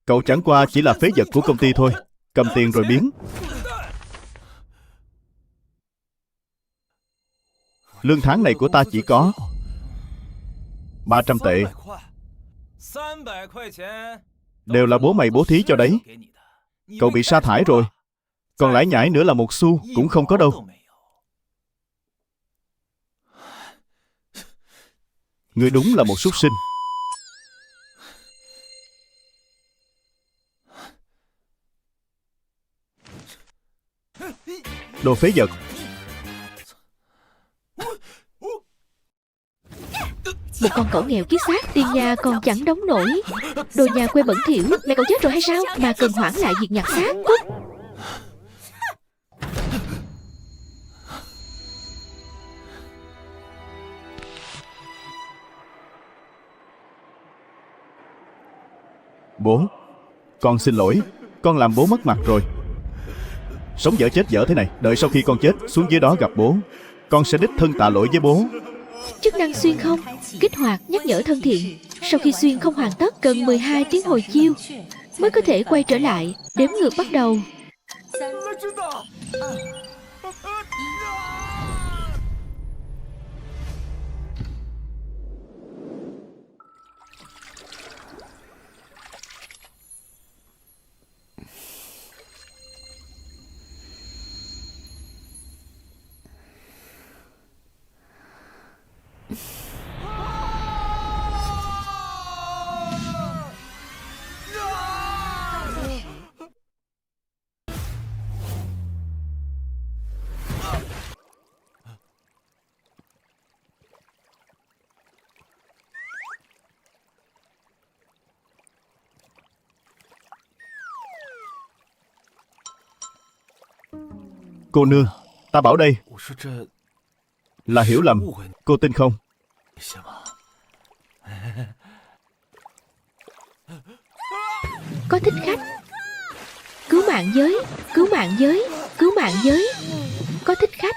Cậu chẳng qua chỉ là phế vật của công ty thôi. Cầm tiền rồi biến. Lương tháng này của ta chỉ có 300 tệ. Đều là bố mày bố thí cho đấy. Cậu bị sa thải rồi. Còn lãi nhãi nữa là 1 xu cũng không có đâu. Ngươi đúng là một súc sinh. Đồ phế vật. Một con cẩu nghèo kiết xác, tiền nhà còn chẳng đóng nổi. Đồ nhà quê bẩn thỉu. Mẹ cậu chết rồi hay sao mà cần hoãn lại việc nhặt xác? Cút. Bố, con xin lỗi. Con làm bố mất mặt rồi. Sống dở chết dở thế này, đợi sau khi con chết xuống dưới đó gặp bố, con sẽ đích thân tạ lỗi với bố. Chức năng xuyên không kích hoạt nhắc nhở thân thiện. Sau khi xuyên không hoàn tất cần 12 tiếng hồi chiêu mới có thể quay trở lại. Đếm ngược bắt đầu. Cô nương, ta bảo đây là hiểu lầm. Cô tin không? Có thích khách. Cứu mạng giới. Cứu mạng giới. Cứu mạng giới. Có thích khách.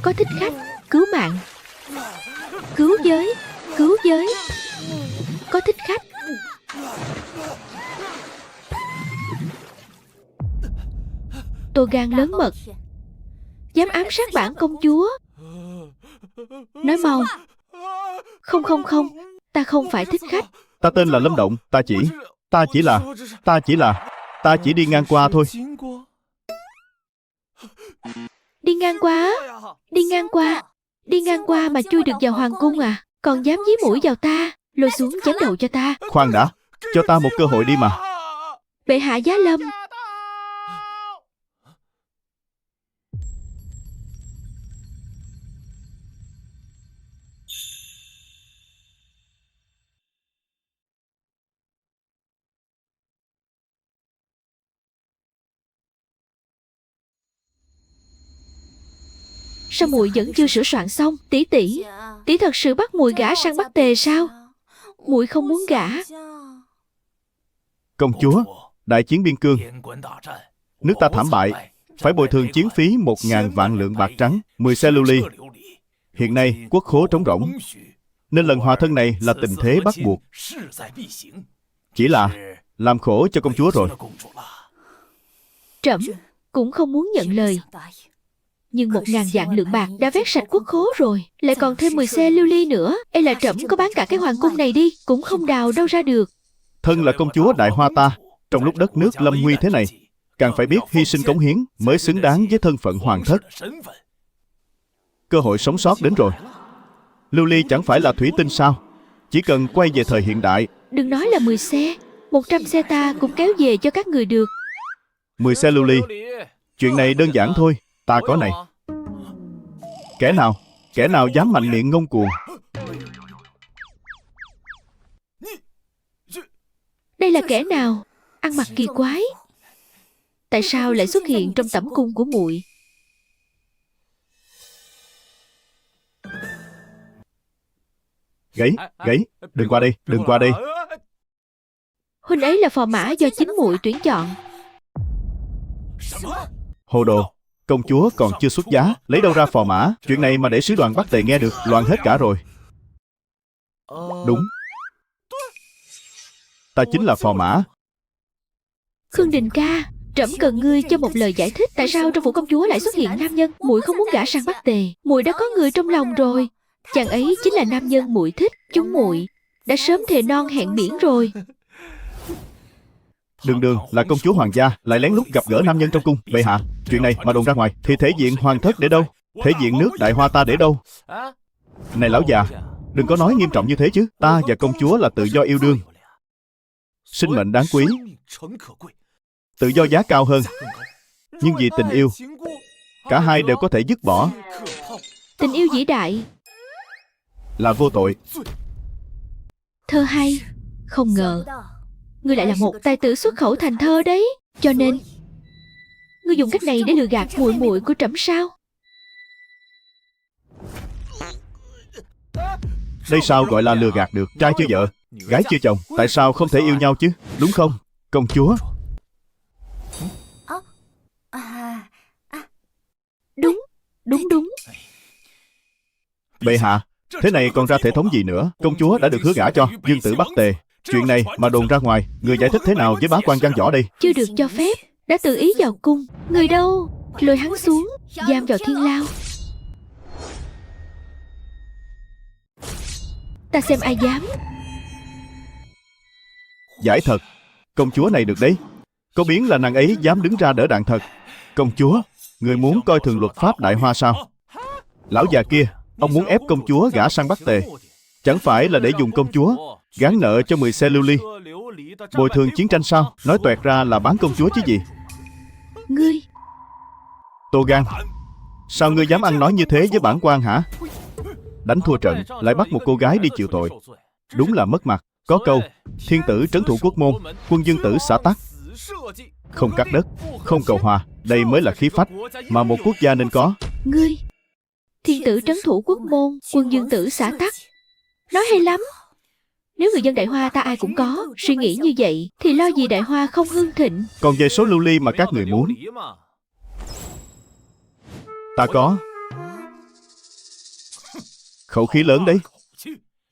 Có thích khách. Cứu mạng. Cứu giới. Cứu giới. Có thích khách. Tôi gan lớn mật, dám ám sát bản công chúa. Nói mau. Không không không, ta không phải thích khách. Ta tên là Lâm Động. Ta chỉ đi ngang qua thôi. Đi ngang qua á? Đi ngang qua. Đi ngang qua mà chui được vào hoàng cung à? Còn dám dí mũi vào ta, lôi xuống chém đầu cho ta. Khoan đã, cho ta một cơ hội đi mà. Bệ hạ giá lâm. Sao muội vẫn chưa sửa soạn xong? Tỷ tỷ, tỷ thật sự bắt muội gả sang Bắc Tề sao? Muội không muốn gả. Công chúa, đại chiến biên cương, nước ta thảm bại, phải bồi thường chiến phí 1.000 vạn lượng bạc trắng, 10 xe lưu ly. Hiện nay quốc khố trống rỗng, nên lần hòa thân này là tình thế bắt buộc. Chỉ là làm khổ cho công chúa rồi. Trẫm cũng không muốn nhận lời, nhưng 1.000 vạn lượng bạc đã vét sạch quốc khố rồi, lại còn thêm 10 xe lưu ly nữa. Ê là trẫm có bán cả cái hoàng cung này đi cũng không đào đâu ra được. Thân là công chúa Đại Hoa ta, trong lúc đất nước lâm nguy thế này, càng phải biết hy sinh cống hiến mới xứng đáng với thân phận hoàng thất. Cơ hội sống sót đến rồi. Lưu ly chẳng phải là thủy tinh sao? Chỉ cần quay về thời hiện đại. Đừng nói là 10 xe, 100 xe ta cũng kéo về cho các người được. 10 xe lưu ly. Chuyện này đơn giản thôi. Ta có này. Kẻ nào dám mạnh miệng ngông cuồng? Đây là kẻ nào? Ăn mặc kỳ quái. Tại sao lại xuất hiện trong tẩm cung của muội? Gáy, đừng qua đây. Huynh ấy là phò mã do chính muội tuyển chọn. Hồ đồ, công chúa còn chưa xuất giá, lấy đâu ra phò mã? Chuyện này mà để sứ đoàn Bắc Tề nghe được, loạn hết cả rồi. Đúng. Ta chính là phò mã. Khương Đình ca, trẫm cần ngươi cho một lời giải thích. Tại sao trong phủ công chúa lại xuất hiện nam nhân? Muội không muốn gả sang Bắc Tề. Muội đã có người trong lòng rồi. Chàng ấy chính là nam nhân muội thích. Chúng muội đã sớm thề non hẹn biển rồi. Đường Đường là công chúa hoàng gia, lại lén lút gặp gỡ nam nhân trong cung. Bệ hạ, chuyện này mà đồn ra ngoài thì thể diện hoàng thất để đâu? Thể diện nước Đại Hoa ta để đâu? Này lão già, đừng có nói nghiêm trọng như thế chứ. Ta và công chúa là tự do yêu đương, sinh mệnh đáng quý, tự do giá cao hơn. Nhưng vì tình yêu, cả hai đều có thể dứt bỏ. Tình yêu vĩ đại Là vô tội. Thơ hay. Không ngờ ngươi lại là một tài tử xuất khẩu thành thơ đấy. Cho nên ngươi dùng cách này để lừa gạt muội muội của trẫm sao? Đây sao gọi là lừa gạt được? Trai chưa vợ, gái chưa chồng, tại sao không thể yêu nhau chứ? Đúng không, công chúa? Đúng. Bệ hạ, thế này còn ra thể thống gì nữa? Công chúa đã được hứa gả cho dương tử Bắc Tề. Chuyện này mà đồn ra ngoài, người giải thích thế nào với bá quan văn võ đây? Chưa được cho phép. Đã tự ý vào cung. Người đâu? Lôi hắn xuống, giam vào thiên lao. Ta xem ai dám. Giải thật, công chúa này được đấy. Có biến là nàng ấy dám đứng ra đỡ đạn thật. Công chúa, người muốn coi thường luật pháp Đại Hoa sao? Lão già kia, ông muốn ép công chúa gả sang Bắc Tề, chẳng phải là để dùng công chúa gán nợ cho 10 xe lưu ly, bồi thường chiến tranh sao? Nói toẹt ra là bán công chúa chứ gì. Ngươi Tô Gan, sao ngươi dám ăn nói như thế với bản quan hả? Đánh thua trận lại bắt một cô gái đi chịu tội, đúng là mất mặt. Có câu thiên tử trấn thủ quốc môn, quân dương tử xã tắc. Không cắt đất, không cầu hòa, đây mới là khí phách mà một quốc gia nên có. Ngươi thiên tử trấn thủ quốc môn, quân dương tử xã tắc. Nói hay lắm. Nếu người dân Đại Hoa ta ai cũng có suy nghĩ như vậy thì lo gì Đại Hoa không hưng thịnh. Còn về số lưu ly mà các người muốn, ta có. Khẩu khí lớn đấy.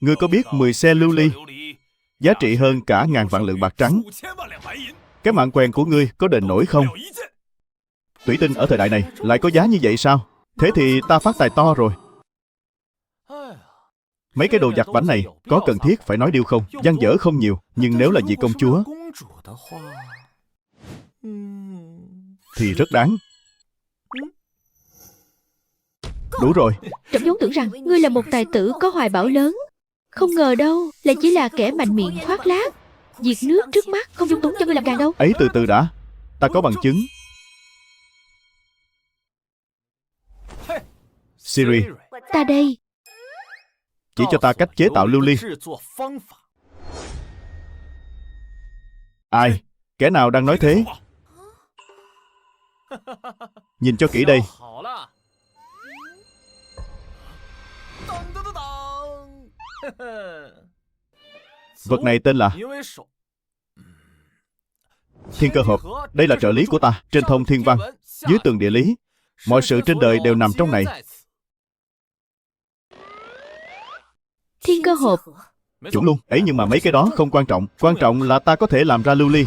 Ngươi có biết 10 xe lưu ly giá trị hơn cả ngàn vạn lượng bạc trắng. Cái mạng quèn của ngươi có đền nổi không? Thủy tinh ở thời đại này lại có giá như vậy sao? Thế thì ta phát tài to rồi. Mấy cái đồ vặt vãnh này có cần thiết phải nói điêu không? Dang dở không nhiều, nhưng nếu là vì công chúa thì rất đáng. Đủ rồi. Trẫm vốn tưởng rằng ngươi là một tài tử có hoài bão lớn, không ngờ đâu lại chỉ là kẻ mạnh miệng khoác lác. Việc nước trước mắt không dung túng cho ngươi làm càng đâu. Ấy từ từ đã, ta có bằng chứng. Siri, Ta đây. chỉ cho ta cách chế tạo lưu ly. Ai? Kẻ nào đang nói thế? Nhìn cho kỹ đây. Vật này tên là Thiên Cơ Hộp. Đây là trợ lý của ta trên thông thiên văn, dưới tường địa lý. Mọi sự trên đời đều nằm trong này. Thiên Cơ Hộp. Chuẩn luôn. Ấy nhưng mà mấy cái đó không quan trọng. Quan trọng là ta có thể làm ra lưu ly.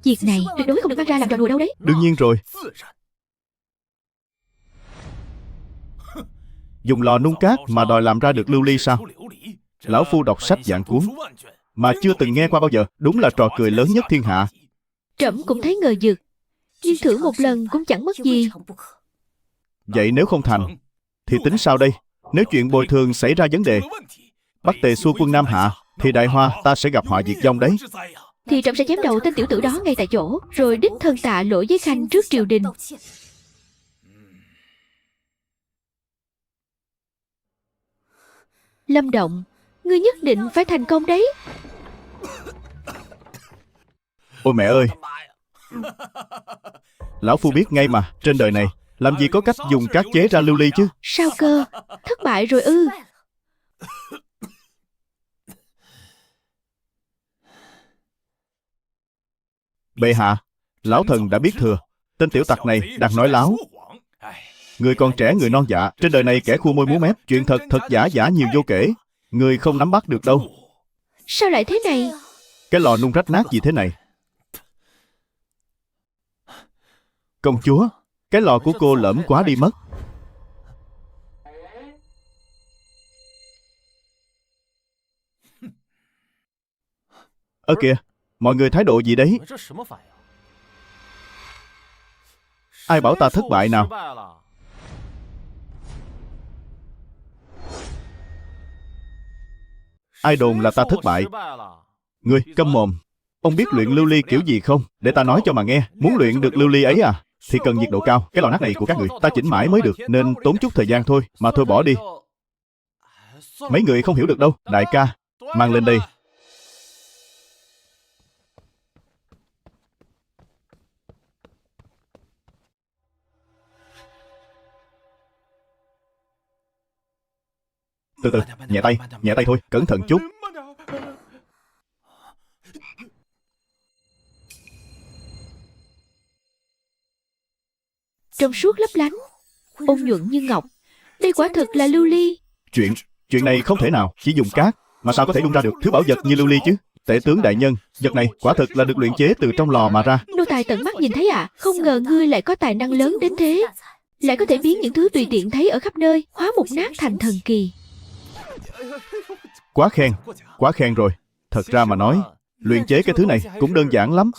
Việc này tuyệt đối không được mang ra làm trò đùa đâu đấy. Đương nhiên rồi. Dùng lò nung cát mà đòi làm ra được lưu ly sao? Lão phu đọc sách vạn cuốn mà chưa từng nghe qua bao giờ. Đúng là trò cười lớn nhất thiên hạ. Trẫm cũng thấy ngờ vực, nhưng thử một lần cũng chẳng mất gì. Vậy nếu không thành thì tính sao đây? Nếu chuyện bồi thường xảy ra vấn đề, Bắc Tề xua quân Nam Hạ, thì Đại Hoa ta sẽ gặp họa diệt vong đấy. Thì trẫm sẽ chém đầu tên tiểu tử đó ngay tại chỗ, rồi đích thân tạ lỗi với khanh trước triều đình. Lâm Động, ngươi nhất định phải thành công đấy. Ôi mẹ ơi, lão phu biết ngay mà. Trên đời này làm gì có cách dùng cát chế ra lưu ly chứ? Sao cơ? Thất bại rồi ư? Bệ hạ, lão thần đã biết thừa. Tên tiểu tặc này đang nói láo. Người còn trẻ người non dạ, trên đời này kẻ khua môi múa mép, chuyện thật thật giả giả nhiều vô kể. Người không nắm bắt được đâu. Sao lại thế này? Cái lò nung rách nát gì thế này? Công chúa, cái lò của cô lởm quá đi mất. Kìa, mọi người thái độ gì đấy? Ai bảo ta thất bại nào? Ai đồn là ta thất bại? Ngươi, câm mồm. Ông biết luyện lưu ly kiểu gì không? Để ta nói cho mà nghe. Muốn luyện được lưu ly ấy à, thì cần nhiệt độ cao. Cái lò nát này của các người, ta chỉnh mãi mới được, nên tốn chút thời gian thôi. Mà thôi bỏ đi. Mấy người không hiểu được đâu. Đại ca, mang lên đây. Từ từ, nhẹ tay thôi, cẩn thận chút. Trong suốt lấp lánh, ôn nhuận như ngọc. Đây quả thực là lưu ly. Chuyện này không thể nào, chỉ dùng cát mà sao có thể đun ra được thứ bảo vật như lưu ly chứ? Tể tướng đại nhân, vật này quả thực là được luyện chế từ trong lò mà ra. Nô tài tận mắt nhìn thấy ạ. Không ngờ ngươi lại có tài năng lớn đến thế, lại có thể biến những thứ tùy tiện thấy ở khắp nơi hóa mục nát thành thần kỳ. Quá khen rồi. Thật ra mà nói, luyện chế cái thứ này cũng đơn giản lắm.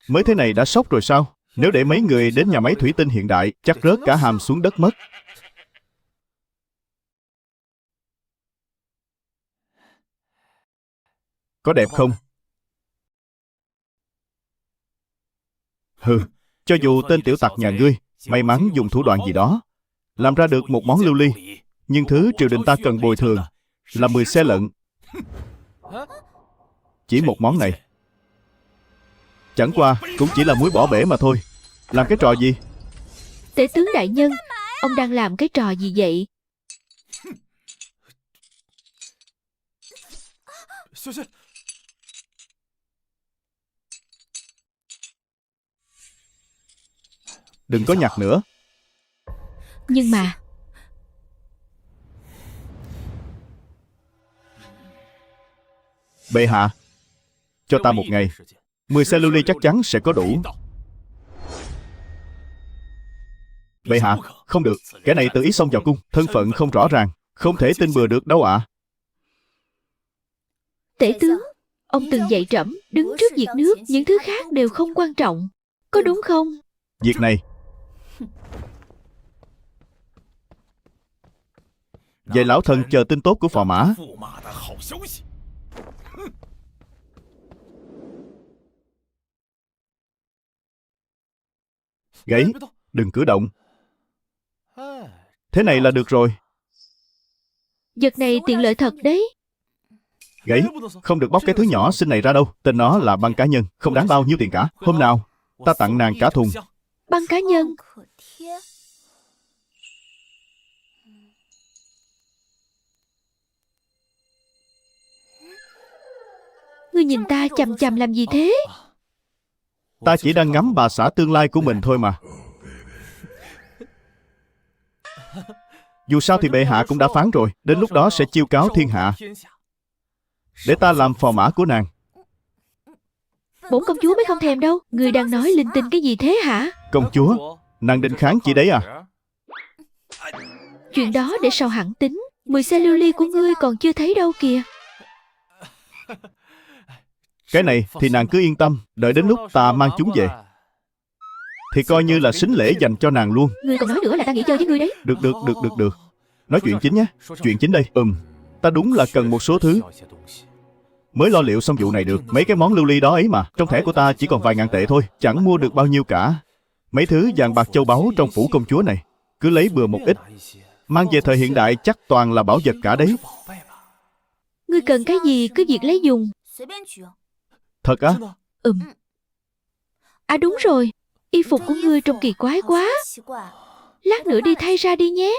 Mới thế này đã sốc rồi sao? Nếu để mấy người đến nhà máy thủy tinh hiện đại, chắc rớt cả hàm xuống đất mất. Có đẹp không? Hừ, cho dù tên tiểu tặc nhà ngươi may mắn dùng thủ đoạn gì đó làm ra được một món lưu ly, nhưng thứ triều đình ta cần bồi thường là 10 xe lận. Chỉ một món này chẳng qua cũng chỉ là muối bỏ bể mà thôi. Làm cái trò gì? Tể tướng đại nhân, ông đang làm cái trò gì vậy? Đừng có nhặt nữa. Nhưng mà Bệ hạ, cho ta một ngày, 10 xe lưu ly chắc chắn sẽ có đủ. Bệ hạ, không được. Kẻ này tự ý xông vào cung, thân phận không rõ ràng, không thể tin bừa được đâu ạ. tể tướng, ông từng dạy trẫm đứng trước việc nước, những thứ khác đều không quan trọng, có đúng không? Việc này vậy lão thần chờ tin tốt của phò mã. Gãy, đừng cử động. Thế này là được rồi. Vật này tiện lợi thật đấy. Gãy, không được bóc cái thứ nhỏ xinh này ra đâu. Tên nó là băng cá nhân, không đáng bao nhiêu tiền cả. Hôm nào ta tặng nàng cả thùng. Băng cá nhân? Ngươi nhìn ta chằm chằm làm gì thế? Ta chỉ đang ngắm bà xã tương lai của mình thôi mà. Dù sao thì bệ hạ cũng đã phán rồi, đến lúc đó sẽ chiêu cáo thiên hạ, để ta làm phò mã của nàng. Bổn công chúa mới không thèm đâu. Ngươi đang nói linh tinh cái gì thế hả? Công chúa, nàng định kháng chị đấy à? Chuyện đó để sau hẳn tính. 10 xe lưu ly của ngươi còn chưa thấy đâu kìa. Cái này thì nàng cứ yên tâm, đợi đến lúc ta mang chúng về thì coi như là sính lễ dành cho nàng luôn. Ngươi còn nói nữa là ta nghỉ chơi với ngươi đấy. Được. Nói chuyện chính nhé. Chuyện chính đây. Ta đúng là cần một số thứ, mới lo liệu xong vụ này được. Mấy cái món lưu ly đó ấy mà, trong thẻ của ta chỉ còn vài ngàn tệ thôi, chẳng mua được bao nhiêu cả. Mấy thứ vàng bạc châu báu trong phủ công chúa này, cứ lấy bừa một ít, mang về thời hiện đại chắc toàn là bảo vật cả đấy. Ngươi cần cái gì cứ việc lấy dùng. Thật á? À đúng rồi, y phục của ngươi trông kỳ quái quá. Lát nữa đi thay ra đi nhé.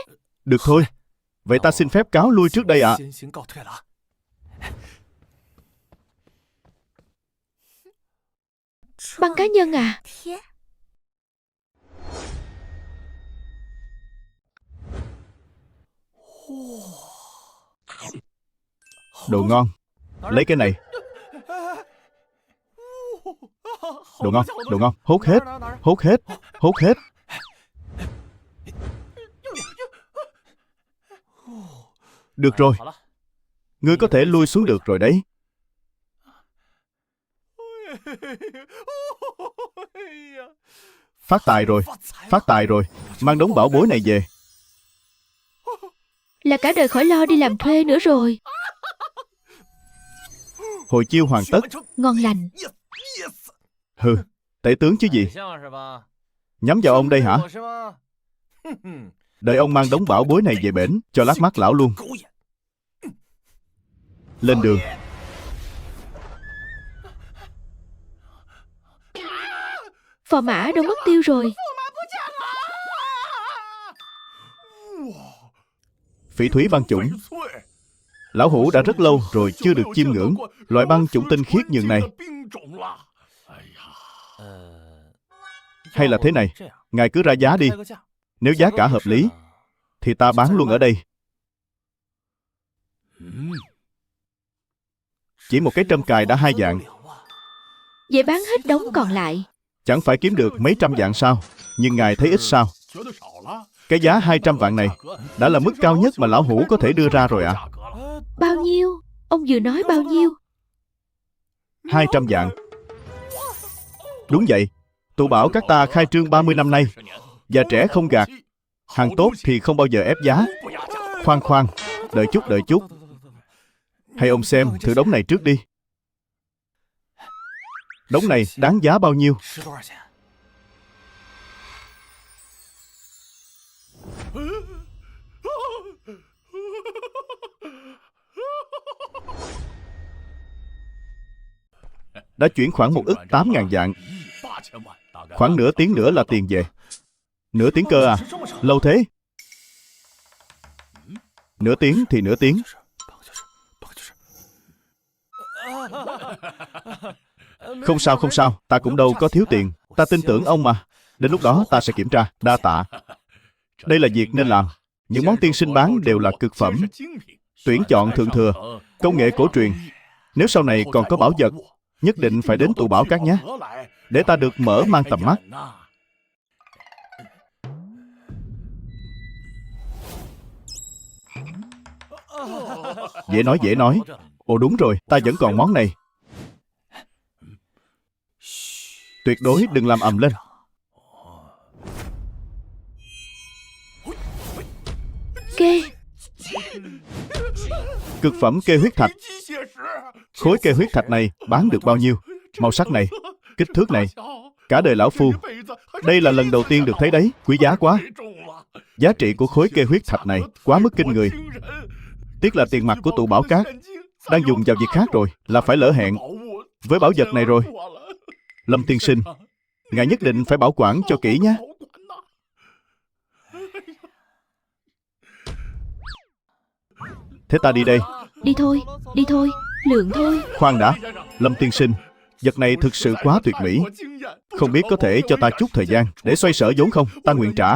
Được thôi. Vậy ta xin phép cáo lui trước đây ạ. Băng cá nhân à? Đồ ngon. Lấy cái này. Đồ ngon, đồ ngon. Hốt hết, hốt hết, hốt hết. Được rồi. Ngươi có thể lui xuống được rồi đấy. Phát tài rồi, phát tài rồi. Mang đống bảo bối này về. Là cả đời khỏi lo đi làm thuê nữa rồi. Hồi chiêu hoàn tất. Ngon lành. Hừ, tể tướng chứ gì. Nhắm vào ông đây hả? Đợi ông mang đống bảo bối này về bển, cho lát mắt lão luôn. Lên đường. Phò mã đâu mất tiêu rồi. Phỉ thúy băng chủng. Lão hủ đã rất lâu rồi chưa được chiêm ngưỡng loại băng chủng tinh khiết nhường này. Hay là thế này, ngài cứ ra giá đi. Nếu giá cả hợp lý thì ta bán luôn ở đây. Chỉ một cái trâm cài đã 2 vạn. Vậy bán hết đống còn lại. Chẳng phải kiếm được mấy trăm vạn sao? Nhưng ngài thấy ít sao? Cái giá 200 vạn này đã là mức cao nhất mà lão hủ có thể đưa ra rồi ạ. Bao nhiêu? Ông vừa nói bao nhiêu? 200 vạn. Đúng vậy. Tụ bảo các ta khai trương 30 năm nay. Già trẻ không gạt. Hàng tốt thì không bao giờ ép giá. Khoan khoan, đợi chút, đợi chút. Hay ông xem thử đống này trước đi. Đống này đáng giá bao nhiêu? Đã chuyển khoảng 1.800.000 vạn. Khoảng nửa tiếng nữa là tiền về. Nửa tiếng cơ à? Lâu thế? Nửa tiếng thì nửa tiếng. Không sao, không sao. Ta cũng đâu có thiếu tiền. Ta tin tưởng ông mà. Đến lúc đó ta sẽ kiểm tra. Đa tạ. Đây là việc nên làm. Những món tiên sinh bán đều là cực phẩm. Tuyển chọn thượng thừa. Công nghệ cổ truyền. Nếu sau này còn có bảo vật, nhất định phải đến tụ bảo các nhé. Để ta được mở mang tầm mắt. Dễ nói, dễ nói. Ồ đúng rồi, ta vẫn còn món này. Tuyệt đối đừng làm ầm lên. Kê. Cực phẩm kê huyết thạch. Khối kê huyết thạch này bán được bao nhiêu? Màu sắc này, kích thước này, cả đời lão phu đây là lần đầu tiên được thấy đấy. Quý giá quá. Giá trị của khối kê huyết thạch này quá mức kinh người. Tiếc là tiền mặt của tụ bảo cát đang dùng vào việc khác rồi, là phải lỡ hẹn với bảo vật này rồi. Lâm tiên sinh, ngài nhất định phải bảo quản cho kỹ nhé. Thế ta đi đây. Đi thôi, lượng thôi. Khoan đã, Lâm tiên sinh, vật này thực sự quá tuyệt mỹ. Không biết có thể cho ta chút thời gian để xoay sở vốn không? Ta nguyện trả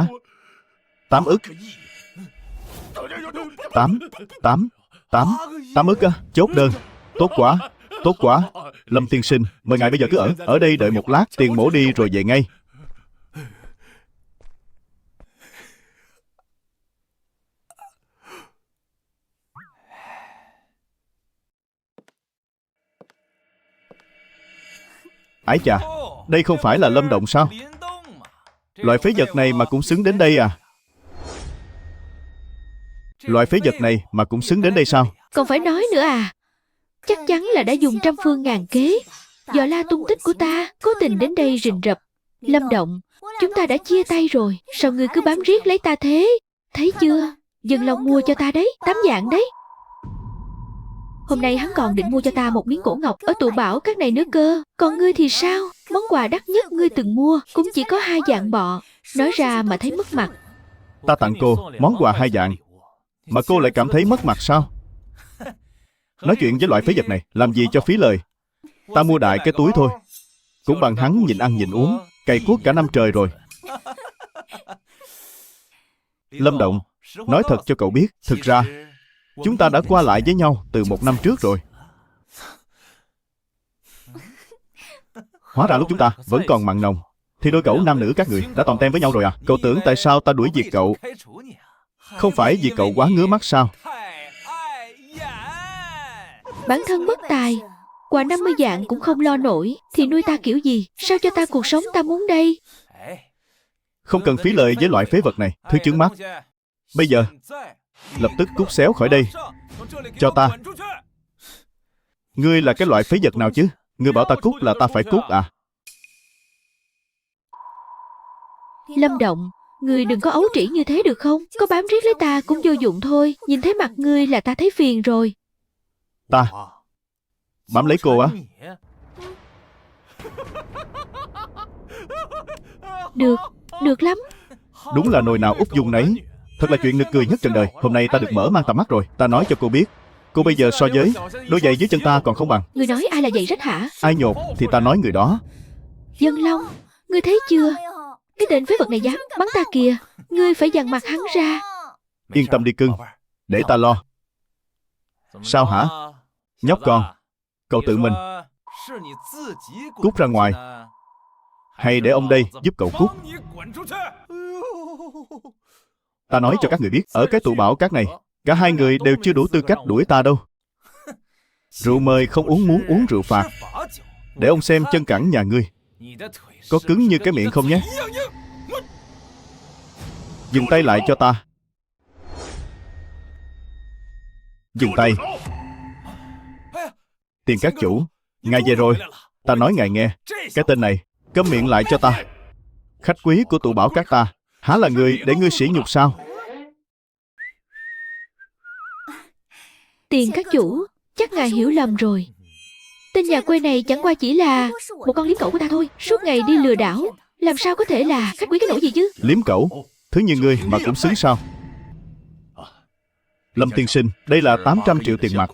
8 ức. 8 ức á? Chốt đơn. Tốt quá, tốt quá. Lâm tiên sinh, mời ngài bây giờ cứ ở đây đợi một lát. Tiền mổ đi rồi về ngay. Ái chà, đây không phải là Lâm Động sao? Loại phế vật này mà cũng xứng đến đây à? Loại phế vật này mà cũng xứng đến đây sao? Còn phải nói nữa à? Chắc chắn là đã dùng trăm phương ngàn kế dò la tung tích của ta, cố tình đến đây rình rập. Lâm Động, chúng ta đã chia tay rồi, sao ngươi cứ bám riết lấy ta thế? Thấy chưa? Dân Long mua cho ta đấy, 8 vạn đấy. Hôm nay hắn còn định mua cho ta một miếng cổ ngọc ở tụ bảo các này nữa cơ. Còn ngươi thì sao? Món quà đắt nhất ngươi từng mua cũng chỉ có 2 vạn bọ. Nói ra mà thấy mất mặt. Ta tặng cô món quà 2 vạn mà cô lại cảm thấy mất mặt sao? Nói chuyện với loại phế vật này làm gì cho phí lời. Ta mua đại cái túi thôi, cũng bằng hắn nhìn ăn nhìn uống, cày cuốc cả năm trời rồi. Lâm Động, Nói thật cho cậu biết, thực ra chúng ta đã qua lại với nhau từ 1 năm trước rồi. Hóa ra lúc chúng ta vẫn còn mặn nồng thì đôi cẩu nam nữ các người đã tòm tem với nhau rồi à? Cậu tưởng tại sao ta đuổi việc cậu? Không phải vì cậu quá ngứa mắt sao? Bản thân bất tài, quà 50 vạn cũng không lo nổi, thì nuôi ta kiểu gì? Sao cho ta cuộc sống ta muốn đây? Không cần phí lời với loại phế vật này, thứ chướng mắt. Bây giờ, lập tức cút xéo khỏi đây. Cho ta. Ngươi là cái loại phế vật nào chứ? Ngươi bảo ta cút là ta phải cút à? Lâm Động, ngươi đừng có ấu trĩ như thế được không? Có bám riết lấy ta cũng vô dụng thôi. Nhìn thấy mặt ngươi là ta thấy phiền rồi. Ta bám lấy cô á? Được lắm. Đúng là nồi nào úp dung nấy. Thật là chuyện nực cười nhất trần đời. Hôm nay ta được mở mang tầm mắt rồi. Ta nói cho cô biết, cô bây giờ so với đôi giày dưới chân ta còn không bằng. Ngươi nói ai là giày rách hả? Ai nhột thì ta nói người đó. Dân Long, ngươi thấy chưa? Cái tên phế vật này dám bắn ta kìa. Ngươi phải dằn mặt hắn ra. Yên tâm đi cưng, để ta lo. Sao hả? Nhóc con, cậu tự mình cút ra ngoài, hay để ông đây giúp cậu cút? Ta nói cho các người biết, ở cái tụ bảo cát này, cả hai người đều chưa đủ tư cách đuổi ta đâu. Rượu mời không uống muốn uống rượu phạt. Để ông xem chân cẳng nhà ngươi có cứng như cái miệng không nhé. Dừng tay lại cho ta. Dừng tay. Tiền các chủ, ngài về rồi. Ta nói ngài nghe, cái tên này câm miệng lại cho ta. Khách quý của tụ bảo các ta há là người để ngươi sỉ nhục sao? Tiền các chủ, chắc ngài hiểu lầm rồi. Tên nhà quê này chẳng qua chỉ là một con liếm cẩu của ta thôi. Suốt ngày đi lừa đảo, làm sao có thể là khách quý cái nỗi gì chứ? Liếm cẩu? Thứ như ngươi mà cũng xứng sao? Lâm tiên sinh, đây là 800 triệu tiền mặt.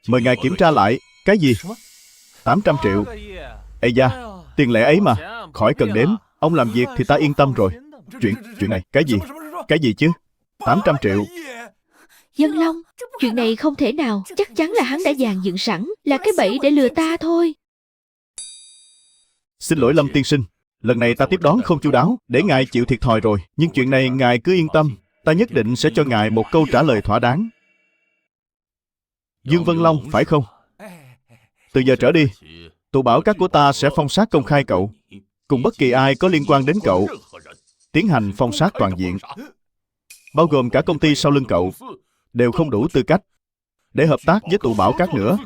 Mời ngài kiểm tra lại. Cái gì? 800 triệu? Ây da, tiền lẻ ấy mà. Khỏi cần đếm. Ông làm việc thì ta yên tâm rồi. Chuyện này, cái gì? Cái gì chứ? 800 triệu. Dân Long, chuyện này không thể nào. Chắc chắn là hắn đã dàn dựng sẵn, là cái bẫy để lừa ta thôi. Xin lỗi Lâm tiên sinh, lần này ta tiếp đón không chu đáo, để ngài chịu thiệt thòi rồi. Nhưng chuyện này ngài cứ yên tâm, ta nhất định sẽ cho ngài một câu trả lời thỏa đáng. Dương Vân Long, phải không? Từ giờ trở đi, tụ bảo các của ta sẽ phong sát công khai cậu, cùng bất kỳ ai có liên quan đến cậu, tiến hành phong sát toàn diện, bao gồm cả công ty sau lưng cậu, đều không đủ tư cách để hợp tác với tụ bảo các nữa.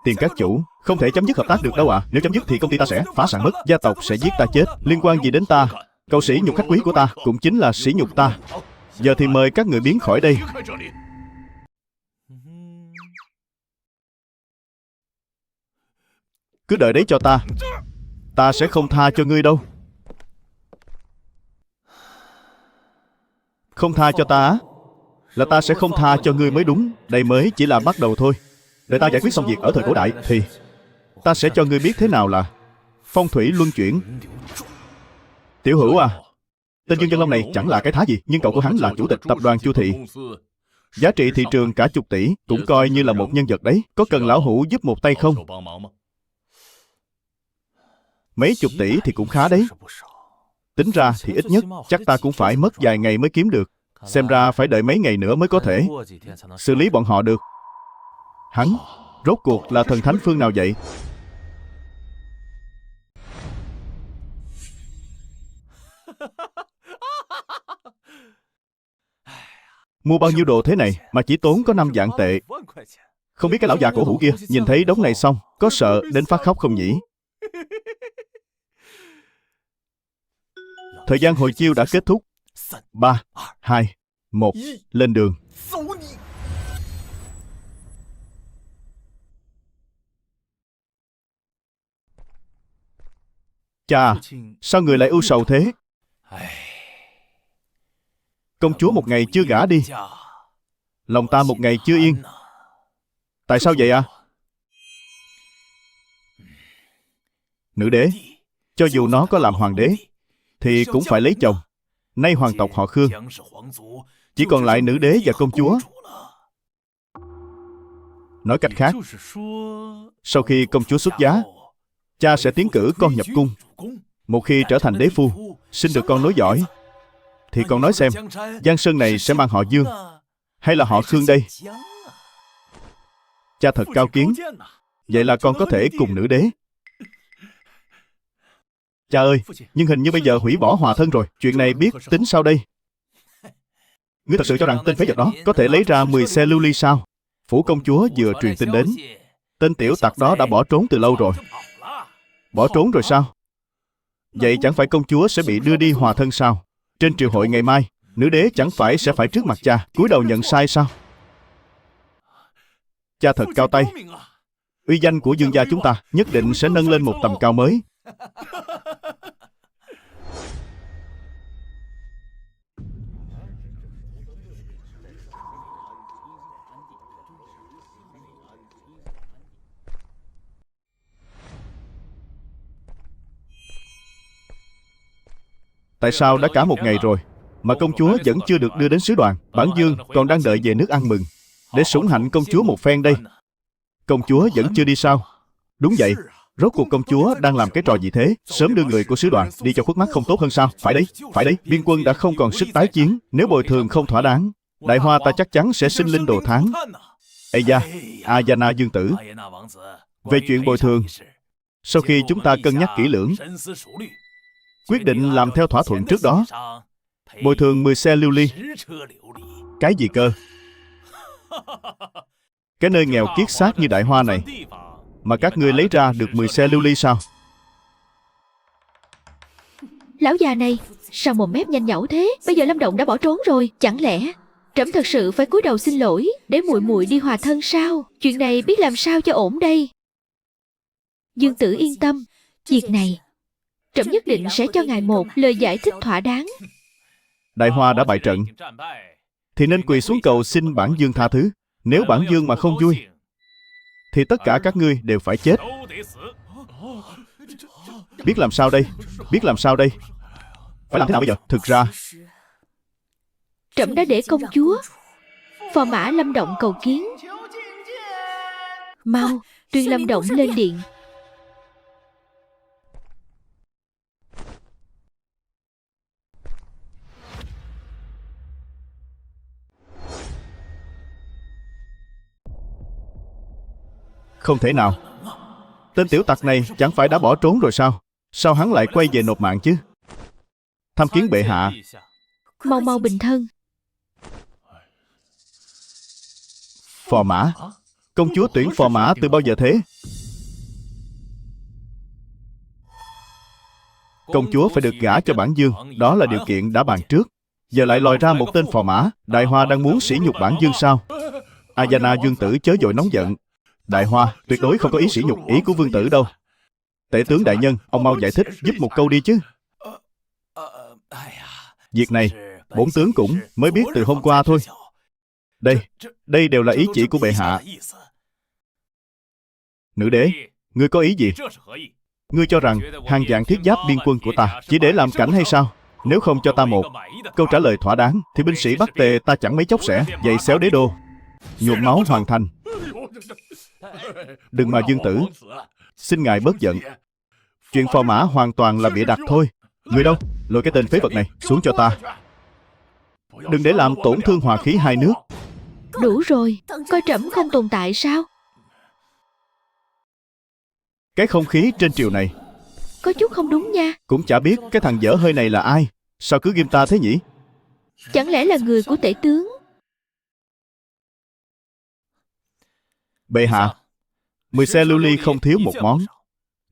Tiền các chủ, không thể chấm dứt hợp tác được đâu ạ. Nếu chấm dứt thì công ty ta sẽ phá sản mất, gia tộc sẽ giết ta chết. Liên quan gì đến ta? Cậu sỉ nhục khách quý của ta cũng chính là sỉ nhục ta. Giờ thì mời các người biến khỏi đây. Cứ đợi đấy cho ta. Ta sẽ không tha cho ngươi đâu. Không tha cho ta á? Là ta sẽ không tha cho ngươi mới đúng. Đây mới chỉ là bắt đầu thôi. Đợi ta giải quyết xong việc ở thời cổ đại thì ta sẽ cho ngươi biết thế nào là phong thủy luân chuyển. Tiểu hữu à, tên Dương Vân Long này chẳng là cái thá gì, nhưng cậu của hắn là chủ tịch tập đoàn Chu Thị, giá trị thị trường cả chục tỷ, cũng coi như là một nhân vật đấy. Có cần lão hữu giúp một tay không? Mấy chục tỷ thì cũng khá đấy. Tính ra thì ít nhất chắc ta cũng phải mất vài ngày mới kiếm được. Xem ra phải đợi mấy ngày nữa mới có thể xử lý bọn họ được. Hắn rốt cuộc là thần thánh phương nào vậy? Mua bao nhiêu đồ thế này mà chỉ tốn có 5 vạn tệ. Không biết cái lão già cổ hủ kia nhìn thấy đống này xong có sợ đến phát khóc không nhỉ? Thời gian hồi chiêu đã kết thúc. 3, 2, 1, lên đường. Chà, sao người lại ưu sầu thế? Công chúa một ngày chưa gả đi, lòng ta một ngày chưa yên. Tại sao vậy à? Nữ đế, cho dù nó có làm hoàng đế thì cũng phải lấy chồng. Nay hoàng tộc họ Khương chỉ còn lại nữ đế và công chúa. Nói cách khác, sau khi công chúa xuất giá, cha sẽ tiến cử con nhập cung. Một khi trở thành đế phu, sinh được con nối dõi, thì con nói xem, Giang Sơn này sẽ mang họ Dương hay là họ Khương đây? Cha thật cao kiến. Vậy là con có thể cùng nữ đế. Cha ơi, nhưng hình như bây giờ hủy bỏ hòa thân rồi. Chuyện này biết tính sao đây? Ngươi thật sự cho rằng tên phế vật đó có thể lấy ra 10 xe lưu ly sao? Phủ công chúa vừa truyền tin đến, tên tiểu tặc đó đã bỏ trốn từ lâu rồi. Bỏ trốn rồi sao? Vậy chẳng phải công chúa sẽ bị đưa đi hòa thân sao? Trên triều hội ngày mai, nữ đế chẳng phải sẽ phải trước mặt cha cúi đầu nhận sai sao? Cha thật cao tay. Uy danh của Dương gia chúng ta nhất định sẽ nâng lên một tầm cao mới. Tại sao đã cả một ngày rồi mà công chúa vẫn chưa được đưa đến sứ đoàn? Bản Dương còn đang đợi về nước ăn mừng để sủng hạnh công chúa một phen đây. Công chúa vẫn chưa đi sao? Đúng vậy. Rốt cuộc công chúa đang làm cái trò gì thế? Sớm đưa người của sứ đoàn đi cho khuất mắt không tốt hơn sao? Phải đấy, biên quân đã không còn sức tái chiến. Nếu bồi thường không thỏa đáng, Đại Hoa ta chắc chắn sẽ sinh linh đồ thán. Ây da, Ayana Dương tử, về chuyện bồi thường, sau khi chúng ta cân nhắc kỹ lưỡng, quyết định làm theo thỏa thuận trước đó. Bồi thường 10 xe lưu ly. Cái gì cơ? Cái nơi nghèo kiết xác như Đại Hoa này mà các ngươi lấy ra được 10 xe lưu ly sao? Lão già này, sao mồm mép nhanh nhảu thế? Bây giờ Lâm Động đã bỏ trốn rồi. Chẳng lẽ trẫm thật sự phải cúi đầu xin lỗi để muội muội đi hòa thân sao? Chuyện này biết làm sao cho ổn đây. Dương tử yên tâm, việc này trẫm nhất định sẽ cho ngài một lời giải thích thỏa đáng. Đại Hoa đã bại trận thì nên quỳ xuống cầu xin bản Dương tha thứ. Nếu bản Dương mà không vui thì tất cả các ngươi đều phải chết. Biết làm sao đây? Phải làm thế nào bây giờ? Thực ra trẫm đã để công chúa phò mã Lâm Động cầu kiến. Mau tuyên Lâm Động lên điện. không thể nào. Tên tiểu tặc này chẳng phải đã bỏ trốn rồi sao? Sao hắn lại quay về nộp mạng chứ? Tham kiến bệ hạ. Mau bình thân. Phò mã? Công chúa tuyển phò mã từ bao giờ thế? Công chúa phải được gả cho bản Dương, đó là điều kiện đã bàn trước. Giờ lại lòi ra một tên phò mã. Đại Hoa đang muốn sỉ nhục bản Dương sao? Ayana Dương tử chớ vội nóng giận. Đại Hoa tuyệt đối không có ý sỉ nhục ý của vương tử đâu. Tể tướng đại nhân, ông mau giải thích giúp một câu đi chứ. Việc này bổn tướng cũng mới biết từ hôm qua thôi. Đây đều là ý chỉ của bệ hạ. Nữ đế, ngươi có ý gì? Ngươi cho rằng hàng vạn thiết giáp biên quân của ta chỉ để làm cảnh hay sao? Nếu không cho ta một câu trả lời thỏa đáng thì binh sĩ Bắc Tề ta chẳng mấy chốc sẽ dậy xéo đế đô, nhuộm máu hoàn thành. Đừng mà Dương tử, xin ngài bớt giận. Chuyện phò mã hoàn toàn là bịa đặt thôi. Người đâu? Lôi cái tên phế vật này xuống cho ta. Đừng để làm tổn thương hòa khí hai nước. Đủ rồi, coi trẫm không tồn tại sao? Cái không khí trên triều này Có chút không đúng nha. cũng chả biết cái thằng dở hơi này là ai. Sao cứ ghim ta thế nhỉ? Chẳng lẽ là người của tể tướng? Bệ hạ, 10 xe lưu ly không thiếu một món,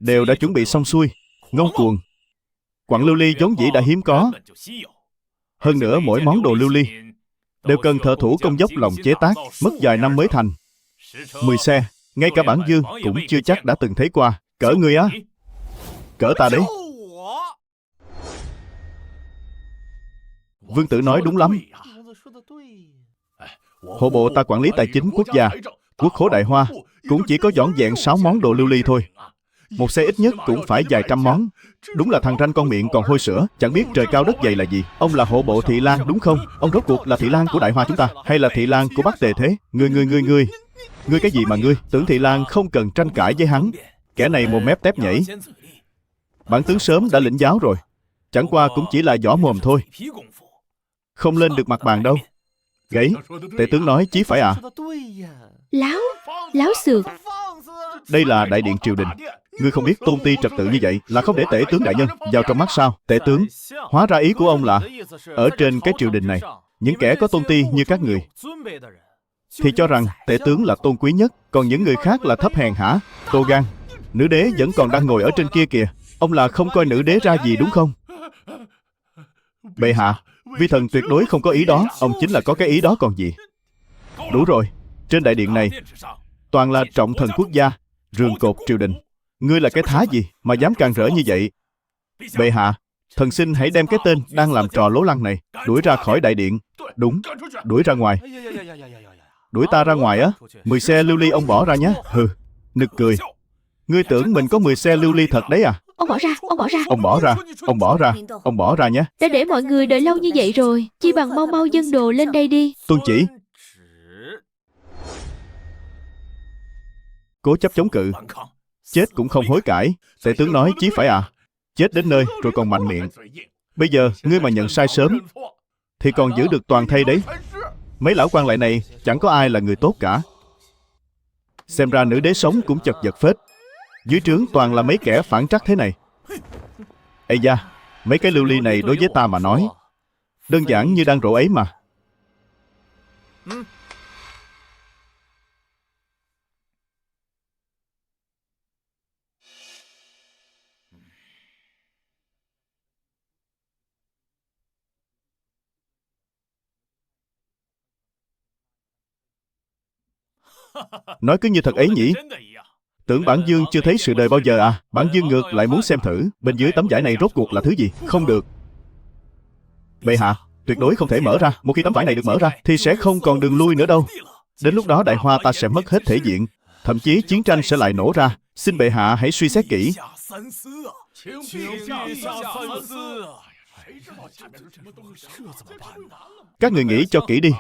đều đã chuẩn bị xong xuôi. Ngông cuồng. Quặng lưu ly vốn dĩ đã hiếm có. Hơn nữa mỗi món đồ lưu ly đều cần thợ thủ công dốc lòng chế tác, mất vài năm mới thành. 10 xe, ngay cả bản Dương cũng chưa chắc đã từng thấy qua. Cỡ ngươi á? Cỡ ta đấy. Vương tử nói đúng lắm. Hộ bộ ta quản lý tài chính quốc gia, quốc khố Đại Hoa cũng chỉ có vỏn vẹn 6 món đồ lưu ly thôi. Một xe ít nhất cũng phải vài trăm món. Đúng là thằng ranh con miệng còn hôi sữa, chẳng biết trời cao đất dày là gì. Ông là hộ bộ Thị Lang đúng không? Ông rốt cuộc là Thị Lang của Đại Hoa chúng ta, hay là Thị Lang của Bắc Tề thế? Ngươi cái gì mà ngươi? Tưởng Thị Lang không cần tranh cãi với hắn. Kẻ này mồm mép tép nhảy. Bản tướng sớm đã lĩnh giáo rồi. Chẳng qua cũng chỉ là võ mồm thôi, không lên được mặt bàn đâu. Gãy, tể tướng nói chí phải à? Láo xược. Đây là đại điện triều đình. Ngươi không biết tôn ti trật tự như vậy là không để tể tướng đại nhân vào trong mắt sao? Tể tướng, hóa ra ý của ông là ở trên cái triều đình này, những kẻ có tôn ti như các người thì cho rằng tể tướng là tôn quý nhất, còn những người khác là thấp hèn hả? Tô gan, nữ đế vẫn còn đang ngồi ở trên kia kìa. Ông là không coi nữ đế ra gì đúng không? Bệ hạ, vi thần tuyệt đối không có ý đó. Ông chính là có cái ý đó còn gì. Đủ rồi, trên đại điện này toàn là trọng thần quốc gia, rường cột triều đình. Ngươi là cái thá gì mà dám càn rỡ như vậy? Bệ hạ, thần xin hãy đem cái tên đang làm trò lố lăng này đuổi ra khỏi đại điện. Đúng, đuổi ra ngoài. Đuổi ta ra ngoài á? 10 xe lưu ly ông bỏ ra nhé. Hừ, nực cười. Ngươi tưởng mình có 10 xe lưu ly thật đấy à? Ông bỏ ra. Ông bỏ ra nhé. Đã để mọi người đợi lâu như vậy rồi, chi bằng mau mau dâng đồ lên đây đi. Tuân chỉ. Cố chấp chống cự, chết cũng không hối cải. Tể tướng nói chí phải à? Chết đến nơi rồi còn mạnh miệng. Bây giờ ngươi mà nhận sai sớm thì còn giữ được toàn thây đấy. Mấy lão quan lại này chẳng có ai là người tốt cả. Xem ra nữ đế sống cũng chật vật phết. Dưới trướng toàn là mấy kẻ phản trắc thế này. Ây da, mấy cái lưu ly này đối với ta mà nói đơn giản như đang rổ ấy mà. Nói cứ như thật ấy nhỉ. Tưởng bản dương chưa thấy sự đời bao giờ à? Bản dương ngược lại muốn xem thử bên dưới tấm vải này rốt cuộc là thứ gì. Không được. Bệ hạ, tuyệt đối không thể mở ra. Một khi tấm vải này được mở ra thì sẽ không còn đường lui nữa đâu. Đến lúc đó Đại Hoa ta sẽ mất hết thể diện, thậm chí chiến tranh sẽ lại nổ ra. Xin bệ hạ hãy suy xét kỹ. Các người nghĩ cho kỹ đi.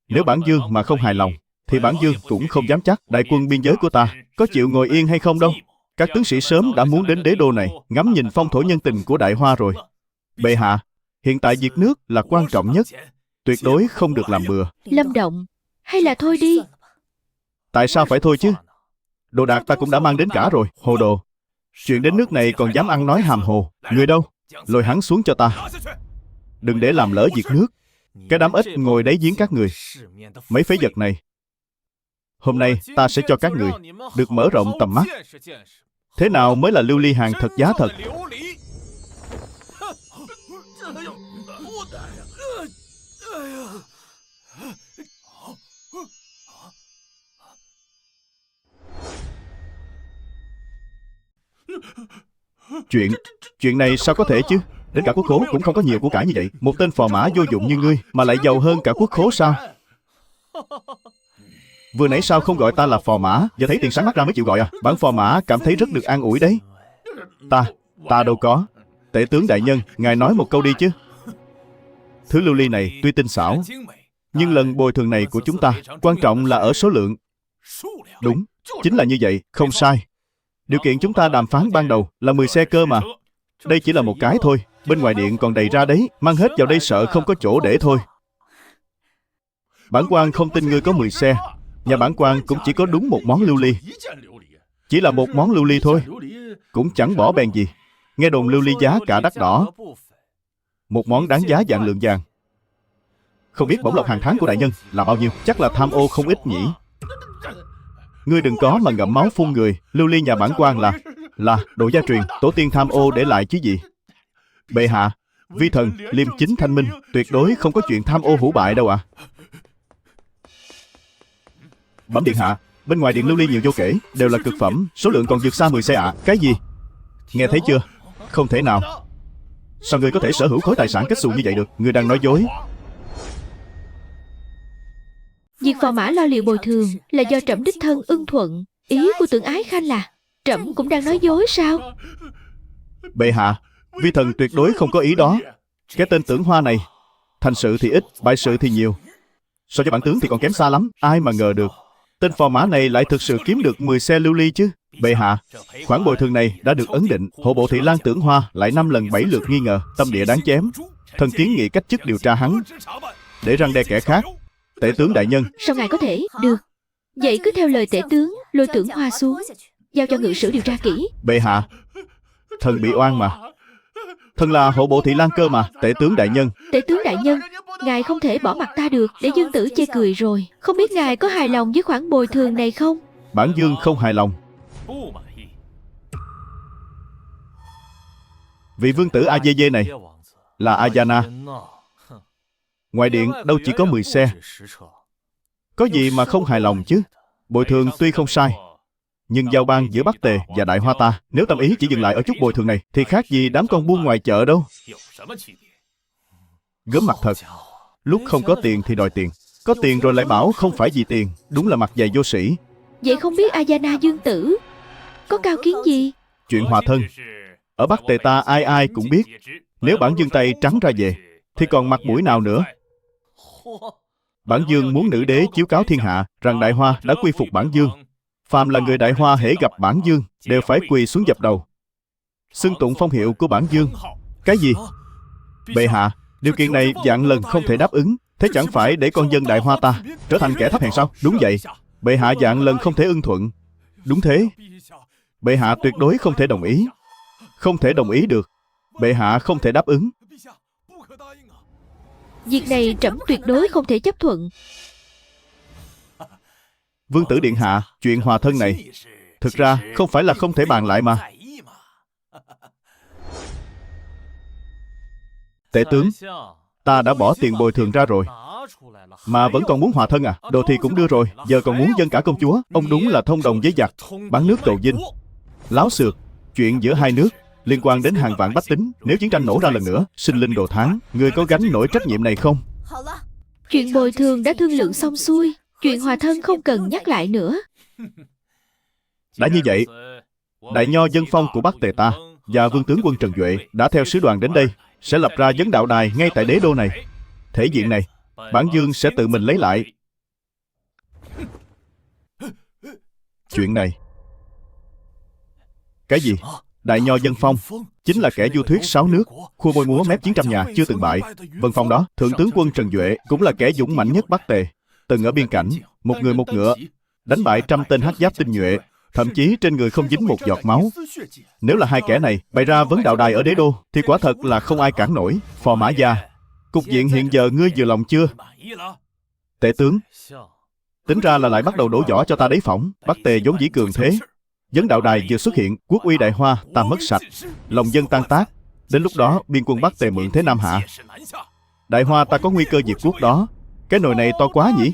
Nếu bản dương mà không hài lòng thì bản dương cũng không dám chắc đại quân biên giới của ta có chịu ngồi yên hay không đâu. Các tướng sĩ sớm đã muốn đến đế đô này ngắm nhìn phong thổ nhân tình của Đại Hoa rồi. Bệ hạ, hiện tại việc nước là quan trọng nhất, tuyệt đối không được làm bừa. Lâm Động, hay là thôi đi. Tại sao phải thôi chứ? Đồ đạc ta cũng đã mang đến cả rồi. Hồ đồ, chuyện đến nước này còn dám ăn nói hàm hồ. Người đâu? Lôi hắn xuống cho ta. Đừng để làm lỡ việc nước. Cái đám ếch ngồi đáy giếng các người, mấy phế vật này, hôm nay ta sẽ cho các người được mở rộng tầm mắt. Thế nào mới là lưu ly hàng thật giá thật? Chuyện này sao có thể chứ? Đến cả quốc khố cũng không có nhiều của cải như vậy. Một tên phò mã vô dụng như ngươi mà lại giàu hơn cả quốc khố sao? Vừa nãy sao không gọi ta là phò mã? Giờ thấy tiền sáng mắt ra mới chịu gọi à? Bản phò mã cảm thấy rất được an ủi đấy. Ta đâu có. Tể tướng đại nhân, ngài nói một câu đi chứ. Thứ lưu ly này tuy tinh xảo, nhưng lần bồi thường này của chúng ta quan trọng là ở số lượng. Đúng, chính là như vậy, không sai. Điều kiện chúng ta đàm phán ban đầu là 10 xe cơ mà. Đây chỉ là một cái thôi. Bên ngoài điện còn đầy ra đấy. Mang hết vào đây sợ không có chỗ để thôi. Bản quan không tin ngươi có 10 xe. Nhà bản quan cũng chỉ có đúng một món lưu ly. Chỉ là một món lưu ly thôi, cũng chẳng bỏ bèn gì. Nghe đồn lưu ly giá cả đắt đỏ, một món đáng giá vạn lượng vàng. Không biết bổng lộc hàng tháng của đại nhân là bao nhiêu? Chắc là tham ô không ít nhỉ. Ngươi đừng có mà ngậm máu phun người. Lưu ly nhà bản quan là đồ gia truyền, tổ tiên tham ô để lại chứ gì. Bệ hạ, vi thần liêm chính thanh minh, tuyệt đối không có chuyện tham ô hủ bại đâu ạ. Bẩm điện hạ, bên ngoài điện lưu ly nhiều vô kể, đều là cực phẩm, số lượng còn vượt xa 10 xe ạ. Cái gì? Nghe thấy chưa? Không thể nào. Sao ngươi có thể sở hữu khối tài sản kết xù như vậy được? Ngươi đang nói dối. Việc phò mã lo liệu bồi thường là do trẫm đích thân ưng thuận. Ý của Tưởng Ái Khanh là trẫm cũng đang nói dối sao? Bệ hạ, vi thần tuyệt đối không có ý đó. Cái tên Tưởng Hoa này, thành sự thì ít, bại sự thì nhiều. So với bản tướng thì còn kém xa lắm. Ai mà ngờ được tên phò mã này lại thực sự kiếm được 10 xe lưu ly chứ. Bệ hạ, khoản bồi thường này đã được ấn định. Hộ bộ thị lang Tưởng Hoa lại 5 lần 7 lượt nghi ngờ, tâm địa đáng chém. Thần kiến nghị cách chức điều tra hắn, để răn đe kẻ khác. Tể tướng đại nhân. Sao ngài có thể? Được. Vậy cứ theo lời tể tướng, lôi Tưởng Hoa xuống, giao cho ngự sử điều tra kỹ. Bệ hạ, thần bị oan mà. Thần là hộ bộ thị lang cơ mà. Tể tướng đại nhân. Tể tướng đại nhân, ngài không thể bỏ mặt ta được, để Dương Tử chê cười rồi. Không biết ngài có hài lòng với khoản bồi thường này không? Bản dương không hài lòng. Vị vương tử Ajeye này là Ayana. Ngoài điện đâu chỉ có 10 xe. Có gì mà không hài lòng chứ. Bồi thường tuy không sai, nhưng giao ban giữa Bắc Tề và Đại Hoa ta, nếu tâm ý chỉ dừng lại ở chút bồi thường này thì khác gì đám con buôn ngoài chợ đâu. Gớm mặt thật. Lúc không có tiền thì đòi tiền, có tiền rồi lại bảo không phải vì tiền. Đúng là mặt dày vô sĩ. Vậy không biết Ayana Dương Tử có cao kiến gì? Chuyện hòa thân ở Bắc Tề ta ai ai cũng biết. Nếu bản dương Tây trắng ra về thì còn mặt mũi nào nữa. Bản dương muốn nữ đế chiếu cáo thiên hạ rằng Đại Hoa đã quy phục bản dương. Phàm là người Đại Hoa hễ gặp bản dương đều phải quỳ xuống dập đầu, xưng tụng phong hiệu của bản dương. Cái gì? Bệ hạ, điều kiện này vạn lần không thể đáp ứng. Thế chẳng phải để con dân Đại Hoa ta trở thành kẻ thấp hèn sao? Đúng vậy. Bệ hạ vạn lần không thể ưng thuận. Đúng thế. Bệ hạ tuyệt đối không thể đồng ý. Không thể đồng ý được. Bệ hạ không thể đáp ứng. Việc này trẫm tuyệt đối không thể chấp thuận. Vương tử điện hạ, chuyện hòa thân này thực ra không phải là không thể bàn lại mà. Tể tướng, ta đã bỏ tiền bồi thường ra rồi, mà vẫn còn muốn hòa thân à? Đồ thì cũng đưa rồi, giờ còn muốn dâng cả công chúa. Ông đúng là thông đồng với giặc, bán nước cầu dinh. Láo xược. Chuyện giữa hai nước liên quan đến hàng vạn bách tính. Nếu chiến tranh nổ ra lần nữa, sinh linh đồ tháng, người có gánh nổi trách nhiệm này không? Chuyện bồi thường đã thương lượng xong xuôi, chuyện hòa thân không cần nhắc lại nữa. Đã như vậy, đại nho dân phong của Bắc Tề ta và vương tướng quân Trần Duệ đã theo sứ đoàn đến đây, sẽ lập ra vấn đạo đài ngay tại đế đô này. Thể diện này bản dương sẽ tự mình lấy lại. Chuyện này. Cái gì? Đại nho dân phong chính là kẻ du thuyết 6 nước, khua môi múa mép chiến trăm nhà chưa từng bại. Vân phong đó, thượng tướng quân Trần Duệ cũng là kẻ dũng mãnh nhất Bắc Tề, từng ở biên cảnh, một người một ngựa đánh bại trăm tên hắc giáp tinh nhuệ, thậm chí trên người không dính một giọt máu. Nếu là hai kẻ này bày ra vấn đạo đài ở đế đô thì quả thật là không ai cản nổi. Phò mã gia, cục diện hiện giờ ngươi vừa lòng chưa? Tể tướng, tính ra là lại bắt đầu đổ vỏ cho ta đấy phỏng. Bắc Tề vốn dĩ cường thế, vấn đạo đài vừa xuất hiện, quốc uy Đại Hoa ta mất sạch, lòng dân tan tác. Đến lúc đó biên quân Bắc Tề mượn thế Nam hạ, Đại Hoa ta có nguy cơ diệt quốc đó. Cái nồi này to quá nhỉ?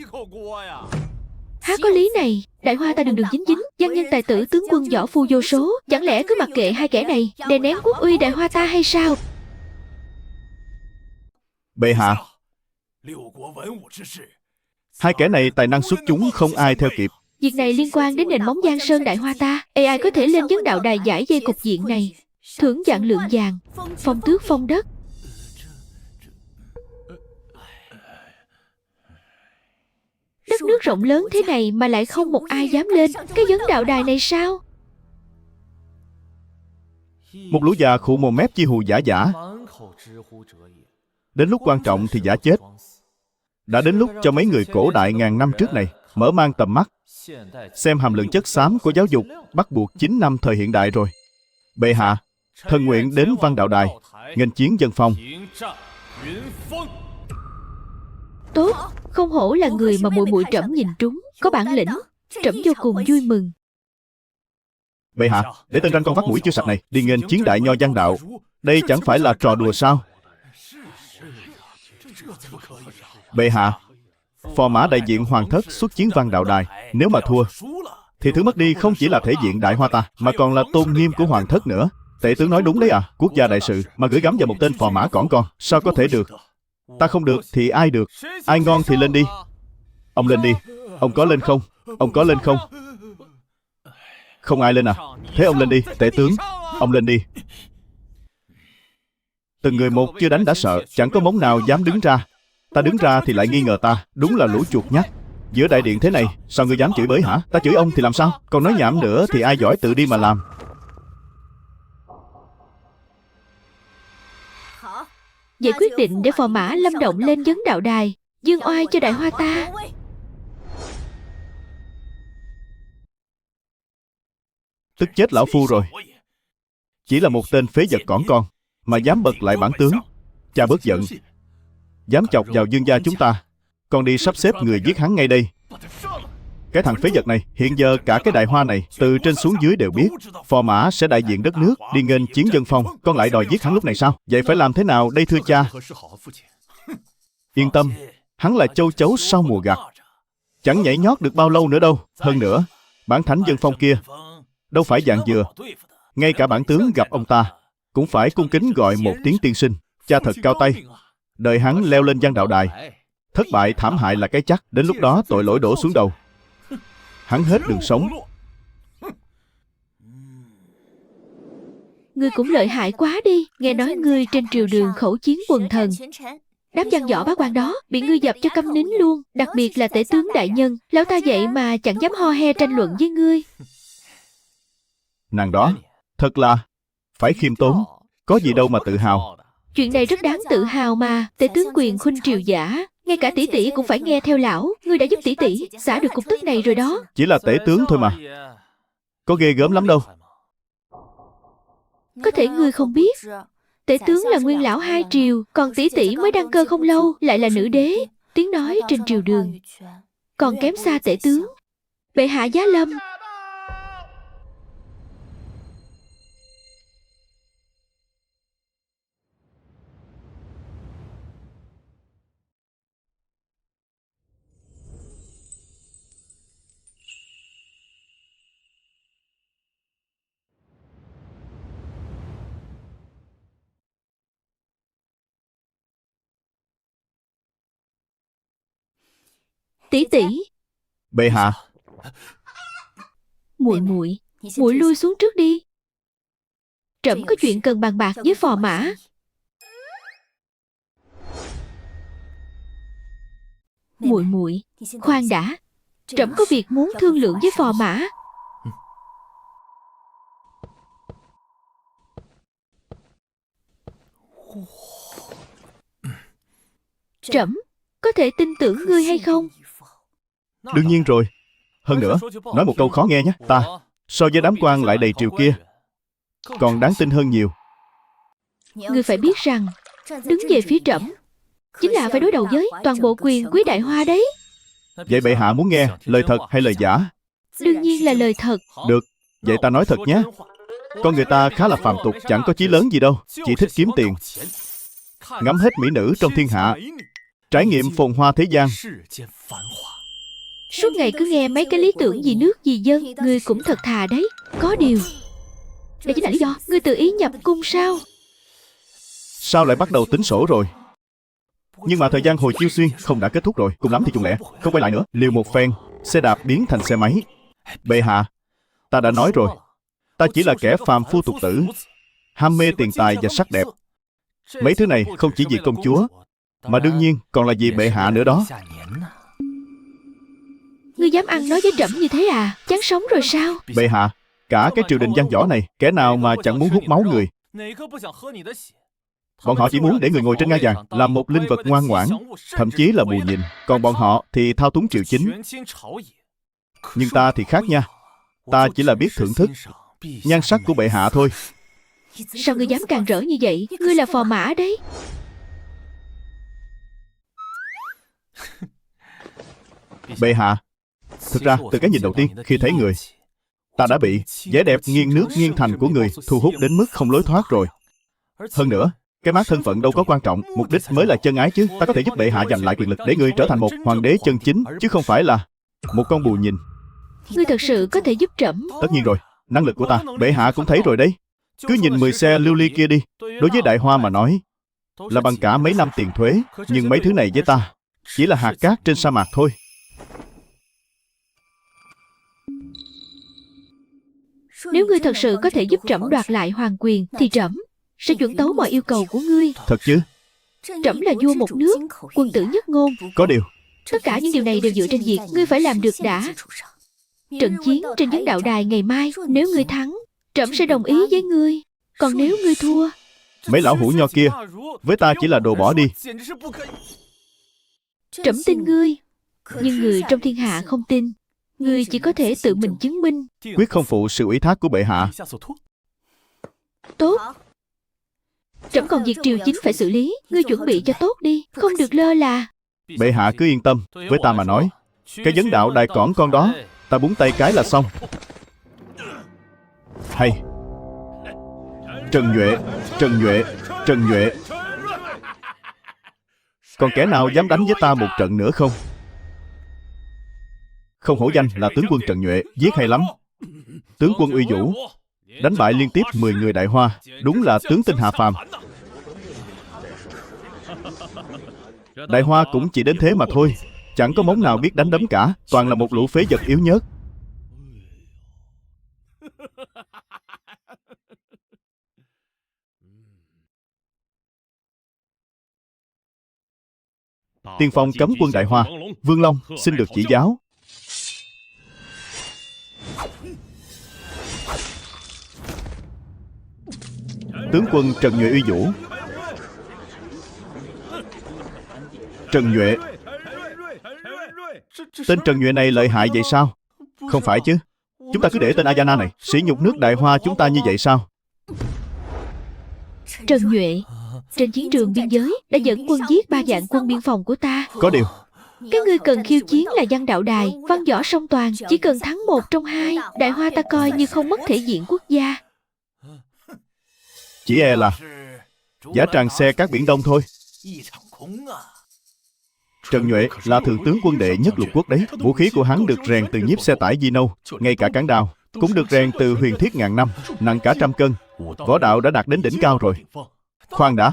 Há có lý này. Đại Hoa ta đường đường chính chính, văn nhân tài tử, tướng quân võ phu vô số, chẳng lẽ cứ mặc kệ hai kẻ này đè nén quốc uy Đại Hoa ta hay sao? Bệ hạ, hai kẻ này tài năng xuất chúng không ai theo kịp. Việc này liên quan đến nền móng Giang Sơn Đại Hoa ta. Ai có thể lên vấn đạo đài giải dây cục diện này, thưởng vạn lượng vàng, phong tước phong đất. Đất nước rộng lớn thế này mà lại không một ai dám lên cái vấn đạo đài này sao? Một lũ già khụ mồm mép chi hù giả giả. Đến lúc quan trọng thì giả chết. Đã đến lúc cho mấy người cổ đại ngàn năm trước này mở mang tầm mắt, xem hàm lượng chất xám của giáo dục bắt buộc 9 năm thời hiện đại rồi. Bệ hạ, thần nguyện đến văn đạo đài nghênh chiến dân phong. Tốt, không hổ là người mà muội muội trẫm nhìn trúng, có bản lĩnh, trẫm vô cùng vui mừng. Bệ hạ, để tên ranh con vắt mũi chưa sạch này đi nghênh chiến đại nho văn đạo, đây chẳng phải là trò đùa sao? Bệ hạ, phò mã đại diện hoàng thất xuất chiến văn đạo đài, nếu mà thua thì thứ mất đi không chỉ là thể diện Đại Hoa ta, mà còn là tôn nghiêm của hoàng thất nữa. Tể tướng nói đúng đấy à, quốc gia đại sự mà gửi gắm vào một tên phò mã cỏn con, sao có thể được? Ta không được thì ai được? Ai ngon thì lên đi. Ông lên đi. Ông có lên không? Ông có lên không? Không ai lên à? Thế ông lên đi, tể tướng. Ông lên đi. Từng người một chưa đánh đã sợ, chẳng có mống nào dám đứng ra. Ta đứng ra thì lại nghi ngờ ta. Đúng là lũ chuột nhắt. Giữa đại điện thế này, sao ngươi dám chửi bới hả? Ta chửi ông thì làm sao? Còn nói nhảm nữa thì ai giỏi tự đi mà làm. Vậy quyết định để phò mã Lâm Động lên vấn đạo đài, dương oai cho Đại Hoa ta. Tức chết lão phu rồi. Chỉ là một tên phế vật cỏn con mà dám bật lại bản tướng. Cha bớt giận. Dám chọc vào dương gia chúng ta, con đi sắp xếp người giết hắn ngay đây. Cái thằng phế vật này, hiện giờ cả cái Đại Hoa này, từ trên xuống dưới đều biết phò mã sẽ đại diện đất nước đi nghênh chiến dân phong. Con lại đòi giết hắn lúc này sao? Vậy phải làm thế nào đây thưa cha? Yên tâm, hắn là châu chấu sau mùa gặt, chẳng nhảy nhót được bao lâu nữa đâu. Hơn nữa, bản thánh dân phong kia đâu phải dạng dừa. Ngay cả bản tướng gặp ông ta cũng phải cung kính gọi một tiếng tiên sinh. Cha thật cao tay. Đợi hắn leo lên giang đạo đài, thất bại thảm hại là cái chắc. Đến lúc đó tội lỗi đổ xuống đầu, hắn hết đường sống. Ngươi cũng lợi hại quá đi. Nghe nói ngươi trên triều đường khẩu chiến quần thần, đám văn võ bá quan đó bị ngươi dập cho câm nín luôn. Đặc biệt là tể tướng đại nhân, lão ta vậy mà chẳng dám ho he tranh luận với ngươi. Nàng đó thật là phải khiêm tốn. Có gì đâu mà tự hào. Chuyện này rất đáng tự hào mà. Tể tướng quyền khuynh triều giả, ngay cả tỷ tỷ cũng phải nghe theo lão. Ngươi đã giúp tỷ tỷ xả được cục tức này rồi đó. Chỉ là tể tướng thôi mà, có ghê gớm lắm đâu. Có thể ngươi không biết, tể tướng là nguyên lão hai triều, còn tỷ tỷ mới đăng cơ không lâu, lại là nữ đế. Tiếng nói trên triều đường còn kém xa tể tướng. Bệ hạ giá lâm. Tỷ tỷ. Bệ hạ. Muội lui xuống trước đi. Trẫm có chuyện cần bàn bạc với phò mã. Muội, khoan đã. Trẫm có việc muốn thương lượng với phò mã. Trẫm có thể tin tưởng ngươi hay không? Đương nhiên rồi. Hơn nữa, nói một câu khó nghe nhé. Ta so với đám quan lại đầy triều kia còn đáng tin hơn nhiều. Ngươi phải biết rằng đứng về phía trẫm chính là phải đối đầu với toàn bộ quyền quý Đại Hoa đấy. Vậy bệ hạ muốn nghe lời thật hay lời giả? Đương nhiên là lời thật. Được, vậy ta nói thật nhé. Con người ta khá là phàm tục, chẳng có chí lớn gì đâu, chỉ thích kiếm tiền, ngắm hết mỹ nữ trong thiên hạ, trải nghiệm phồn hoa thế gian. Suốt ngày cứ nghe mấy cái lý tưởng vì nước vì dân. Ngươi cũng thật thà đấy. Có điều, đây chính là lý do ngươi tự ý nhập cung sao? Sao lại bắt đầu tính sổ rồi? Nhưng mà thời gian hồi chiêu xuyên không đã kết thúc rồi. Cùng lắm thì trùng lẻ, không quay lại nữa. Liều một phen, xe đạp biến thành xe máy. Bệ hạ, ta đã nói rồi, ta chỉ là kẻ phàm phu tục tử, ham mê tiền tài và sắc đẹp. Mấy thứ này không chỉ vì công chúa, mà đương nhiên còn là vì bệ hạ nữa đó. Ngươi dám ăn nói với trẫm như thế à? Chán sống rồi sao? Bệ hạ, cả cái triều đình văn võ này, kẻ nào mà chẳng muốn hút máu người. Bọn họ chỉ muốn để người ngồi trên ngai vàng làm một linh vật ngoan ngoãn, thậm chí là bù nhìn. Còn bọn họ thì thao túng triều chính. Nhưng ta thì khác nha. Ta chỉ là biết thưởng thức nhan sắc của bệ hạ thôi. Sao ngươi dám càn rỡ như vậy? Ngươi là phò mã đấy. Bệ hạ, thực ra từ cái nhìn đầu tiên khi thấy người, ta đã bị vẻ đẹp nghiêng nước nghiêng thành của người thu hút đến mức không lối thoát rồi. Hơn nữa, cái mác thân phận đâu có quan trọng, mục đích mới là chân ái chứ. Ta có thể giúp bệ hạ giành lại quyền lực để người trở thành một hoàng đế chân chính, chứ không phải là một con bù nhìn. Ngươi thật sự có thể giúp trẫm? Tất nhiên rồi, năng lực của ta bệ hạ cũng thấy rồi đấy. Cứ nhìn 10 xe lưu ly kia đi. Đối với Đại Hoa mà nói là bằng cả mấy năm tiền thuế. Nhưng mấy thứ này với ta chỉ là hạt cát trên sa mạc thôi. Nếu ngươi thật sự có thể giúp trẫm đoạt lại hoàng quyền, thì trẫm sẽ chuẩn tấu mọi yêu cầu của ngươi. Thật chứ? Trẫm là vua một nước, quân tử nhất ngôn. Có điều, Tất cả những điều này đều dựa trên việc ngươi phải làm được đã. Trận chiến trên vấn đạo đài ngày mai, nếu ngươi thắng, trẫm sẽ đồng ý với ngươi. Còn nếu ngươi thua, mấy lão hủ nho kia với ta chỉ là đồ bỏ đi. trẫm tin ngươi, nhưng người trong thiên hạ không tin. Ngươi chỉ có thể tự mình chứng minh. Quyết không phụ sự ủy thác của bệ hạ. Tốt. Trẫm còn việc triều chính phải xử lý. Ngươi chuẩn bị cho tốt đi, không được lơ là. Bệ hạ cứ yên tâm, với ta mà nói, cái vấn đạo đài cỏn con đó, ta búng tay cái là xong. Hay Trần Nhuệ, Trần Nhuệ, Trần Nhuệ, còn kẻ nào dám đánh với ta một trận nữa không? Không hổ danh là tướng quân Trần Nhuệ, giết hay lắm. Tướng quân uy vũ, đánh bại liên tiếp 10 người Đại Hoa, đúng là tướng tinh hạ phàm. Đại Hoa cũng chỉ đến thế mà thôi, chẳng có mống nào biết đánh đấm cả, toàn là một lũ phế vật yếu nhớt. Tiên phong cấm quân Đại Hoa, Vương Long xin được chỉ giáo. Tướng quân Trần Nhuệ uy vũ. Trần Nhuệ. Tên Trần Nhuệ này lợi hại vậy sao? Không phải chứ, chúng ta cứ để tên Ayana này sỉ nhục nước Đại Hoa chúng ta như vậy sao? Trần Nhuệ trên chiến trường biên giới đã dẫn quân giết 3 vạn quân biên phòng của ta. Có điều, cái ngươi cần khiêu chiến là văn đạo đài, văn võ song toàn. Chỉ cần thắng một trong hai, Đại Hoa ta coi như không mất thể diện quốc gia. chỉ e là giả tràng xe các biển Đông thôi. Trần Nhuệ là thượng tướng quân đệ nhất lục quốc đấy. Vũ khí của hắn được rèn từ nhiếp xe tải Di Nâu, ngay cả cán đao cũng được rèn từ huyền thiết ngàn năm, nặng cả 100 cân. Võ đạo đã đạt đến đỉnh cao rồi. Khoan đã,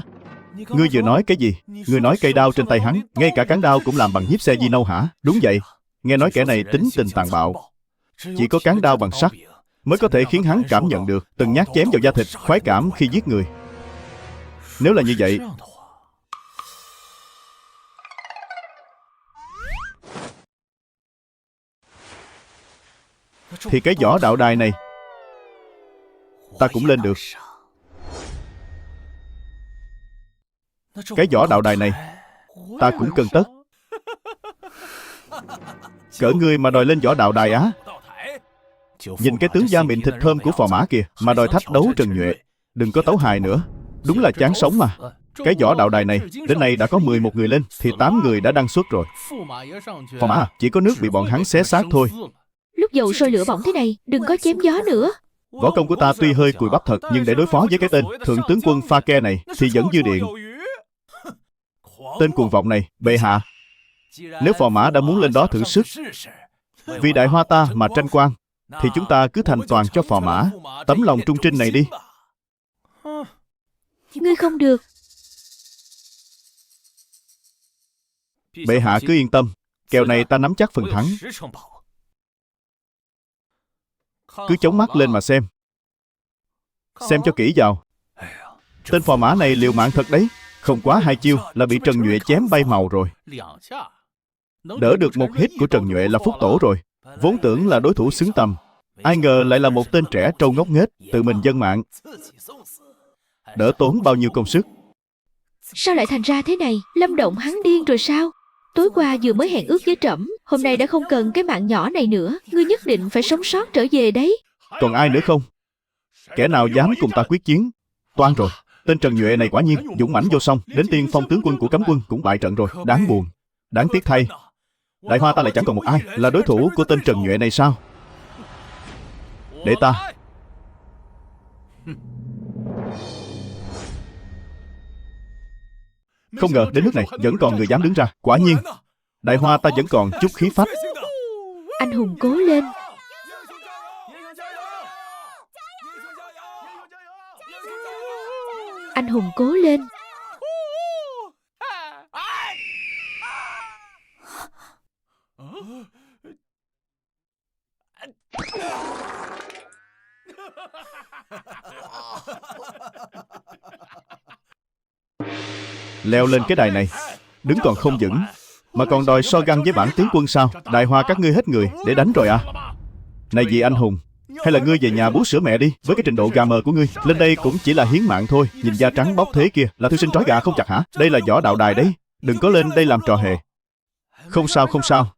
ngươi vừa nói cái gì? Ngươi nói cây đao trên tay hắn, ngay cả cán đao cũng làm bằng nhiếp xe Di Nâu hả? Đúng vậy, nghe nói kẻ này tính tình tàn bạo. Chỉ có cán đao bằng sắt mới có thể khiến hắn cảm nhận được từng nhát chém vào da thịt, khoái cảm khi giết người. Nếu là như vậy, thì cái võ đạo đài này ta cũng lên được. Cái võ đạo đài này ta cũng cần tất. Cỡ ngươi mà đòi lên võ đạo đài á? Nhìn cái tướng da mịn thịt thơm của phò mã kìa mà đòi thách đấu Trần Nhuệ. Đừng có tấu hài nữa, đúng là chán sống mà. Cái võ đạo đài này đến nay đã có 11 người lên, thì 8 người đã đăng xuất rồi. Phò mã chỉ có nước bị bọn hắn xé xác thôi. Lúc dầu sôi lửa bỏng thế này, đừng có chém gió nữa. Võ công của ta tuy hơi cùi bắp thật, nhưng để đối phó với cái tên thượng tướng quân Pha Ke này thì vẫn dư điện. Tên cuồng vọng này, bệ hạ, nếu phò mã đã muốn lên đó thử sức vì Đại Hoa ta mà tranh quan, thì chúng ta cứ thành toàn cho phò mã tấm lòng trung trinh này đi. Ngươi không được. Bệ hạ cứ yên tâm, kèo này ta nắm chắc phần thắng. Cứ chống mắt lên mà xem cho kỹ vào. Tên phò mã này liều mạng thật đấy. Không quá 2 chiêu là bị Trần Nhuệ chém bay màu rồi. Đỡ được một hit của Trần Nhuệ là phúc tổ rồi. Vốn tưởng là đối thủ xứng tầm, ai ngờ lại là một tên trẻ trâu ngốc nghếch tự mình dâng mạng. Đỡ tốn bao nhiêu công sức. Sao lại thành ra thế này? Lâm Động hắn điên rồi sao? Tối qua vừa mới hẹn ước với trẫm, hôm nay đã không cần cái mạng nhỏ này nữa. Ngươi nhất định phải sống sót trở về đấy. Còn ai nữa không? Kẻ nào dám cùng ta quyết chiến? Toan rồi. Tên Trần Nhuệ này quả nhiên dũng mãnh vô song, đến tiên phong tướng quân của cấm quân cũng bại trận rồi. Đáng buồn, đáng tiếc thay. Đại Hoa ta lại chẳng còn một ai là đối thủ của tên Trần Nhuệ này sao? Để ta. Không ngờ đến nước này vẫn còn người dám đứng ra. Quả nhiên Đại Hoa ta vẫn còn chút khí phách. Anh hùng cố lên. Anh hùng cố lên. Leo lên cái đài này, đứng còn không vững, mà còn đòi so găng với bản tướng quân sao? Đại Hoa các ngươi hết người để đánh rồi à? Này vị anh hùng, hay là ngươi về nhà bú sữa mẹ đi. Với cái trình độ gà mờ của ngươi, lên đây cũng chỉ là hiến mạng thôi. Nhìn da trắng bóc thế kia, là thư sinh trói gà không chặt hả? Đây là võ đạo đài đấy, đừng có lên đây làm trò hề. Không sao, không sao.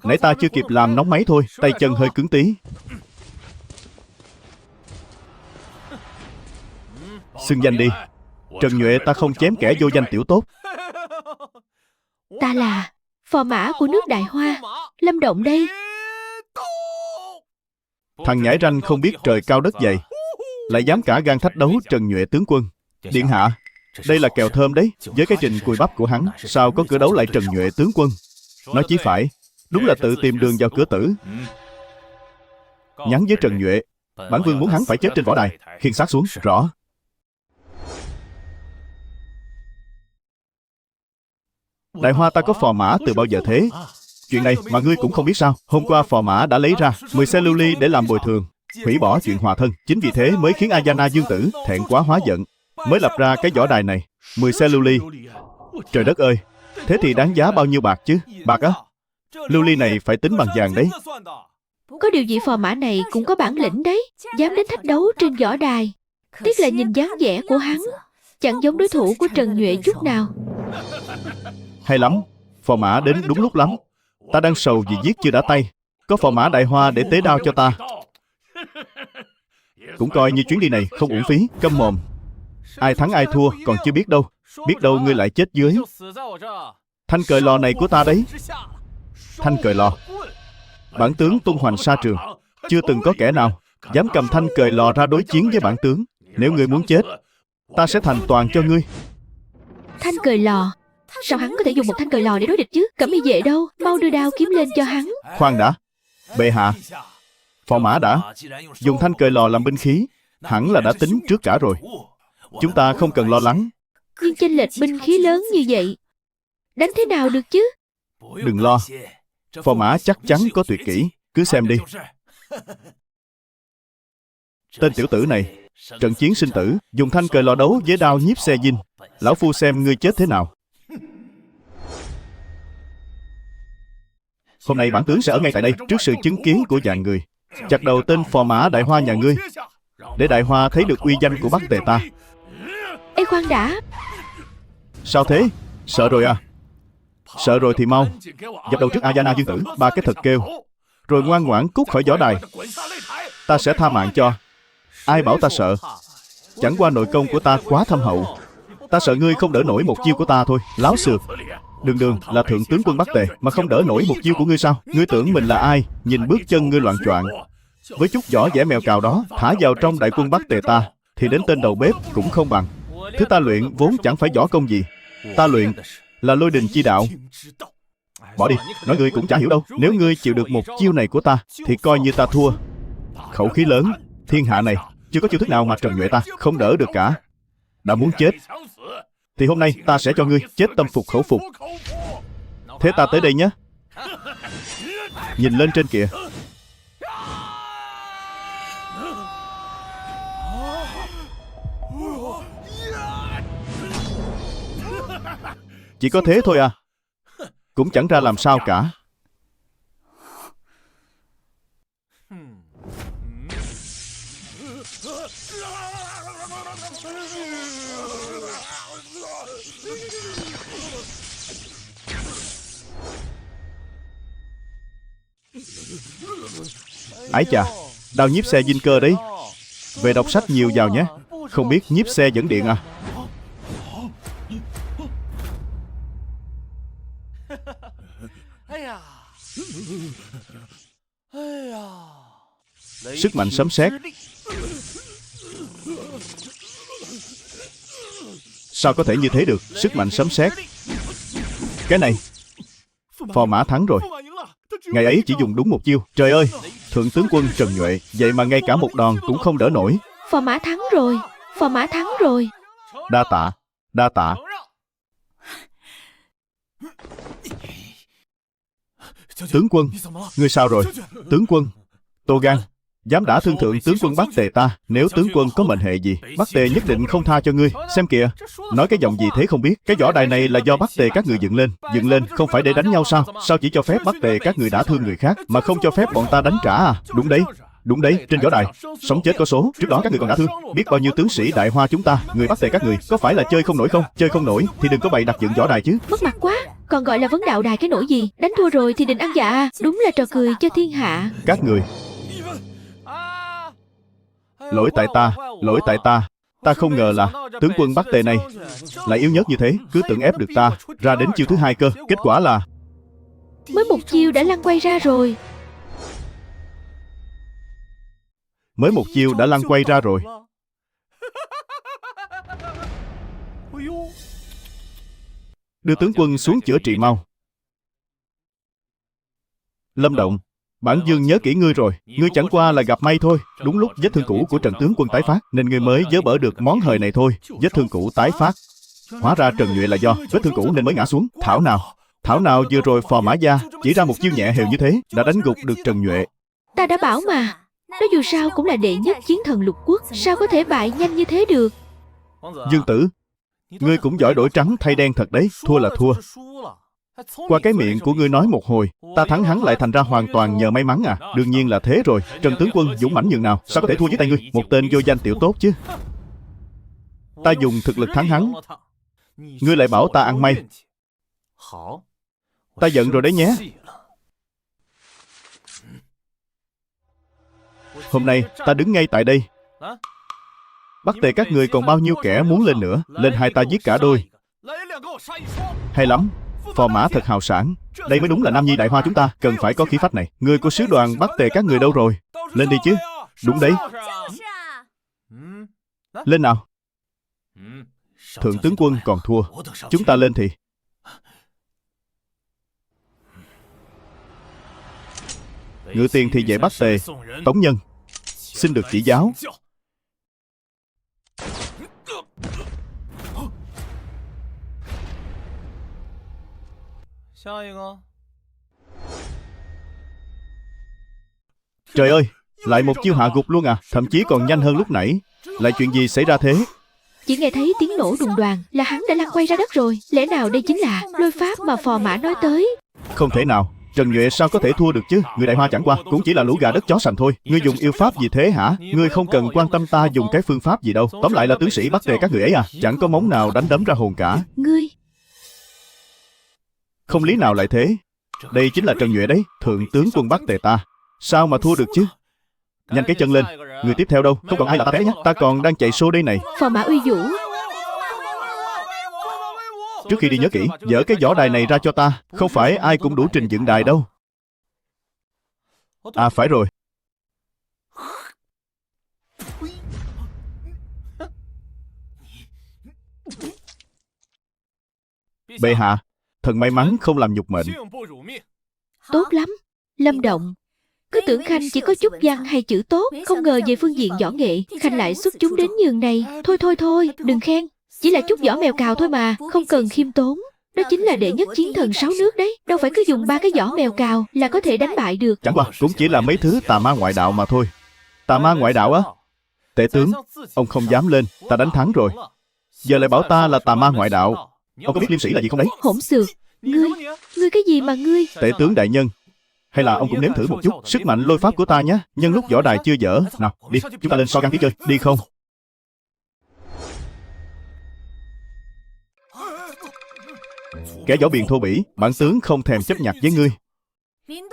Nãy ta chưa kịp làm nóng máy thôi, tay chân hơi cứng tí. Xưng danh đi. Trần Nhuệ ta không chém kẻ vô danh tiểu tốt. Ta là phò mã của nước Đại Hoa, Lâm Động đây. Thằng nhãi ranh không biết trời cao đất dày, lại dám cả gan thách đấu Trần Nhuệ tướng quân. Điện hạ, đây là kèo thơm đấy. Với cái trình cùi bắp của hắn, sao có cửa đấu lại Trần Nhuệ tướng quân? Nói chí phải, đúng là tự tìm đường vào cửa tử. Nhắn với Trần Nhuệ, bản vương muốn hắn phải chết trên võ đài. Khiêng xác xuống. Rõ. Đại Hoa ta có phò mã từ bao giờ thế? Chuyện này mà ngươi cũng không biết sao? Hôm qua phò mã đã lấy ra 10 xe lưu ly để làm bồi thường, hủy bỏ chuyện hòa thân. Chính vì thế mới khiến Ayana dương tử thẹn quá hóa giận, mới lập ra cái võ đài này. 10 xe lưu ly. Trời đất ơi, thế thì đáng giá bao nhiêu bạc chứ? Bạc á? Lưu ly này phải tính bằng vàng đấy. Có điều vị phò mã này cũng có bản lĩnh đấy, dám đến thách đấu trên võ đài. Tiếc là nhìn dáng vẻ của hắn, chẳng giống đối thủ của Trần Nhuệ chút nào. Hay lắm, phò mã đến đúng lúc lắm. Ta đang sầu vì giết chưa đã tay, có phò mã Đại Hoa để tế đao cho ta. Cũng coi như chuyến đi này không uổng phí. Câm mồm. Ai thắng ai thua còn chưa biết đâu. Biết đâu ngươi lại chết dưới thanh cờ lò này của ta đấy. Thanh cờ lò. Bản tướng tung hoành sa trường, chưa từng có kẻ nào dám cầm thanh cờ lò ra đối chiến với bản tướng. Nếu ngươi muốn chết, ta sẽ thành toàn cho ngươi. Thanh cờ lò? Sao hắn có thể dùng một thanh cờ lò để đối địch chứ? Cẩm y vệ đâu, mau đưa đao kiếm lên cho hắn. Khoan đã, bệ hạ. Phò mã đã dùng thanh cờ lò làm binh khí, hẳn là đã tính trước cả rồi. Chúng ta không cần lo lắng. Nhưng chênh lệch binh khí lớn như vậy, đánh thế nào được chứ? Đừng lo, phò mã chắc chắn có tuyệt kỹ. Cứ xem đi. Tên tiểu tử này, trận chiến sinh tử, dùng thanh cờ lò đấu với đao nhiếp xe dinh. Lão phu xem ngươi chết thế nào. Hôm nay bản tướng sẽ ở ngay tại đây, trước sự chứng kiến của vạn người, chặt đầu tên phò mã Đại Hoa nhà ngươi, để Đại Hoa thấy được uy danh của Bắc Tề ta. Ê khoan đã. Sao thế? Sợ rồi à? Sợ rồi thì mau dập đầu trước Ayana dương tử 3 cái thật kêu, rồi ngoan ngoãn cút khỏi võ đài. Ta sẽ tha mạng cho. Ai bảo ta sợ? Chẳng qua nội công của ta quá thâm hậu. Ta sợ ngươi không đỡ nổi một chiêu của ta thôi. Láo xược. Đường Đường là thượng tướng quân Bắc Tề mà không đỡ nổi một chiêu của ngươi sao? Ngươi tưởng mình là ai? Nhìn bước chân ngươi loạn choạng, với chút võ vẽ mèo cào đó thả vào trong đại quân Bắc Tề ta, thì đến tên đầu bếp cũng không bằng. Thứ ta luyện vốn chẳng phải võ công gì. Ta luyện là lôi đình chi đạo. Bỏ đi, nói ngươi cũng chả hiểu đâu. Nếu ngươi chịu được một chiêu này của ta, thì coi như ta thua. Khẩu khí lớn, thiên hạ này chưa có chiêu thức nào mà Trần Nhuệ ta không đỡ được cả. Đã muốn chết, thì hôm nay ta sẽ cho ngươi chết tâm phục khẩu phục. Thế ta tới đây nhé. Nhìn lên trên kìa. Chỉ có thế thôi à? Cũng chẳng ra làm sao cả. Ái chà, đao nhiếp xe dinh cơ đấy. Về đọc sách nhiều vào nhé. Không biết nhiếp xe dẫn điện à? Sức mạnh sấm sét. Sao có thể như thế được? Sức mạnh sấm sét. Cái này, phò mã thắng rồi. Ngày ấy chỉ dùng đúng một chiêu. Trời ơi, thượng tướng quân Trần Nhuệ, vậy mà ngay cả một đòn cũng không đỡ nổi. Phò mã thắng rồi. Phò mã thắng rồi. Đa tạ, đa tạ. Tướng quân, ngươi sao rồi? Tướng quân, Tô Gan, Dám đả thương thượng tướng quân Bắc Tề ta, nếu tướng quân có mệnh hệ gì, Bắc Tề nhất định không tha cho ngươi. Xem kìa, nói cái giọng gì thế không biết. Cái võ đài này là do Bắc Tề các người dựng lên không phải để đánh nhau sao? Sao chỉ cho phép Bắc Tề các người đả thương người khác, mà không cho phép bọn ta đánh trả à? Đúng đấy, trên võ đài, sống chết có số. Trước đó các người còn đả thương biết bao nhiêu tướng sĩ Đại Hoa chúng ta. Người Bắc Tề các người có phải là chơi không nổi không? Chơi không nổi thì đừng có bày đặt dựng võ đài chứ. Mất mặt quá, còn gọi là vấn đạo đài cái nỗi gì? Đánh thua rồi thì định ăn dạ à? Đúng là trò cười cho thiên hạ. Các người, lỗi tại ta. Ta không ngờ là tướng quân Bắc Tề này lại yếu nhớt như thế, cứ tưởng ép được ta ra đến chiêu thứ hai cơ. Kết quả là Mới một chiêu đã lăn quay ra rồi. Đưa tướng quân xuống chữa trị mau. Lâm Động, bản Dương nhớ kỹ ngươi rồi. Ngươi chẳng qua là gặp may thôi. Đúng lúc vết thương cũ của Trần tướng quân tái phát, nên ngươi mới vớ bỡ được món hời này thôi. Vết thương cũ tái phát, hóa ra Trần Nhuệ là do vết thương cũ nên mới ngã xuống. Thảo nào vừa rồi Phò Mã Gia chỉ ra một chiêu nhẹ hều như thế đã đánh gục được Trần Nhuệ. Ta đã bảo mà, nó dù sao cũng là đệ nhất chiến thần lục quốc, sao có thể bại nhanh như thế được. Dương Tử, ngươi cũng giỏi đổi trắng thay đen thật đấy. Thua là thua. Qua cái miệng của ngươi nói một hồi, ta thắng hắn lại thành ra hoàn toàn nhờ may mắn à? Đương nhiên là thế rồi. Trần tướng quân dũng mãnh nhường nào, sao có thể thua dưới tay ngươi? Một tên vô danh tiểu tốt chứ. Ta dùng thực lực thắng hắn, ngươi lại bảo ta ăn may. Ta giận rồi đấy nhé. Hôm nay ta đứng ngay tại đây. Bắc Tề các người còn bao nhiêu kẻ muốn lên nữa? Lên hai ta giết cả đôi. Hay lắm, Phò Mã thật hào sảng. Đây mới đúng là Nam Nhi Đại Hoa chúng ta. Cần phải có khí phách này. Người của sứ đoàn Bắc Tề các người đâu rồi? Lên đi chứ. Đúng đấy. Lên nào. Thượng tướng quân còn thua, chúng ta lên thì Ngự tiền thì về Bắc Tề. Tống nhân xin được chỉ giáo. Trời ơi, lại một chiêu hạ gục luôn à? Thậm chí còn nhanh hơn lúc nãy. Lại chuyện gì xảy ra thế? Chỉ nghe thấy tiếng nổ đùng đoàng là hắn đã lăn quay ra đất rồi. Lẽ nào đây chính là lôi pháp mà Phò Mã nói tới? Không thể nào. Trần Nhuệ sao có thể thua được chứ? Người Đại Hoa chẳng qua cũng chỉ là lũ gà đất chó sành thôi. Ngươi dùng yêu pháp gì thế hả? Ngươi không cần quan tâm ta dùng cái phương pháp gì đâu. Tóm lại là tướng sĩ Bắc Tề các người ấy à? Chẳng có móng nào đánh đấm ra hồn cả. Ngươi không lý nào lại thế. Đây chính là Trần Nhuệ đấy, thượng tướng quân Bắc Tề ta. Sao mà thua được chứ? Nhanh cái chân lên. Người tiếp theo đâu? Không còn ai là ta té nhé. Ta còn đang chạy xô đây này. Phò Mã uy vũ. Trước khi đi nhớ kỹ, dỡ cái võ đài này ra cho ta. Không phải ai cũng đủ trình dựng đài đâu. À phải rồi. Bệ hạ, thần may mắn không làm nhục mệnh. Tốt lắm. Lâm Động, cứ tưởng Khanh chỉ có chút văn hay chữ tốt, không ngờ về phương diện võ nghệ Khanh lại xuất chúng đến nhường này. Thôi, đừng khen. Chỉ là chút võ mèo cào thôi mà, không cần khiêm tốn. Đó chính là đệ nhất chiến thần 6 nước đấy. Đâu phải cứ dùng 3 cái võ mèo cào là có thể đánh bại được. Chẳng qua cũng chỉ là mấy thứ tà ma ngoại đạo mà thôi. Tà ma ngoại đạo á? Tể tướng, ông không dám lên, ta đánh thắng rồi. Giờ lại bảo ta là tà ma ngoại đạo. Ông có biết liêm sĩ là gì không đấy? Hỗn xược. Ngươi cái gì mà ngươi? Tể tướng đại nhân, hay là ông cũng nếm thử một chút sức mạnh lôi pháp của ta nhé. Nhân lúc võ đài chưa dở. Nào, đi, chúng ta lên so gan tí chơi. Đi không? Kẻ võ biền thô bỉ, bản tướng không thèm chấp nhặt với ngươi.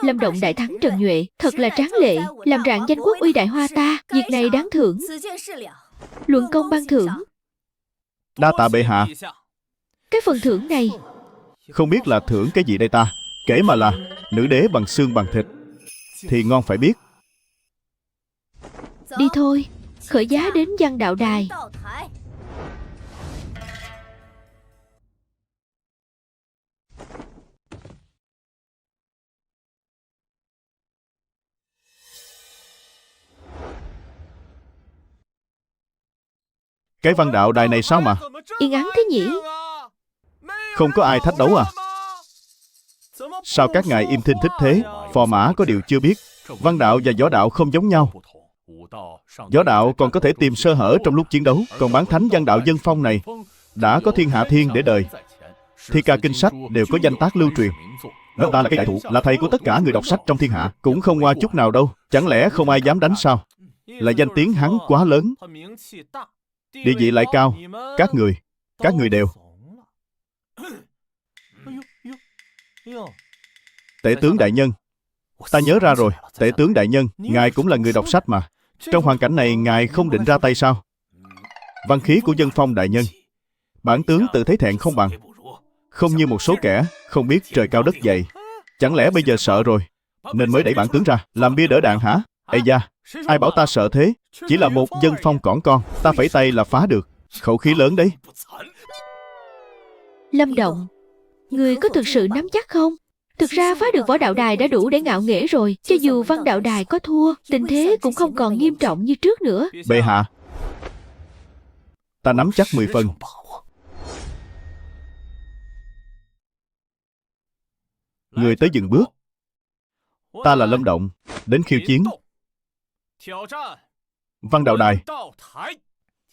Lâm Động đại thắng Trần Nhuệ, thật là tráng lệ, làm rạng danh quốc uy Đại Hoa ta. Việc này đáng thưởng. Luận công ban thưởng. Đa tạ bệ hạ. Cái phần thưởng này không biết là thưởng cái gì đây ta. Kể mà là nữ đế bằng xương bằng thịt thì ngon phải biết. Đi thôi, khởi giá đến Văn Đạo Đài. Cái Văn Đạo Đài này sao mà yên ắng thế nhỉ? không có ai thách đấu à? Sao các ngài im thinh thích thế? Phò Mã có điều chưa biết, văn đạo và võ đạo không giống nhau. Võ đạo còn có thể tìm sơ hở trong lúc chiến đấu, còn bán thánh văn đạo dân phong này đã có thiên hạ thiên để đời. Thi ca kinh sách đều có danh tác lưu truyền. Ông ta là cái đại thụ, là thầy của tất cả người đọc sách trong thiên hạ, cũng không ngoa chút nào đâu. Chẳng lẽ không ai dám đánh sao? Là danh tiếng hắn quá lớn, địa vị lại cao. Các người đều. Tể tướng đại nhân, ta nhớ ra rồi. Tể tướng đại nhân, ngài cũng là người đọc sách mà. Trong hoàn cảnh này ngài không định ra tay sao? Văn khí của dân phong đại nhân, bản tướng tự thấy thẹn không bằng. Không như một số kẻ không biết trời cao đất dày. Chẳng lẽ bây giờ sợ rồi nên mới đẩy bản tướng ra làm bia đỡ đạn hả? Ây da, ai bảo ta sợ thế? Chỉ là một dân phong cỏn con, ta phẩy tay là phá được. Khẩu khí lớn đấy. Lâm Động, người có thực sự nắm chắc không? Thực ra phá được võ đạo đài đã đủ để ngạo nghễ rồi. Cho dù văn đạo đài có thua, tình thế cũng không còn nghiêm trọng như trước nữa. Bệ hạ, ta nắm chắc 10 phần. Người tới dừng bước. Ta là Lâm Động, đến khiêu chiến. Văn đạo đài.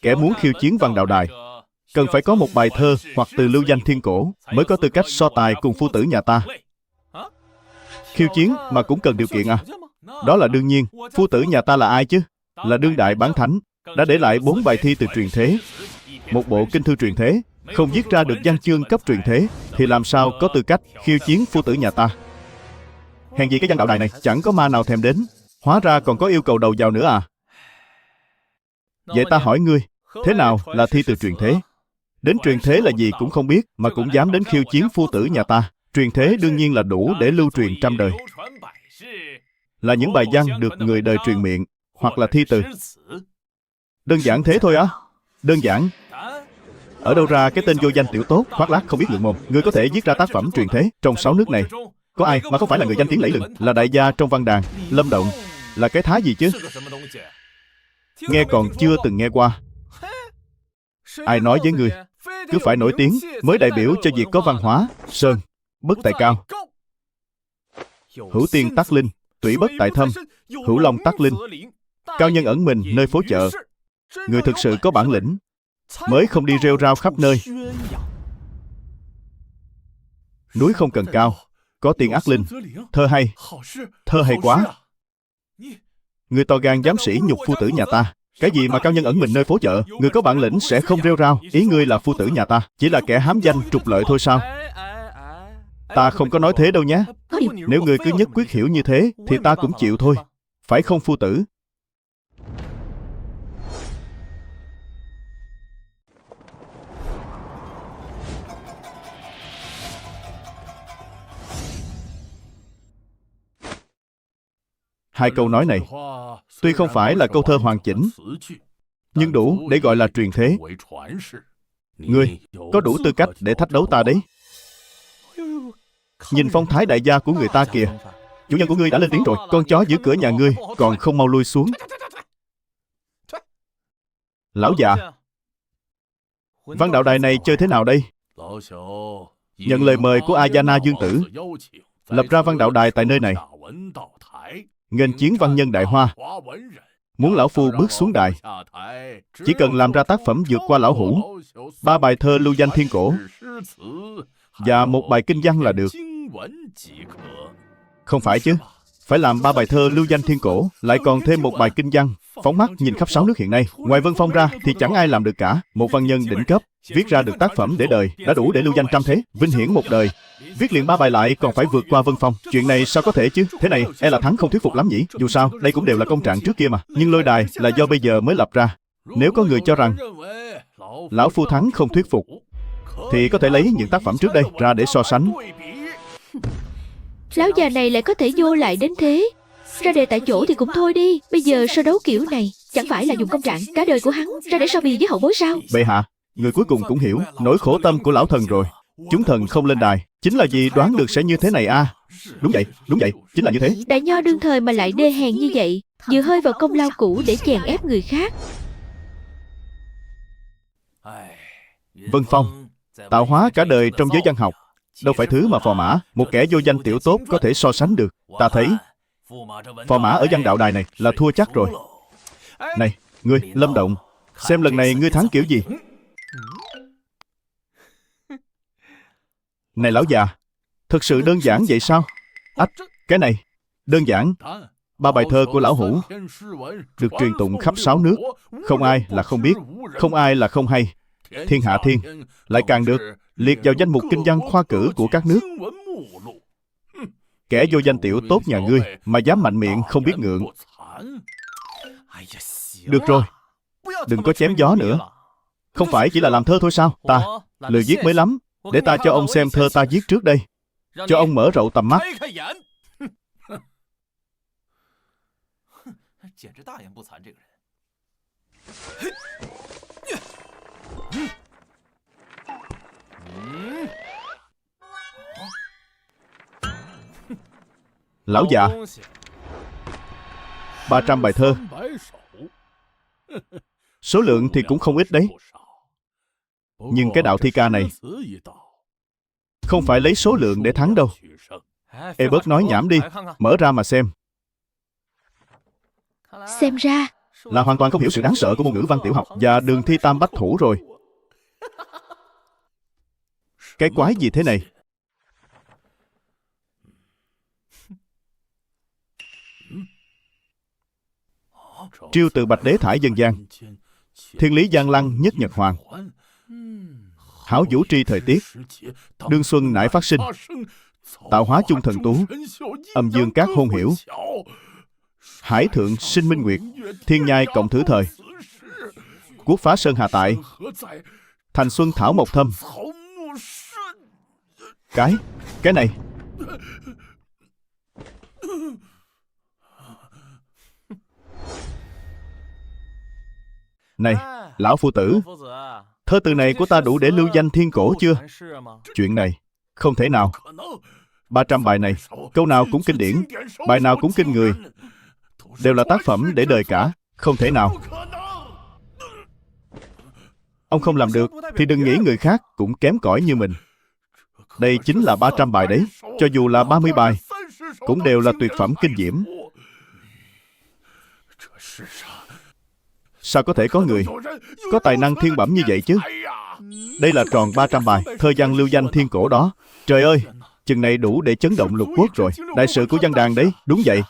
Kẻ muốn khiêu chiến văn đạo đài cần phải có một bài thơ hoặc từ lưu danh thiên cổ mới có tư cách so tài cùng phu tử nhà ta. Khiêu chiến mà cũng cần điều kiện à? Đó là đương nhiên. Phu tử nhà ta là ai chứ? Là đương đại bán thánh, đã để lại 4 bài thi từ truyền thế, một bộ kinh thư truyền thế. Không viết ra được văn chương cấp truyền thế thì làm sao có tư cách khiêu chiến phu tử nhà ta? Hèn gì cái văn đạo đài này chẳng có ma nào thèm đến. Hóa ra còn có yêu cầu đầu vào nữa à? Vậy ta hỏi ngươi, thế nào là thi từ truyền thế? Đến truyền thế là gì cũng không biết mà cũng dám đến khiêu chiến phu tử nhà ta. Truyền thế đương nhiên là đủ để lưu truyền trăm đời. Là những bài văn được người đời truyền miệng, hoặc là thi từ. Đơn giản thế thôi á? Đơn giản. Ở đâu ra cái tên vô danh tiểu tốt, khoác lác không biết lượng mồm? Ngươi có thể viết ra tác phẩm truyền thế trong 6 nước này. Có ai mà không phải là người danh tiếng lẫy lừng, là đại gia trong văn đàn? Lâm Động là cái thá gì chứ? Nghe còn chưa từng nghe qua. Ai nói với ngươi cứ phải nổi tiếng mới đại biểu cho việc có văn hóa? Sơn bất tại cao, hữu tiên tắc linh, tủy bất tại thâm, hữu long tắc linh. Cao nhân ẩn mình nơi phố chợ. Người thực sự có bản lĩnh mới không đi rêu rao khắp nơi. Núi không cần cao, có tiên ác linh. Thơ hay quá. Người to gan dám sỉ nhục phu tử nhà ta. Cái gì mà cao nhân ẩn mình nơi phố chợ? Người có bản lĩnh sẽ không rêu rao. Ý ngươi là phu tử nhà ta chỉ là kẻ hám danh trục lợi thôi sao? Ta không có nói thế đâu nhé. Nếu ngươi cứ nhất quyết hiểu như thế thì ta cũng chịu thôi. Phải không phu tử? Hai câu nói này tuy không phải là câu thơ hoàn chỉnh, nhưng đủ để gọi là truyền thế. Ngươi có đủ tư cách để thách đấu ta đấy. Nhìn phong thái đại gia của người ta kìa. Chủ nhân của ngươi đã lên tiếng rồi. Con chó giữ cửa nhà ngươi còn không mau lui xuống. Lão già, văn đạo đài này chơi thế nào đây? Nhận lời mời của Ayana Dương Tử, lập ra văn đạo đài tại nơi này, nghênh chiến văn nhân Đại Hoa. Muốn lão phu bước xuống đài, chỉ cần làm ra tác phẩm vượt qua lão hủ, 3 bài thơ lưu danh thiên cổ và 1 bài kinh văn là được. Không phải chứ? Phải làm 3 bài thơ lưu danh thiên cổ, lại còn thêm 1 bài kinh văn. Phóng mắt nhìn khắp 6 nước hiện nay, ngoài Vân Phong ra thì chẳng ai làm được cả. Một văn nhân đỉnh cấp viết ra được tác phẩm để đời đã đủ để lưu danh trăm thế, vinh hiển một đời. Viết liền 3 bài lại còn phải vượt qua Vân Phong. Chuyện này sao có thể chứ? Thế này e là thắng không thuyết phục lắm nhỉ? Dù sao đây cũng đều là công trạng trước kia mà. Nhưng lôi đài là do bây giờ mới lập ra. Nếu có người cho rằng lão phu thắng không thuyết phục thì có thể lấy những tác phẩm trước đây ra để so sánh. Lão già này lại có thể vô lại đến thế. Ra đề tại chỗ thì cũng thôi đi. Bây giờ so đấu kiểu này chẳng phải là dùng công trạng cả đời của hắn ra để so bì với hậu bối sao? Bệ hạ, người cuối cùng cũng hiểu nỗi khổ tâm của lão thần rồi. Chúng thần không lên đài chính là vì đoán được sẽ như thế này à? Đúng vậy, chính là như thế. Đại nho đương thời mà lại đê hèn như vậy, dựa hơi vào công lao cũ để chèn ép người khác. Vân Phong tạo hóa cả đời trong giới văn học, đâu phải thứ mà phò mã, một kẻ vô danh tiểu tốt có thể so sánh được. Ta thấy phò mã ở văn đạo đài này là thua chắc rồi. Này, ngươi, Lâm Động, xem lần này ngươi thắng kiểu gì. Này lão già, thực sự đơn giản vậy sao? Ách, cái này, đơn giản. 3 bài thơ của lão Hủ được truyền tụng khắp 6 nước. Không ai là không biết, không ai là không hay. Thiên hạ thiên, lại càng được liệt vào danh mục kinh văn khoa cử của các nước. Kẻ vô danh tiểu tốt nhà ngươi mà dám mạnh miệng không biết ngượng. Được rồi, đừng có chém gió nữa. Không phải chỉ là làm thơ thôi sao? Ta lười viết mới lắm. Để ta cho ông xem thơ ta viết trước đây, cho ông mở rộng tầm mắt. Lão già, 300 bài thơ, số lượng thì cũng không ít đấy. Nhưng cái đạo thi ca này không phải lấy số lượng để thắng đâu. Ê bớt nói nhảm đi, mở ra mà xem. Xem ra Là hoàn toàn không hiểu sự đáng sợ của môn ngữ văn tiểu học và đường thi tam bách thủ rồi. Cái quái gì thế này? Triêu từ bạch đế thải dân gian, thiên lý giang lăng nhất nhật hoàng, hảo vũ tri thời tiết, đương xuân nải phát sinh, tạo hóa chung thần tú, âm dương các hôn hiểu, hải thượng sinh minh nguyệt, thiên nhai cộng thử thời, quốc phá sơn hà tại, thành xuân thảo mộc thâm. Cái này này, lão phu tử, thơ từ này của ta đủ để lưu danh thiên cổ chưa? Chuyện này không thể nào. 300 bài này, câu nào cũng kinh điển, bài nào cũng kinh người, đều là tác phẩm để đời cả. Không thể nào. Ông không làm được thì đừng nghĩ người khác cũng kém cỏi như mình. Đây chính là 300 bài đấy. Cho dù là 30 bài cũng đều là tuyệt phẩm kinh diễm. Sao có thể có người có tài năng thiên bẩm như vậy chứ? Đây là tròn 300 bài thơ văn lưu danh thiên cổ đó. Trời ơi, chừng này đủ để chấn động lục quốc rồi. Đại sự của văn đàn đấy. Đúng vậy.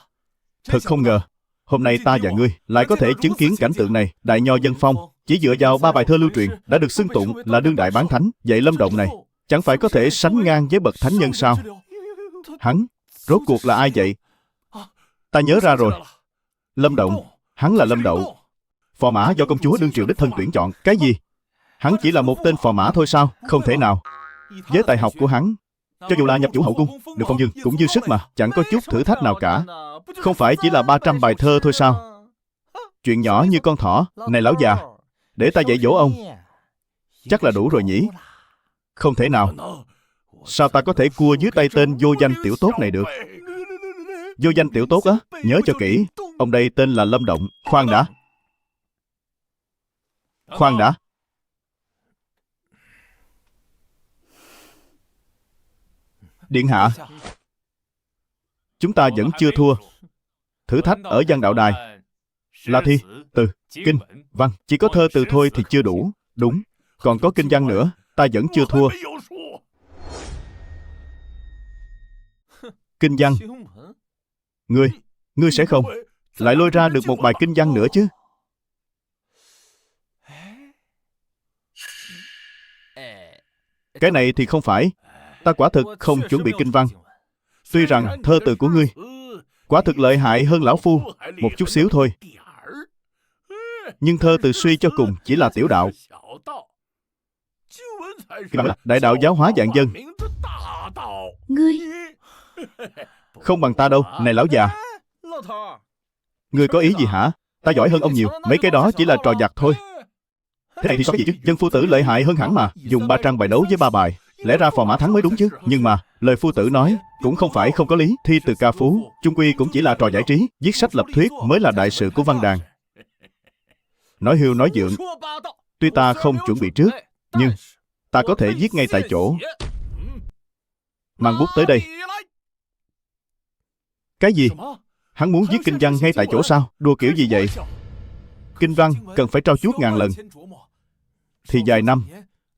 Thật không ngờ hôm nay ta và ngươi lại có thể chứng kiến cảnh tượng này. Đại nho dân phong chỉ dựa vào 3 bài thơ lưu truyền đã được xưng tụng là đương đại bán thánh. Vậy Lâm Động này chẳng phải có thể sánh ngang với bậc thánh nhân sao? Hắn rốt cuộc là ai vậy? Ta nhớ ra rồi. Lâm Động. Hắn là Lâm Đậu, phò mã do công chúa đương triều đích thân tuyển chọn. Cái gì? Hắn chỉ là một tên phò mã thôi sao? Không thể nào. Với tài học của hắn, cho dù là nhập chủ hậu cung, được phong dương cũng dư sức mà, chẳng có chút thử thách nào cả. Không phải chỉ là 300 bài thơ thôi sao? Chuyện nhỏ như con thỏ. Này lão già, để ta dạy dỗ ông. Chắc là đủ rồi nhỉ? Không thể nào. Sao ta có thể cua dưới tay tên vô danh tiểu tốt này được? Vô danh tiểu tốt á? Nhớ cho kỹ, ông đây tên là Lâm Động. Khoan đã. Khoan đã. Điện hạ, chúng ta vẫn chưa thua. Thử thách ở văn đạo đài là thi, từ, kinh, văn. Chỉ có thơ từ thôi thì chưa đủ. Đúng, còn có kinh văn nữa. Ta vẫn chưa thua. Kinh văn. Ngươi sẽ không lại lôi ra được một bài kinh văn nữa chứ? Cái này thì không phải. Ta quả thực không chuẩn bị kinh văn. Tuy rằng thơ từ của ngươi quả thực lợi hại hơn lão phu một chút xíu thôi, nhưng thơ từ suy cho cùng chỉ là tiểu đạo. Đại đạo giáo hóa vạn dân. Ngươi Không bằng ta đâu. Này lão già, ngươi có ý gì hả? Ta giỏi hơn ông nhiều. Mấy cái đó chỉ là trò vặt thôi. Thế này thì sao gì chứ? Dân phu tử lợi hại hơn hẳn mà. Dùng 300 bài đấu với 3 bài, lẽ ra phò mã thắng mới đúng chứ. Nhưng mà lời phu tử nói cũng không phải không có lý. Thi từ ca phú chung quy cũng chỉ là trò giải trí. Viết sách lập thuyết mới là đại sự của văn đàn. Nói hưu nói vượng, tuy ta không chuẩn bị trước, nhưng ta có thể viết ngay tại chỗ. Mang bút tới đây. Cái gì? Hắn muốn viết kinh văn ngay tại chỗ sao? Đùa kiểu gì vậy? Kinh văn cần phải trau chuốt ngàn lần, thì vài năm,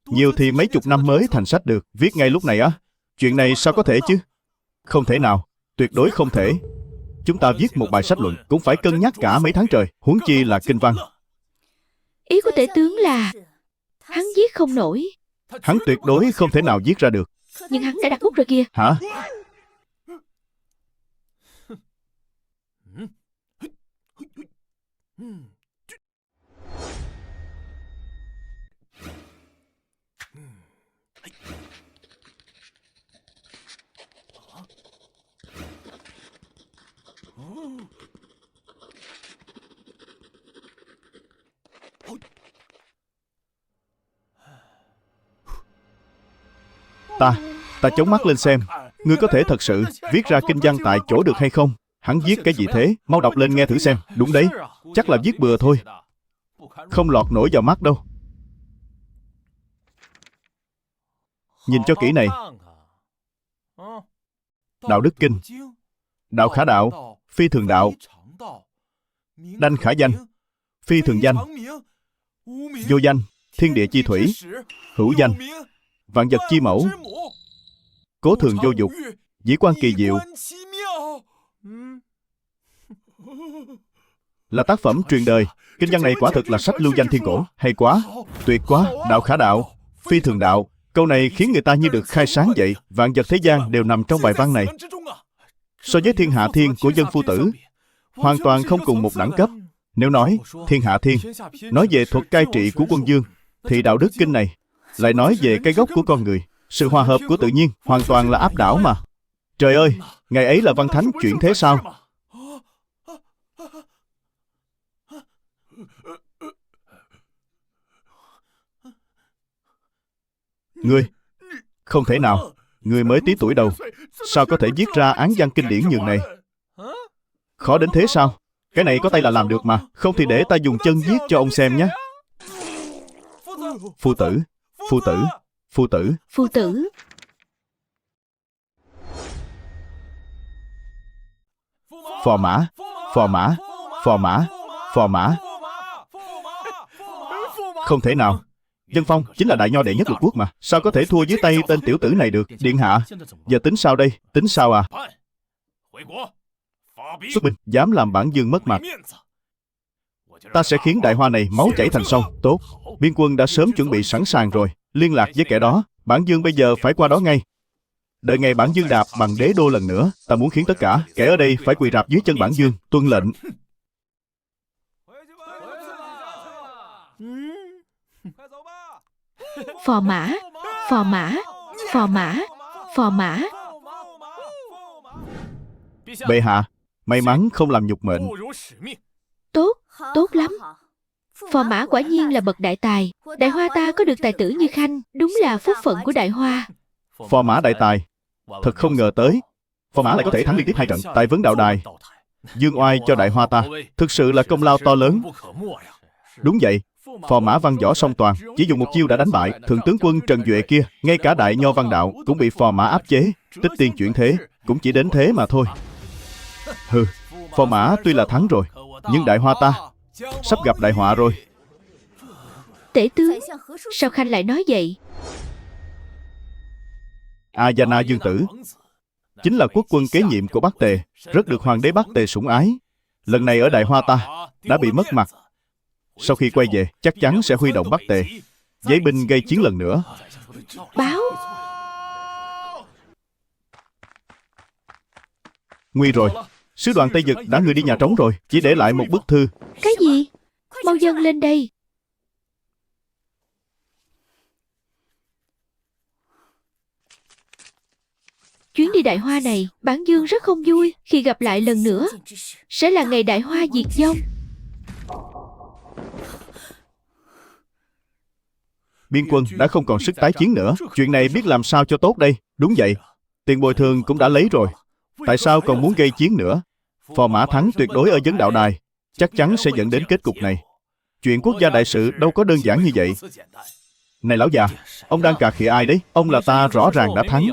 nhiều thì mấy chục năm mới thành sách được. Viết ngay lúc này á, chuyện này sao có thể chứ? Không thể nào, tuyệt đối không thể. Chúng ta viết một bài sách luận cũng phải cân nhắc cả mấy tháng trời, huống chi là kinh văn. Ý của tể tướng là hắn viết không nổi. Hắn tuyệt đối không thể nào viết ra được. Nhưng hắn đã đặt bút rồi kìa. Hả? Ta chống mắt lên xem, ngươi có thể thật sự viết ra kinh văn tại chỗ được hay không? Hắn viết cái gì thế? Mau đọc lên nghe thử xem. Đúng đấy, chắc là viết bừa thôi, không lọt nổi vào mắt đâu. Nhìn cho kỹ này. Đạo đức kinh, đạo khả đạo, phi thường đạo, đanh khả danh, phi thường danh, vô danh, thiên địa chi thủy, hữu danh, vạn vật chi mẫu, cố thường vô dục, dĩ quan kỳ diệu. Là tác phẩm truyền đời. Kinh văn này quả thực là sách lưu danh thiên cổ. Hay quá, tuyệt quá. Đạo khả đạo, phi thường đạo. Câu này khiến người ta như được khai sáng vậy. Vạn vật thế gian đều nằm trong bài văn này. So với thiên hạ thiên của Dân Phu Tử, hoàn toàn không cùng một đẳng cấp. Nếu nói thiên hạ thiên nói về thuật cai trị của quân vương, thì đạo đức kinh này lại nói về cái gốc của con người, sự hòa hợp của tự nhiên, hoàn toàn là áp đảo mà. Trời ơi, ngày ấy là văn thánh chuyển thế sao? Ngươi, không thể nào. Ngươi mới tí tuổi đầu, sao có thể viết ra án văn kinh điển nhường này? Khó đến thế sao? Cái này có tay là làm được mà. Không thì để ta dùng chân viết cho ông xem nhé. Phu tử, phu tử, phu tử, Phu tử. Phò mã, phò mã, phò mã, phò mã. Không thể nào. Dân Phong chính là đại nho đệ nhất lục quốc mà, sao có thể thua dưới tay tên tiểu tử này được? Điện hạ, giờ tính sao đây? Tính sao à? Xuất binh, dám làm bản vương mất mặt, ta sẽ khiến đại hoa này máu chảy thành sông. Tốt, biên quân đã sớm chuẩn bị sẵn sàng rồi. Liên lạc với kẻ đó, bản vương bây giờ phải qua đó ngay. Đợi ngày bản vương đạp bằng đế đô lần nữa, ta muốn khiến tất cả kẻ ở đây phải quỳ rạp dưới chân bản vương, tuân lệnh. Phò mã, phò mã, phò mã, phò mã. Bệ hạ, may mắn không làm nhục mệnh. Tốt, tốt lắm. Phò mã quả nhiên là bậc đại tài. Đại hoa ta có được tài tử như Khanh, đúng là phúc phận của đại hoa. Phò mã đại tài, thật không ngờ tới. Phò mã lại có thể thắng liên tiếp 2 trận tại Vấn Đạo Đài, dương oai cho đại hoa ta, thực sự là công lao to lớn. Đúng vậy, phò mã văn võ song toàn, chỉ dùng một chiêu đã đánh bại thượng tướng quân Trần Duệ kia. Ngay cả đại nho văn đạo cũng bị phò mã áp chế. Tích tiên chuyển thế cũng chỉ đến thế mà thôi. Hừ, phò mã tuy là thắng rồi, nhưng đại hoa ta sắp gặp đại họa rồi. Tể tướng, sao Khanh lại nói vậy? Ayana Dương Tử chính là quốc quân kế nhiệm của Bắc Tề, rất được hoàng đế Bắc Tề sủng ái. Lần này ở đại hoa ta đã bị mất mặt. Sau khi quay về, chắc chắn sẽ huy động Bắc Tề, giấy binh gây chiến lần nữa. Báo. Nguy rồi, sứ đoàn Tây Dực đã người đi nhà trống rồi, chỉ để lại một bức thư. Cái gì? Mau dâng lên đây. Chuyến đi đại hoa này, bản vương rất không vui. Khi gặp lại lần nữa sẽ là ngày đại hoa diệt vong. Biên quân đã không còn sức tái chiến nữa. Chuyện này biết làm sao cho tốt đây. Đúng vậy, tiền bồi thường cũng đã lấy rồi, tại sao còn muốn gây chiến nữa? Phò mã thắng tuyệt đối ở Vấn Đạo Đài, chắc chắn sẽ dẫn đến kết cục này. Chuyện quốc gia đại sự đâu có đơn giản như vậy. Này lão già, ông đang cà khịa ai đấy? Ông là ta rõ ràng đã thắng.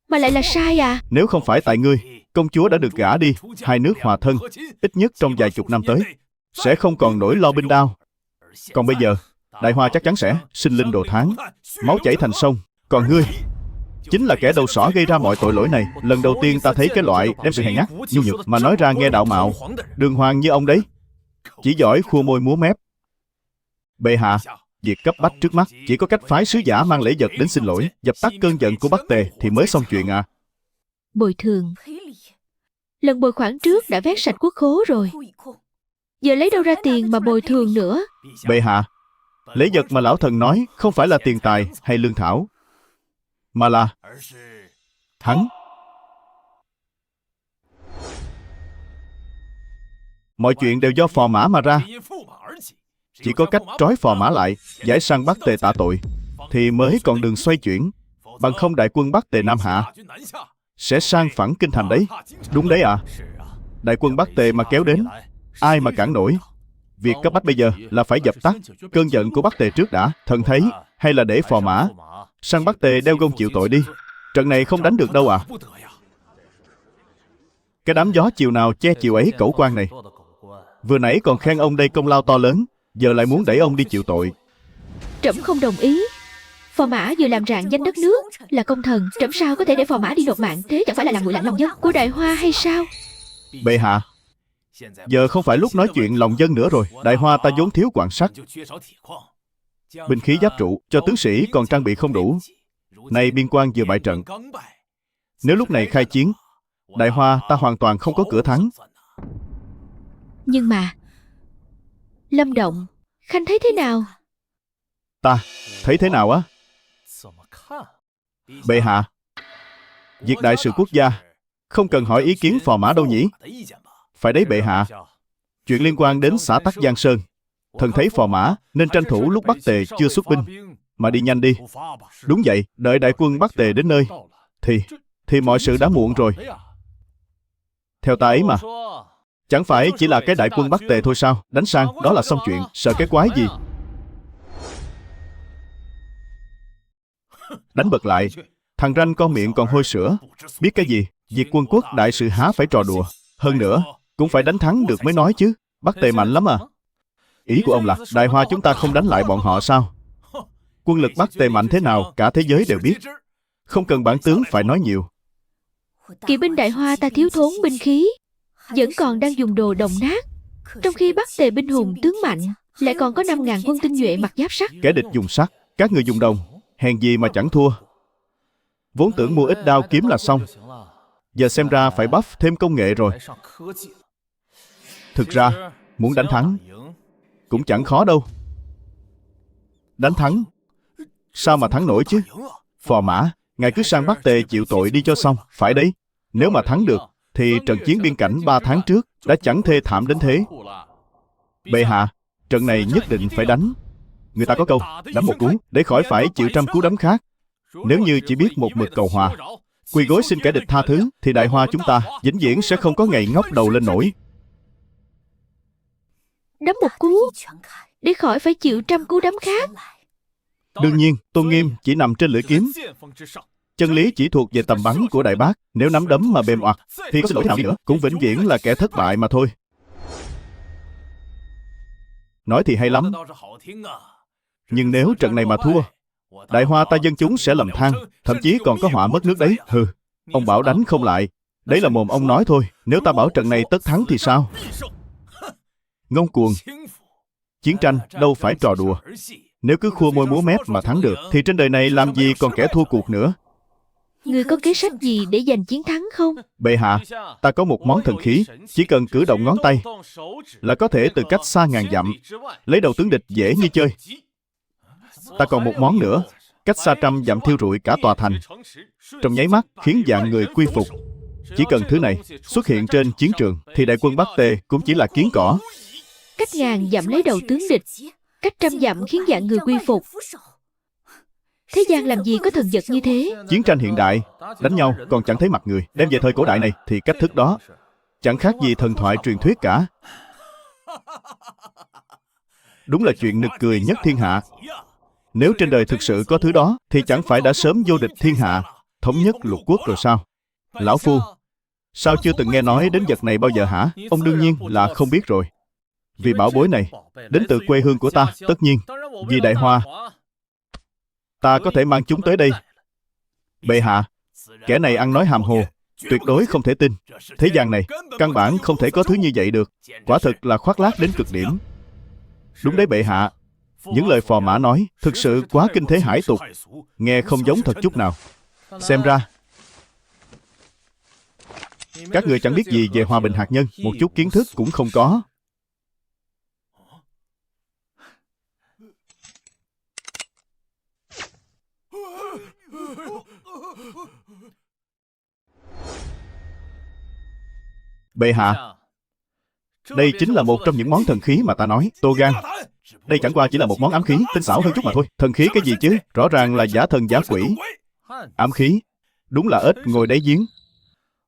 Mà lại là sai à? Nếu không phải tại ngươi, công chúa đã được gả đi, hai nước hòa thân, ít nhất trong vài chục năm tới. sẽ không còn nỗi lo binh đao. Còn bây giờ, Đại Hoa chắc chắn sẽ sinh linh đồ thán, máu chảy thành sông. Còn ngươi chính là kẻ đầu sỏ gây ra mọi tội lỗi này. Lần đầu tiên ta thấy cái loại đem sự hèn nhát, nhu nhược mà nói ra nghe đạo mạo, đường hoàng như ông đấy. Chỉ giỏi khua môi múa mép. Bệ hạ, việc cấp bách trước mắt chỉ có cách phái sứ giả mang lễ vật đến xin lỗi, dập tắt cơn giận của Bắc Tề thì mới xong chuyện à. Bồi thường. Lần bồi khoản trước đã vét sạch quốc khố rồi. Giờ lấy đâu ra tiền mà bồi thường nữa? Bệ hạ, lễ vật mà lão thần nói không phải là tiền tài hay lương thảo, mà là thắng. Mọi chuyện đều do phò mã mà ra. Chỉ có cách trói phò mã lại, giải sang Bắc Tề tạ tội, thì mới còn đường xoay chuyển. Bằng không đại quân Bắc Tề Nam Hạ sẽ sang phẳng kinh thành đấy. Đúng đấy ạ. Đại quân Bắc Tề mà kéo đến, ai mà cản nổi. Việc cấp bách bây giờ là phải dập tắt cơn giận của Bắc Tề trước đã. Thần thấy, hay là để phò mã sang Bắc Tề đeo gông chịu tội đi. Trận này không đánh được đâu à. Cái đám gió chiều nào che chiều ấy cẩu quan này. Vừa nãy còn khen ông đây công lao to lớn, giờ lại muốn đẩy ông đi chịu tội. Trẫm không đồng ý. Phò mã vừa làm rạng danh đất nước, là công thần. Trẫm sao có thể để phò mã đi nộp mạng? Thế chẳng phải là làm nguội lạnh lòng dân của Đại Hoa hay sao? Bệ hạ, giờ không phải lúc nói chuyện lòng dân nữa rồi. Đại Hoa ta vốn thiếu quặng sắt, binh khí giáp trụ cho tướng sĩ còn trang bị không đủ. Nay biên quan vừa bại trận, nếu lúc này khai chiến, Đại Hoa ta hoàn toàn không có cửa thắng. Nhưng mà Lâm Động, Khanh thấy thế nào? Ta thấy thế nào á? Bệ hạ, việc đại sự quốc gia không cần hỏi ý kiến phò mã đâu nhỉ? Phải đấy bệ hạ. Chuyện liên quan đến xã Tắc Giang Sơn, thần thấy phò mã nên tranh thủ lúc Bắc Tề chưa xuất binh mà đi nhanh đi. Đúng vậy, đợi đại quân Bắc Tề đến nơi thì mọi sự đã muộn rồi. Theo ta ấy mà, chẳng phải chỉ là cái đại quân Bắc Tề thôi sao? Đánh sang đó là xong chuyện, sợ cái quái gì? Đánh bật lại, thằng ranh con miệng còn hôi sữa, biết cái gì? Việc quân quốc đại sự há phải trò đùa. Hơn nữa, cũng phải đánh thắng được mới nói chứ. Bắc Tề mạnh lắm à. Ý của ông là Đại Hoa chúng ta không đánh lại bọn họ sao? Quân lực Bắc Tề mạnh thế nào cả thế giới đều biết, không cần bản tướng phải nói nhiều. Kỵ binh Đại Hoa ta thiếu thốn binh khí, vẫn còn đang dùng đồ đồng nát, trong khi Bắc Tề binh hùng tướng mạnh, lại còn có 5.000 quân tinh nhuệ mặc giáp sắt. Kẻ địch dùng sắt, các người dùng đồng, hèn gì mà chẳng thua. Vốn tưởng mua ít đao kiếm là xong, giờ xem ra phải buff thêm công nghệ rồi. Thực ra, muốn đánh thắng cũng chẳng khó đâu. Đánh thắng, sao mà thắng nổi chứ? Phò mã, ngài cứ sang Bắc Tề chịu tội đi cho xong, phải đấy. Nếu mà thắng được, thì trận chiến biên cảnh 3 tháng trước đã chẳng thê thảm đến thế. Bệ hạ, trận này nhất định phải đánh. Người ta có câu, đấm một cú để khỏi phải chịu trăm cú đấm khác. Nếu như chỉ biết một mực cầu hòa, quỳ gối xin kẻ địch tha thứ, thì Đại Hoa chúng ta vĩnh viễn sẽ không có ngày ngóc đầu lên nổi. Đấm một cú để khỏi phải chịu trăm cú đấm khác. Đương nhiên, tôn nghiêm chỉ nằm trên lưỡi kiếm. Chân lý chỉ thuộc về tầm bắn của Đại Bác. Nếu nắm đấm mà mềm oặt, thì có xin lỗi nào đi nữa cũng vĩnh viễn là kẻ thất bại mà thôi. Nói thì hay lắm, nhưng nếu trận này mà thua, Đại Hoa ta dân chúng sẽ lầm than, thậm chí còn có họa mất nước đấy. Hừ, ông bảo đánh không lại, đấy là mồm ông nói thôi. Nếu ta bảo trận này tất thắng thì sao? Ngông cuồng. Chiến tranh đâu phải trò đùa. Nếu cứ khua môi múa mép mà thắng được, thì trên đời này làm gì còn kẻ thua cuộc nữa. Ngươi có kế sách gì để giành chiến thắng không? Bệ hạ, ta có một món thần khí, chỉ cần cử động ngón tay là có thể từ cách xa ngàn dặm lấy đầu tướng địch dễ như chơi. Ta còn một món nữa, cách xa trăm dặm thiêu rụi cả tòa thành, trong nháy mắt khiến vạn người quy phục. Chỉ cần thứ này xuất hiện trên chiến trường, thì đại quân Bắc Tề cũng chỉ là kiến cỏ. Cách ngàn dặm lấy đầu tướng địch, cách trăm dặm khiến vạn người quy phục. Thế gian làm gì có thần vật như thế? Chiến tranh hiện đại, đánh nhau còn chẳng thấy mặt người. Đem về thời cổ đại này thì cách thức đó chẳng khác gì thần thoại truyền thuyết cả. Đúng là chuyện nực cười nhất thiên hạ. Nếu trên đời thực sự có thứ đó, thì chẳng phải đã sớm vô địch thiên hạ, thống nhất lục quốc rồi sao? Lão Phu, sao chưa từng nghe nói đến vật này bao giờ hả? Ông đương nhiên là không biết rồi. Vì bảo bối này đến từ quê hương của ta, tất nhiên vì Đại Hoa, ta có thể mang chúng tới đây. Bệ hạ, kẻ này ăn nói hàm hồ, tuyệt đối không thể tin. Thế gian này căn bản không thể có thứ như vậy được. Quả thực là khoác lác đến cực điểm. Đúng đấy bệ hạ, những lời phò mã nói thực sự quá kinh thế hải tục, nghe không giống thật chút nào. Xem ra các người chẳng biết gì về hòa bình hạt nhân, một chút kiến thức cũng không có. Bệ hạ, đây chính là một trong những món thần khí mà ta nói. Tô Gan, đây chẳng qua chỉ là một món ám khí, tinh xảo hơn chút mà thôi. Thần khí cái gì chứ, rõ ràng là giả thần giả quỷ. Ám khí, đúng là ếch ngồi đáy giếng.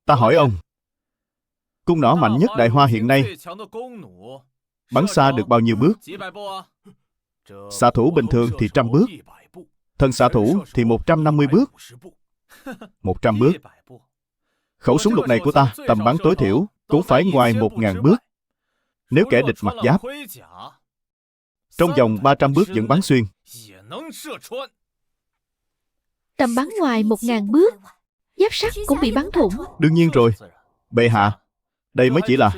Ta hỏi ông, cung nỏ mạnh nhất Đại Hoa hiện nay bắn xa được bao nhiêu bước? Xạ thủ bình thường thì 100 bước, thần xạ thủ thì 150 bước. 100 bước. Khẩu súng lục này của ta, tầm bắn tối thiểu cũng phải ngoài 1000 bước. Nếu kẻ địch mặc giáp, trong vòng 300 bước vẫn bắn xuyên. Tầm bắn ngoài 1000 bước, giáp sắt cũng bị bắn thủng. Đương nhiên rồi. Bệ hạ, đây mới chỉ là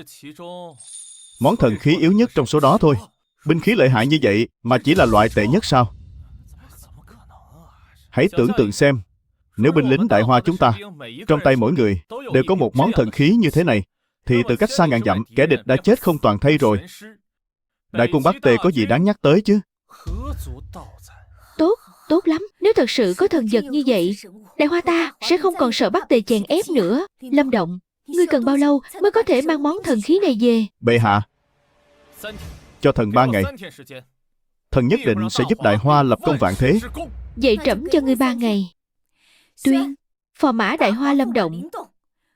món thần khí yếu nhất trong số đó thôi. Binh khí lợi hại như vậy mà chỉ là loại tệ nhất sao? Hãy tưởng tượng xem, nếu binh lính Đại Hoa chúng ta, trong tay mỗi người đều có một món thần khí như thế này, thì từ cách xa ngàn dặm, kẻ địch đã chết không toàn thây rồi. Đại quân Bắc Tề có gì đáng nhắc tới chứ? Tốt lắm. Nếu thật sự có thần vật như vậy, Đại Hoa ta sẽ không còn sợ Bắc Tề chèn ép nữa. Lâm Động, ngươi cần bao lâu mới có thể mang món thần khí này về? Bệ hạ, cho thần 3 ngày. Thần nhất định sẽ giúp Đại Hoa lập công vạn thế. Vậy trẫm cho ngươi 3 ngày. Tuyên, phò mã Đại Hoa Lâm Động,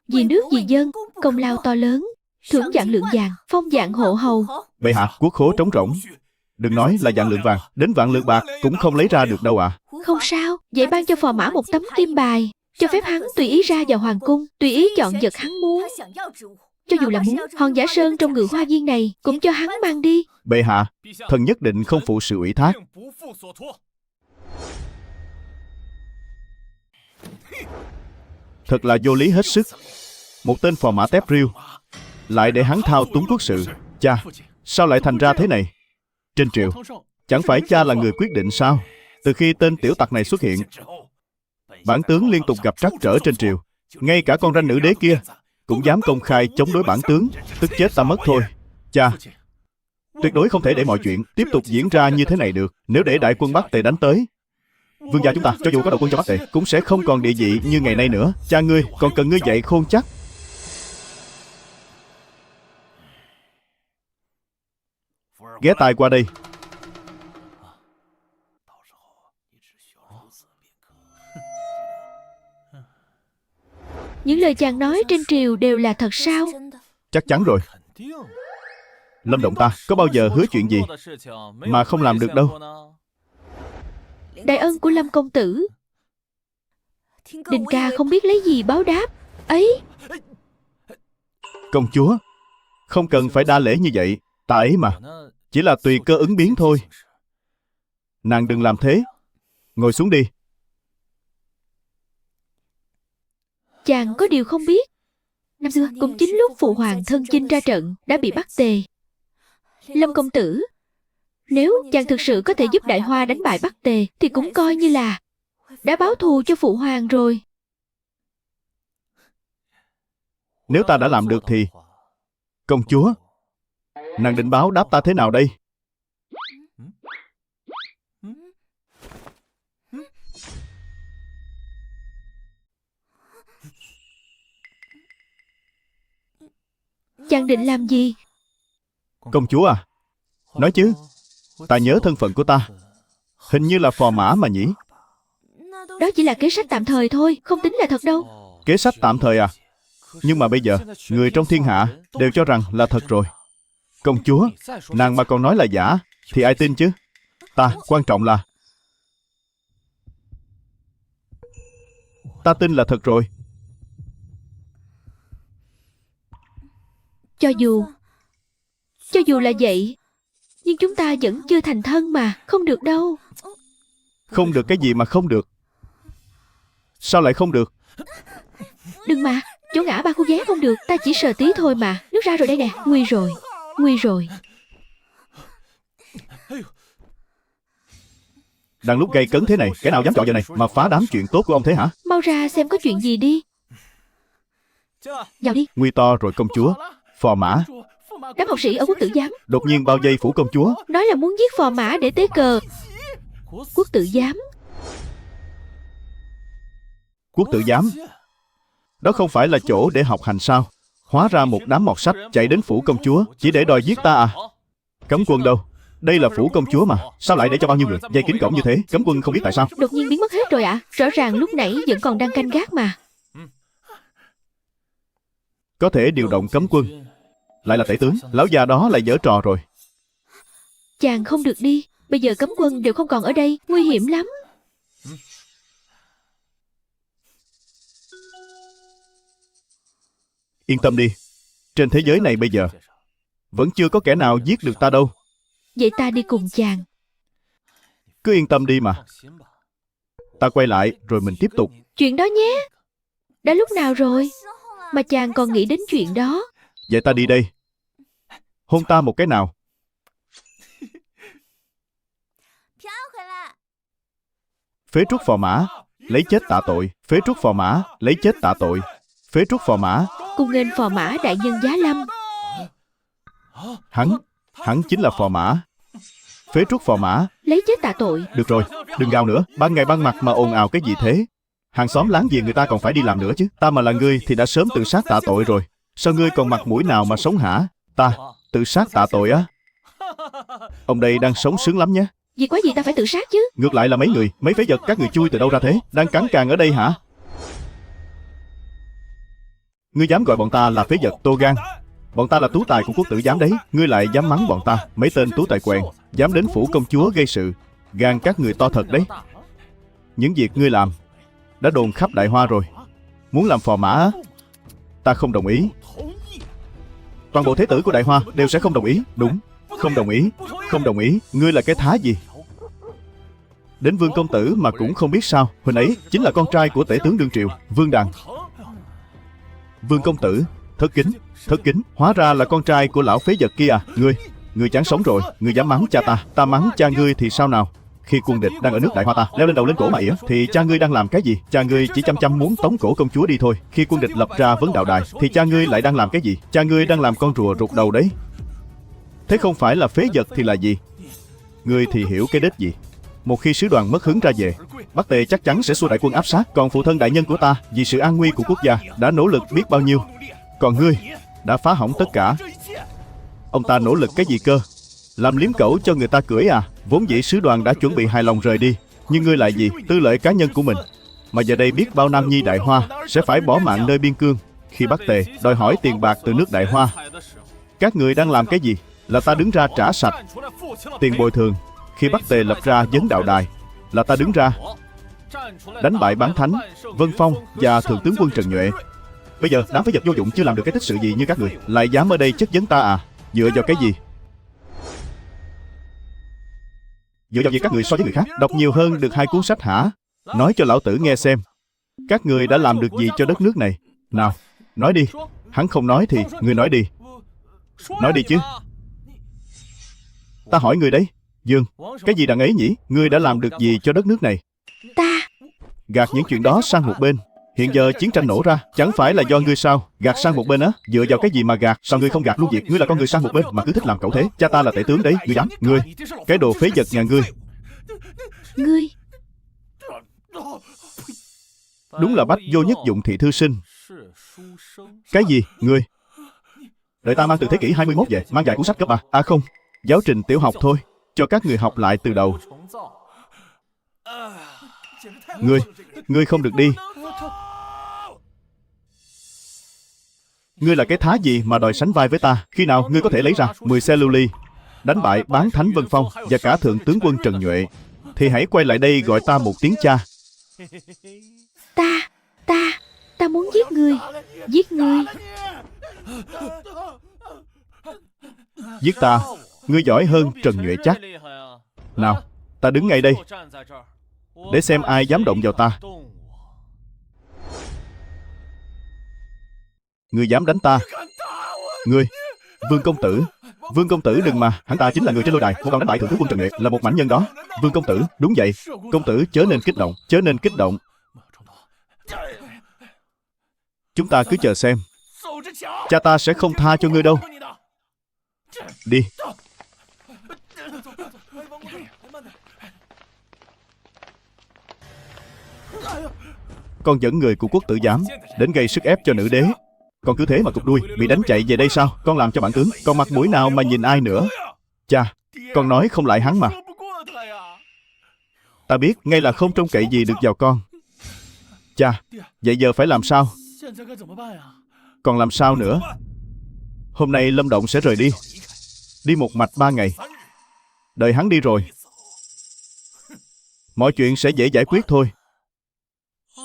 vì nước vì dân, công lao to lớn, thưởng vạn lượng vàng, phong vạn hộ hầu. Bệ hạ, quốc khố trống rỗng. Đừng nói là vạn lượng vàng, đến vạn lượng bạc cũng không lấy ra được đâu ạ. Không sao, vậy ban cho phò mã một tấm kim bài, cho phép hắn tùy ý ra vào hoàng cung, tùy ý chọn vật hắn muốn. Cho dù là muốn hòn giả sơn trong Ngự Hoa Viên này, cũng cho hắn mang đi. Bệ hạ, thần nhất định không phụ sự ủy thác. Thật là vô lý hết sức. Một tên phò mã tép riêu lại để hắn thao túng quốc sự. Cha, sao lại thành ra thế này? Trên triều, chẳng phải cha là người quyết định sao? Từ khi tên tiểu tặc này xuất hiện, bản tướng liên tục gặp trắc trở trên triều. Ngay cả con ranh nữ đế kia cũng dám công khai chống đối bản tướng. Tức chết ta mất thôi. Cha, tuyệt đối không thể để mọi chuyện tiếp tục diễn ra như thế này được. Nếu để đại quân Bắc Tề đánh tới, vương gia chúng ta cho dù có đầu quân cho Bắc Tề cũng sẽ không còn địa vị như ngày nay nữa. Cha ngươi còn cần ngươi dạy khôn chắc. Ghé tai qua đây. Những lời chàng nói trên triều đều là thật sao? Chắc chắn rồi. Lâm Động ta có bao giờ hứa chuyện gì mà không làm được đâu. Đại ân của Lâm công tử, Đình ca không biết lấy gì báo đáp ấy. Công chúa, không cần phải đa lễ như vậy. Ta ấy mà, chỉ là tùy cơ ứng biến thôi. Nàng đừng làm thế. Ngồi xuống đi. Chàng có điều không biết, năm xưa cũng chính lúc phụ hoàng thân chinh ra trận đã bị Bắc Tề. Lâm công tử, nếu chàng thực sự có thể giúp Đại Hoa đánh bại Bắc Tề thì cũng coi như là đã báo thù cho phụ hoàng rồi. Nếu ta đã làm được thì, công chúa, nàng định báo đáp ta thế nào đây? Chàng định làm gì? Công chúa à, nói chứ, ta nhớ thân phận của ta, hình như là phò mã mà nhỉ? Đó chỉ là kế sách tạm thời thôi, không tính là thật đâu. Kế sách tạm thời à? Nhưng mà bây giờ, người trong thiên hạ đều cho rằng là thật rồi. Công chúa, nàng mà còn nói là giả, thì ai tin chứ? Ta, quan trọng là ta tin là thật rồi. Cho dù là vậy, nhưng chúng ta vẫn chưa thành thân mà. Không được đâu. Không được cái gì mà không được? Sao lại không được? Đừng mà, chỗ ngã ba khu vé không được. Ta chỉ sờ tí thôi mà. Nước ra rồi đây nè. Nguy rồi, nguy rồi. Đang lúc gây cấn thế này, kẻ nào dám chọn giờ này mà phá đám chuyện tốt của ông thế hả? Mau ra xem có chuyện gì đi. Vào đi. Nguy to rồi công chúa. Phò mã. Đám học sĩ ở quốc tử giám Đột nhiên bao vây phủ công chúa. nói là muốn giết phò mã để tế cờ. Quốc tử giám. Quốc tử giám? Đó không phải là chỗ để học hành sao? Hóa ra một đám mọt sách chạy đến phủ công chúa chỉ để đòi giết ta à? Cấm quân đâu? Đây là phủ công chúa mà. Sao lại để cho bao nhiêu người vây kín cổng như thế? Cấm quân không biết tại sao. Đột nhiên biến mất hết rồi ạ. Rõ ràng lúc nãy vẫn còn đang canh gác mà. Có thể điều động cấm quân. Lại là tể tướng. Lão già đó lại giở trò rồi. Chàng không được đi. Bây giờ cấm quân đều không còn ở đây. Nguy hiểm lắm. Yên tâm đi. Trên thế giới này bây giờ vẫn chưa có kẻ nào giết được ta đâu. Vậy ta đi cùng chàng. Cứ yên tâm đi mà. Ta quay lại rồi mình tiếp tục. Chuyện đó nhé. Đã lúc nào rồi mà chàng còn nghĩ đến chuyện đó? Vậy ta đi đây. Hôn ta một cái nào. Phế truất phò mã, lấy chết tạ tội. Phế truất phò mã, lấy chết tạ tội. Phế truất phò mã. Cung nghênh phò mã đại nhân giá lâm. Hắn chính là phò mã. Phế truất phò mã. Lấy chết tạ tội. Được rồi, đừng gào nữa. Ban ngày ban mặt mà ồn ào cái gì thế? Hàng xóm láng giềng người ta còn phải đi làm nữa chứ. Ta mà là ngươi thì đã sớm tự sát tạ tội rồi. Sao ngươi còn mặt mũi nào mà sống hả? Ta tự sát tạ tội á? Ông đây đang sống sướng lắm nhé. Vì quá gì ta phải tự sát chứ? Ngược lại là mấy người, mấy phế vật các người chui từ đâu ra thế? Đang cắn càng ở đây hả? Ngươi dám gọi bọn ta là phế vật, to gan. Bọn ta là tú tài của quốc tử giám đấy. Ngươi lại dám mắng bọn ta. Mấy tên tú tài quèn dám đến phủ công chúa gây sự. Gan các người to thật đấy. Những việc ngươi làm đã đồn khắp Đại Hoa rồi. Muốn làm phò mã á? Ta không đồng ý. Toàn bộ thế tử của Đại Hoa đều sẽ không đồng ý. Đúng, không đồng ý. Không đồng ý. Ngươi là cái thá gì? Đến Vương công tử mà cũng không biết sao. Huynh ấy chính là con trai của tể tướng đương triều Vương Đằng. Vương công tử, thất kính. Hóa ra là con trai của lão phế vật kia à? Ngươi chán sống rồi. Ngươi dám mắng cha ta. Ta mắng cha ngươi thì sao nào? Khi quân địch đang ở nước Đại Hoa ta leo lên đầu lên cổ mày á, thì cha ngươi đang làm cái gì? Cha ngươi chỉ chăm chăm muốn tống cổ công chúa đi thôi. Khi quân địch lập ra vấn đạo đài thì cha ngươi lại đang làm cái gì? Cha ngươi đang làm con rùa rụt đầu đấy. Thế không phải là phế vật thì là gì? Ngươi thì hiểu cái đết gì? Một khi sứ đoàn mất hứng ra về, Bắc Tề chắc chắn sẽ xua đại quân áp sát. Còn phụ thân đại nhân của ta vì sự an nguy của quốc gia đã nỗ lực biết bao nhiêu. Còn ngươi đã phá hỏng tất cả. Ông ta nỗ lực cái gì cơ? Làm liếm cẩu cho người ta cưỡi à? Vốn dĩ sứ đoàn đã chuẩn bị hài lòng rời đi, nhưng ngươi lại gì? Tư lợi cá nhân của mình. Mà giờ đây biết bao nam nhi Đại Hoa sẽ phải bỏ mạng nơi biên cương. Khi Bắc Tề đòi hỏi tiền bạc từ nước Đại Hoa, các người đang làm cái gì? Là ta đứng ra trả sạch tiền bồi thường. Khi Bắc Tề lập ra vấn đạo đài, là ta đứng ra đánh bại Bán Thánh, Vân Phong và Thượng tướng quân Trần Nhuệ. Bây giờ đám phế vật vô dụng chưa làm được cái tích sự gì như các người, lại dám ở đây chất vấn ta à? Dựa vào cái gì? Dựa vào việc các người so với người khác đọc nhiều hơn được 2 cuốn sách hả? Nói cho lão tử nghe xem, các người đã làm được gì cho đất nước này? Nào, nói đi. Hắn không nói thì ngươi nói đi. Nói đi chứ. Ta hỏi ngươi đấy. Dương, cái gì đằng ấy nhỉ? Ngươi đã làm được gì cho đất nước này? Ta Gạt những chuyện đó sang một bên. Hiện giờ chiến tranh nổ ra, chẳng phải là do ngươi sao? Gạt sang một bên á? Dựa vào cái gì mà gạt? Sao ngươi không gạt luôn việc? Ngươi là con người sang một bên mà cứ thích làm cẩu thế. Cha ta là tể tướng đấy, ngươi dám? Ngươi, cái đồ phế vật nhà ngươi. Ngươi Đúng là bách vô nhất dụng thị thư sinh. Cái gì? Ngươi? Đợi ta mang từ thế kỷ 21 về, mang vài cuốn sách cấp 3. À không, giáo trình tiểu học thôi, cho các người học lại từ đầu. Ngươi không được đi. Ngươi là cái thá gì mà đòi sánh vai với ta? Khi nào ngươi có thể lấy ra 10 xe lưu ly, đánh bại Bán Thánh Vân Phong và cả Thượng tướng quân Trần Nhuệ, thì hãy quay lại đây gọi ta một tiếng cha. Ta muốn giết ngươi. Giết ngươi. Giết ta, ngươi giỏi hơn Trần Nhuệ chắc. Nào, ta đứng ngay đây, để xem ai dám động vào ta. Ngươi dám đánh ta? Ngươi, Vương công tử. Vương công tử đừng mà, hắn ta chính là người trên lôi đài, một đòn đánh bại thượng tướng quân Trần Nhuệ, là một mãnh nhân đó. Vương công tử, đúng vậy. Công tử chớ nên kích động, chớ nên kích động. Chúng ta cứ chờ xem. Cha ta sẽ không tha cho ngươi đâu. Đi. Con dẫn người của quốc tử giám đến gây sức ép cho nữ đế. Con cứ thế mà cụp đuôi, bị đánh chạy về đây sao? Con làm cho bản tướng, con mặt mũi nào mà nhìn ai nữa? Cha, con nói không lại hắn mà. Ta biết ngay là không trông cậy gì được vào con. Cha, vậy giờ phải làm sao? Còn làm sao nữa? Hôm nay Lâm Động sẽ rời đi. Đi một mạch 3 ngày. Đợi hắn đi rồi, mọi chuyện sẽ dễ giải quyết thôi.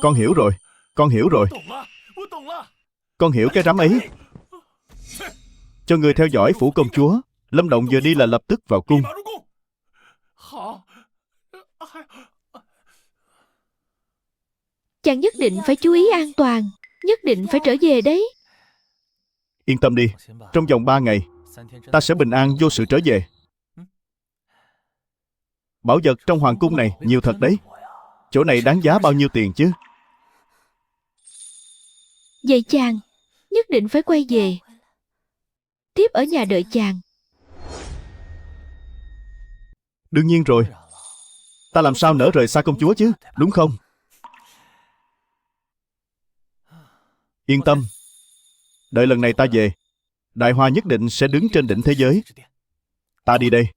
Con hiểu rồi. Con hiểu rồi. Con hiểu cái rắm ấy. Cho người theo dõi phủ công chúa. Lâm Động vừa đi là lập tức vào cung. Chàng nhất định phải chú ý an toàn. Nhất định phải trở về đấy. Yên tâm đi. Trong vòng 3 ngày ta sẽ bình an vô sự trở về. Bảo vật trong hoàng cung này nhiều thật đấy. Chỗ này đáng giá bao nhiêu tiền chứ? Vậy chàng nhất định phải quay về. Tiếp ở nhà đợi chàng. Đương nhiên rồi. Ta làm sao nỡ rời xa công chúa chứ, đúng không? Yên tâm. Đợi lần này ta về, Đại Hoa nhất định sẽ đứng trên đỉnh thế giới. Ta đi đây.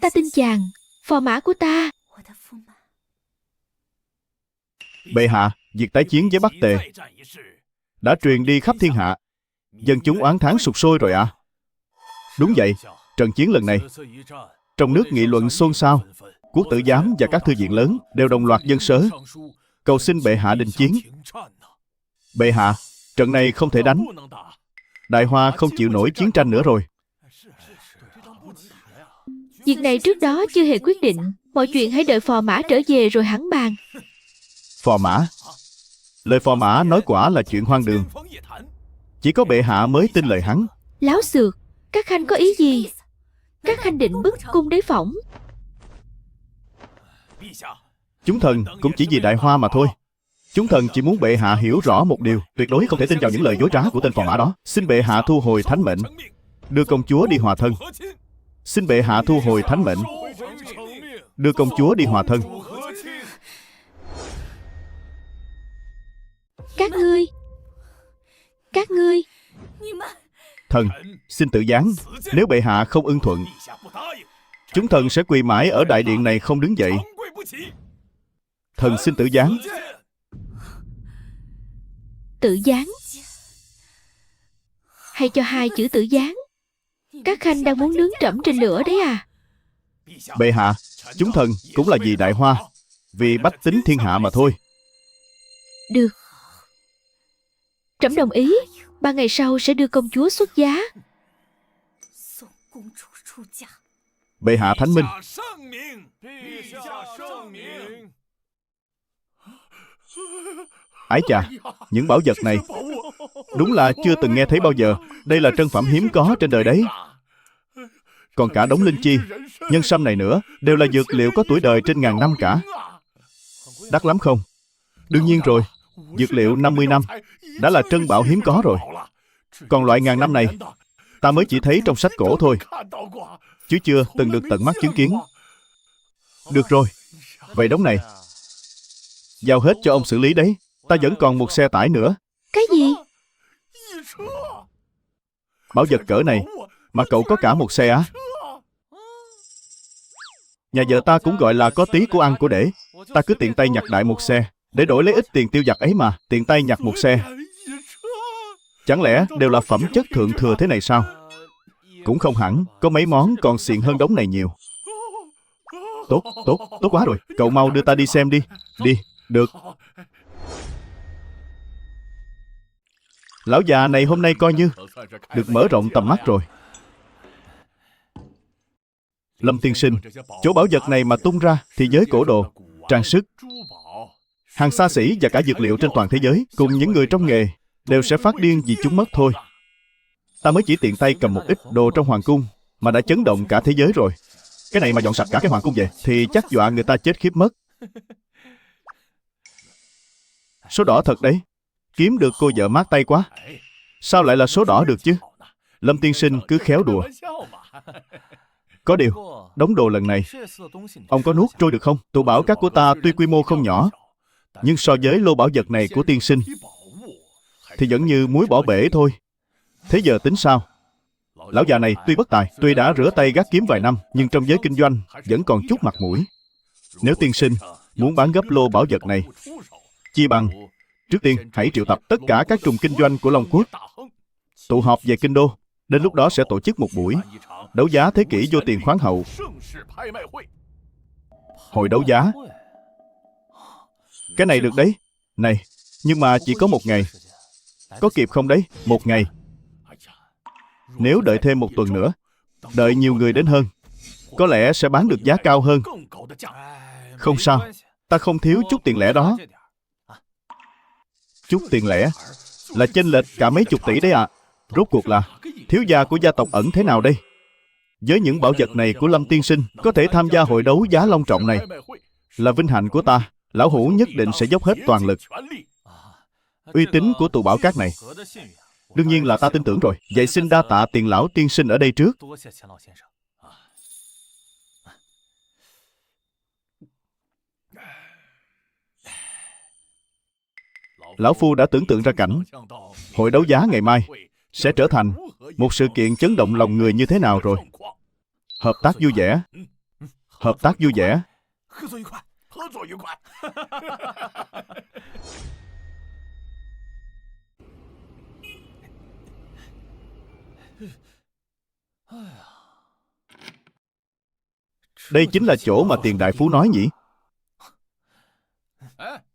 Ta tin chàng. Phò mã của ta. Bệ hạ, việc tái chiến với Bắc Tề đã truyền đi khắp thiên hạ. Dân chúng oán thán sục sôi rồi ạ. Đúng vậy, trận chiến lần này, trong nước nghị luận xôn xao. Quốc tử giám và các thư viện lớn đều đồng loạt dâng sớ cầu xin bệ hạ đình chiến. Bệ hạ, trận này không thể đánh. Đại Hoa không chịu nổi chiến tranh nữa rồi. Việc này trước đó chưa hề quyết định. Mọi chuyện hãy đợi phò mã trở về rồi hẳn bàn. Phò mã? Lời phò mã nói quả là chuyện hoang đường. Chỉ có bệ hạ mới tin lời hắn. Láo xược. Các khanh có ý gì? Các khanh định bức cung đế phỏng. Chúng thần cũng chỉ vì Đại Hoa mà thôi. Chúng thần chỉ muốn bệ hạ hiểu rõ một điều, tuyệt đối không thể tin vào những lời dối trá của tên phò mã đó. Xin bệ hạ thu hồi thánh mệnh, đưa công chúa đi hòa thân. Xin bệ hạ thu hồi thánh mệnh, đưa công chúa đi hòa thân. Các ngươi Thần, xin tự giáng. Nếu bệ hạ không ưng thuận, chúng thần sẽ quỳ mãi ở đại điện này không đứng dậy. Thần xin tự giáng. Tự giáng? Hay cho 2 chữ tự giáng? Các khanh đang muốn nướng trẫm trên lửa đấy à? Bệ hạ, chúng thần cũng là vì Đại Hoa, vì bách tính thiên hạ mà thôi. Được. Trẫm đồng ý. 3 ngày sau sẽ đưa công chúa xuất giá. Bệ hạ thánh minh. Ái chà, những bảo vật này đúng là chưa từng nghe thấy bao giờ. Đây là trân phẩm hiếm có trên đời đấy. Còn cả đống linh chi, nhân sâm này nữa, đều là dược liệu có tuổi đời trên ngàn năm cả. Đắt lắm không? Đương nhiên rồi. Dược liệu 50 năm đã là trân bảo hiếm có rồi. Còn loại ngàn năm này, ta mới chỉ thấy trong sách cổ thôi, chứ chưa từng được tận mắt chứng kiến. Được rồi, vậy đống này giao hết cho ông xử lý đấy. Ta vẫn còn một xe tải nữa. Cái gì? Bảo vật cỡ này mà cậu có cả một xe á? Nhà vợ ta cũng gọi là có tí của ăn của để. Ta cứ tiện tay nhặt đại một xe, để đổi lấy ít tiền tiêu vặt ấy mà. Tiện tay nhặt một xe. Chẳng lẽ đều là phẩm chất thượng thừa thế này sao? Cũng không hẳn, có mấy món còn xịn hơn đống này nhiều. Tốt quá rồi. Cậu mau đưa ta đi xem đi. Đi, được. Lão già này hôm nay coi như được mở rộng tầm mắt rồi. Lâm tiên sinh, chỗ bảo vật này mà tung ra thì giới cổ đồ, trang sức, hàng xa xỉ và cả dược liệu trên toàn thế giới cùng những người trong nghề đều sẽ phát điên vì chúng mất thôi. Ta mới chỉ tiện tay cầm một ít đồ trong hoàng cung mà đã chấn động cả thế giới rồi. Cái này mà dọn sạch cả cái hoàng cung về thì chắc dọa người ta chết khiếp mất. Số đỏ thật đấy. Kiếm được cô vợ mát tay quá. Sao lại là số đỏ được chứ? Lâm tiên sinh cứ khéo đùa. Có điều, đống đồ lần này ông có nuốt trôi được không? Tụ bảo các của ta tuy quy mô không nhỏ, nhưng so với lô bảo vật này của tiên sinh thì vẫn như muối bỏ bể thôi. Thế giờ tính sao? Lão già này tuy bất tài, tuy đã rửa tay gác kiếm vài năm, nhưng trong giới kinh doanh vẫn còn chút mặt mũi. Nếu tiên sinh muốn bán gấp lô bảo vật này, chi bằng trước tiên hãy triệu tập tất cả các trùng kinh doanh của Long Quốc tụ họp về kinh đô. Đến lúc đó sẽ tổ chức một buổi đấu giá thế kỷ vô tiền khoáng hậu. Hội đấu giá. Cái này được đấy. Này, nhưng mà chỉ có một ngày. Có kịp không đấy? Một ngày. Nếu đợi thêm một tuần nữa, đợi nhiều người đến hơn, có lẽ sẽ bán được giá cao hơn. Không sao, ta không thiếu chút tiền lẻ đó. Chút tiền lẻ là chênh lệch cả mấy chục tỷ đấy ạ. Rốt cuộc là thiếu gia của gia tộc Ẩn thế nào đây? Với những bảo vật này của Lâm tiên sinh có thể tham gia hội đấu giá long trọng này là vinh hạnh của ta. Lão hủ nhất định sẽ dốc hết toàn lực. Uy tín của tụ bảo các này đương nhiên là ta tin tưởng rồi. Vậy xin đa tạ tiền lão tiên sinh ở đây trước. Lão phu đã tưởng tượng ra cảnh hội đấu giá ngày mai sẽ trở thành một sự kiện chấn động lòng người như thế nào rồi. Hợp tác vui vẻ. Hợp tác vui vẻ. Đây chính là chỗ mà tiền đại phú nói nhỉ?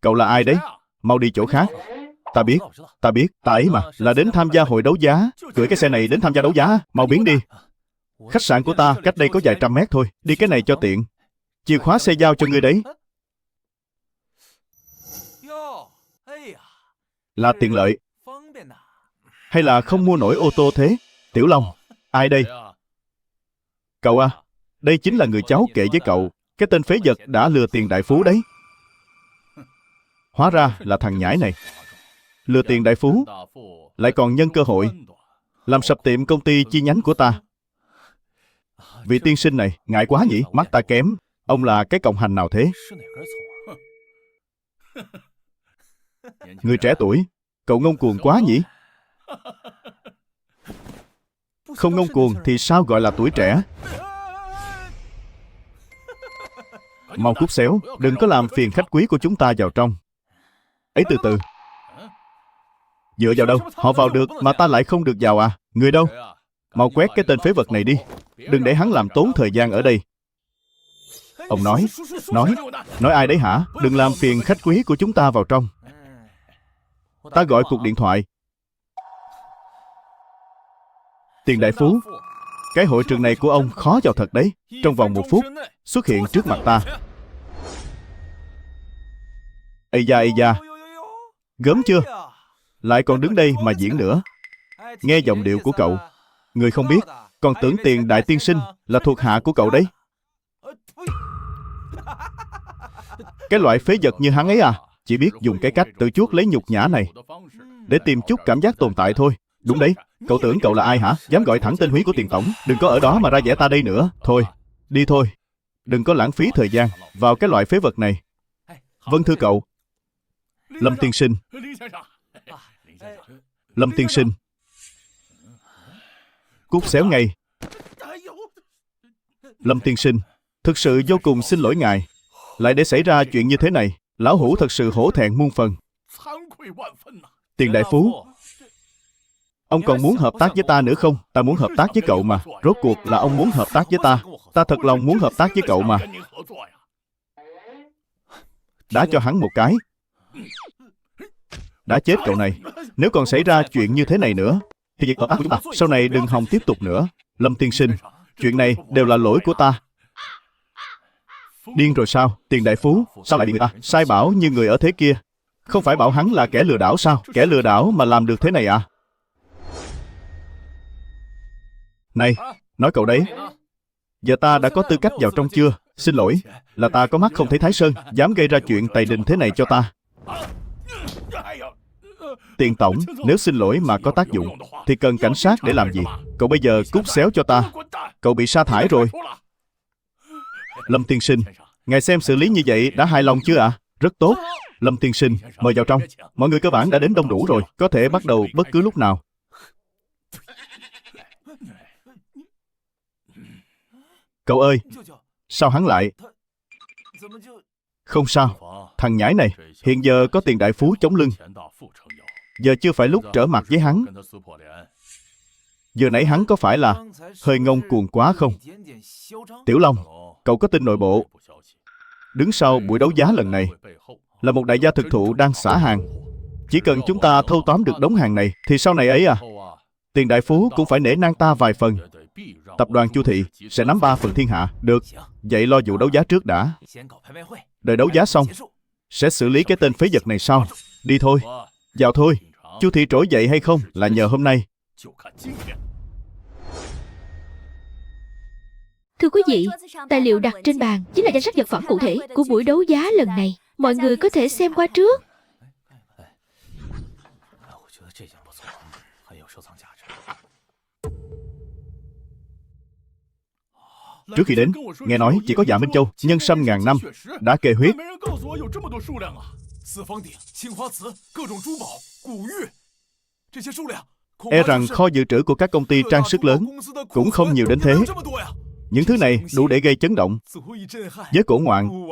Cậu là ai đấy? Mau đi chỗ khác. Ta biết, ta ấy mà, là đến tham gia hội đấu giá. Cưỡi cái xe này đến tham gia đấu giá, mau biến đi. Khách sạn của ta cách đây có vài trăm mét thôi. Đi cái này cho tiện. Chìa khóa xe giao cho ngươi đấy. Là tiện lợi. Hay là không mua nổi ô tô thế? Tiểu Long, ai đây? Cậu à, đây chính là người cháu kể với cậu. Cái tên phế vật đã lừa tiền đại phú đấy. Hóa ra là thằng nhãi này. Lừa tiền đại phú, lại còn nhân cơ hội làm sập tiệm công ty chi nhánh của ta. Vị tiên sinh này, ngại quá nhỉ, mắt ta kém. Ông là cái cộng hành nào thế? Người trẻ tuổi, cậu ngông cuồng quá nhỉ? Không ngông cuồng thì sao gọi là tuổi trẻ? Mau cút xéo, đừng có làm phiền khách quý của chúng ta vào trong. Ấy từ từ. Dựa vào đâu? Họ vào được mà ta lại không được vào à? Người đâu? Mau quét cái tên phế vật này đi. Đừng để hắn làm tốn thời gian ở đây. Ông nói ai đấy hả? Đừng làm phiền khách quý của chúng ta vào trong. Ta gọi cuộc điện thoại. Tiền đại phú, cái hội trường này của ông khó vào thật đấy. Trong vòng 1 phút xuất hiện trước mặt ta. Ây da, gớm chưa? Lại còn đứng đây mà diễn nữa. Nghe giọng điệu của cậu, người không biết, còn tưởng tiền đại tiên sinh là thuộc hạ của cậu đấy. Cái loại phế vật như hắn ấy à, chỉ biết dùng cái cách tự chuốc lấy nhục nhã này để tìm chút cảm giác tồn tại thôi. Đúng đấy, cậu tưởng cậu là ai hả? Dám gọi thẳng tên húy của tiền tổng. Đừng có ở đó mà ra vẻ ta đây nữa. Thôi, đi thôi. Đừng có lãng phí thời gian vào cái loại phế vật này. Vâng thưa cậu. Lâm tiên sinh. Lâm tiên sinh. Cút xéo ngay. Lâm tiên sinh, thực sự vô cùng xin lỗi ngài. Lại để xảy ra chuyện như thế này, lão hủ thật sự hổ thẹn muôn phần. Tiền đại phú, Ông còn muốn hợp tác với ta nữa không? Ta muốn hợp tác với cậu mà. Rốt cuộc là ông muốn hợp tác với ta. Ta thật lòng muốn hợp tác với cậu mà. Đã cho hắn một cái. Đã chết cậu này. Nếu còn xảy ra chuyện như thế này nữa thì việc hợp tác của chúng ta sau này đừng hòng tiếp tục nữa. Lâm tiên sinh, chuyện này đều là lỗi của ta. Điên rồi sao? Tiền đại phú sao lại bị người ta sai bảo như người ở thế kia? Không phải bảo hắn là kẻ lừa đảo sao? Kẻ lừa đảo mà làm được thế này à? Này, nói cậu đấy. Giờ ta đã có tư cách vào trong chưa? Xin lỗi, là ta có mắt không thấy Thái Sơn, dám gây ra chuyện tày đình thế này cho ta. Tiền tổng, nếu xin lỗi mà có tác dụng thì cần cảnh sát để làm gì? Cậu bây giờ cút xéo cho ta. Cậu bị sa thải rồi. Lâm tiên sinh, ngài xem xử lý như vậy đã hài lòng chưa ạ? Rất tốt. Lâm tiên sinh, mời vào trong. Mọi người cơ bản đã đến đông đủ rồi, có thể bắt đầu bất cứ lúc nào. Cậu ơi, sao hắn lại... Không sao, thằng nhãi này, hiện giờ có tiền đại phú chống lưng. Giờ chưa phải lúc trở mặt với hắn. Giờ nãy hắn có phải là hơi ngông cuồng quá không? Tiểu Long, cậu có tin nội bộ đứng sau buổi đấu giá lần này là một đại gia thực thụ đang xả hàng. Chỉ cần chúng ta thâu tóm được đống hàng này thì sau này ấy à, tiền đại phú cũng phải nể nang ta vài phần. Tập đoàn Chu Thị sẽ nắm 3 phần thiên hạ. Được, vậy lo vụ đấu giá trước đã. Đợi đấu giá xong sẽ xử lý cái tên phế vật này sau. Đi thôi, vào thôi. Chu Thị trỗi dậy hay không là nhờ hôm nay. Thưa quý vị, tài liệu đặt trên bàn chính là danh sách vật phẩm cụ thể của buổi đấu giá lần này. Mọi người có thể xem qua trước. Trước khi đến, nghe nói chỉ có Dạ Minh Châu, nhân sâm ngàn năm, đã kề huyết. E rằng kho dự trữ của các công ty trang sức lớn cũng không nhiều đến thế. Những thứ này đủ để gây chấn động giới cổ ngoạn,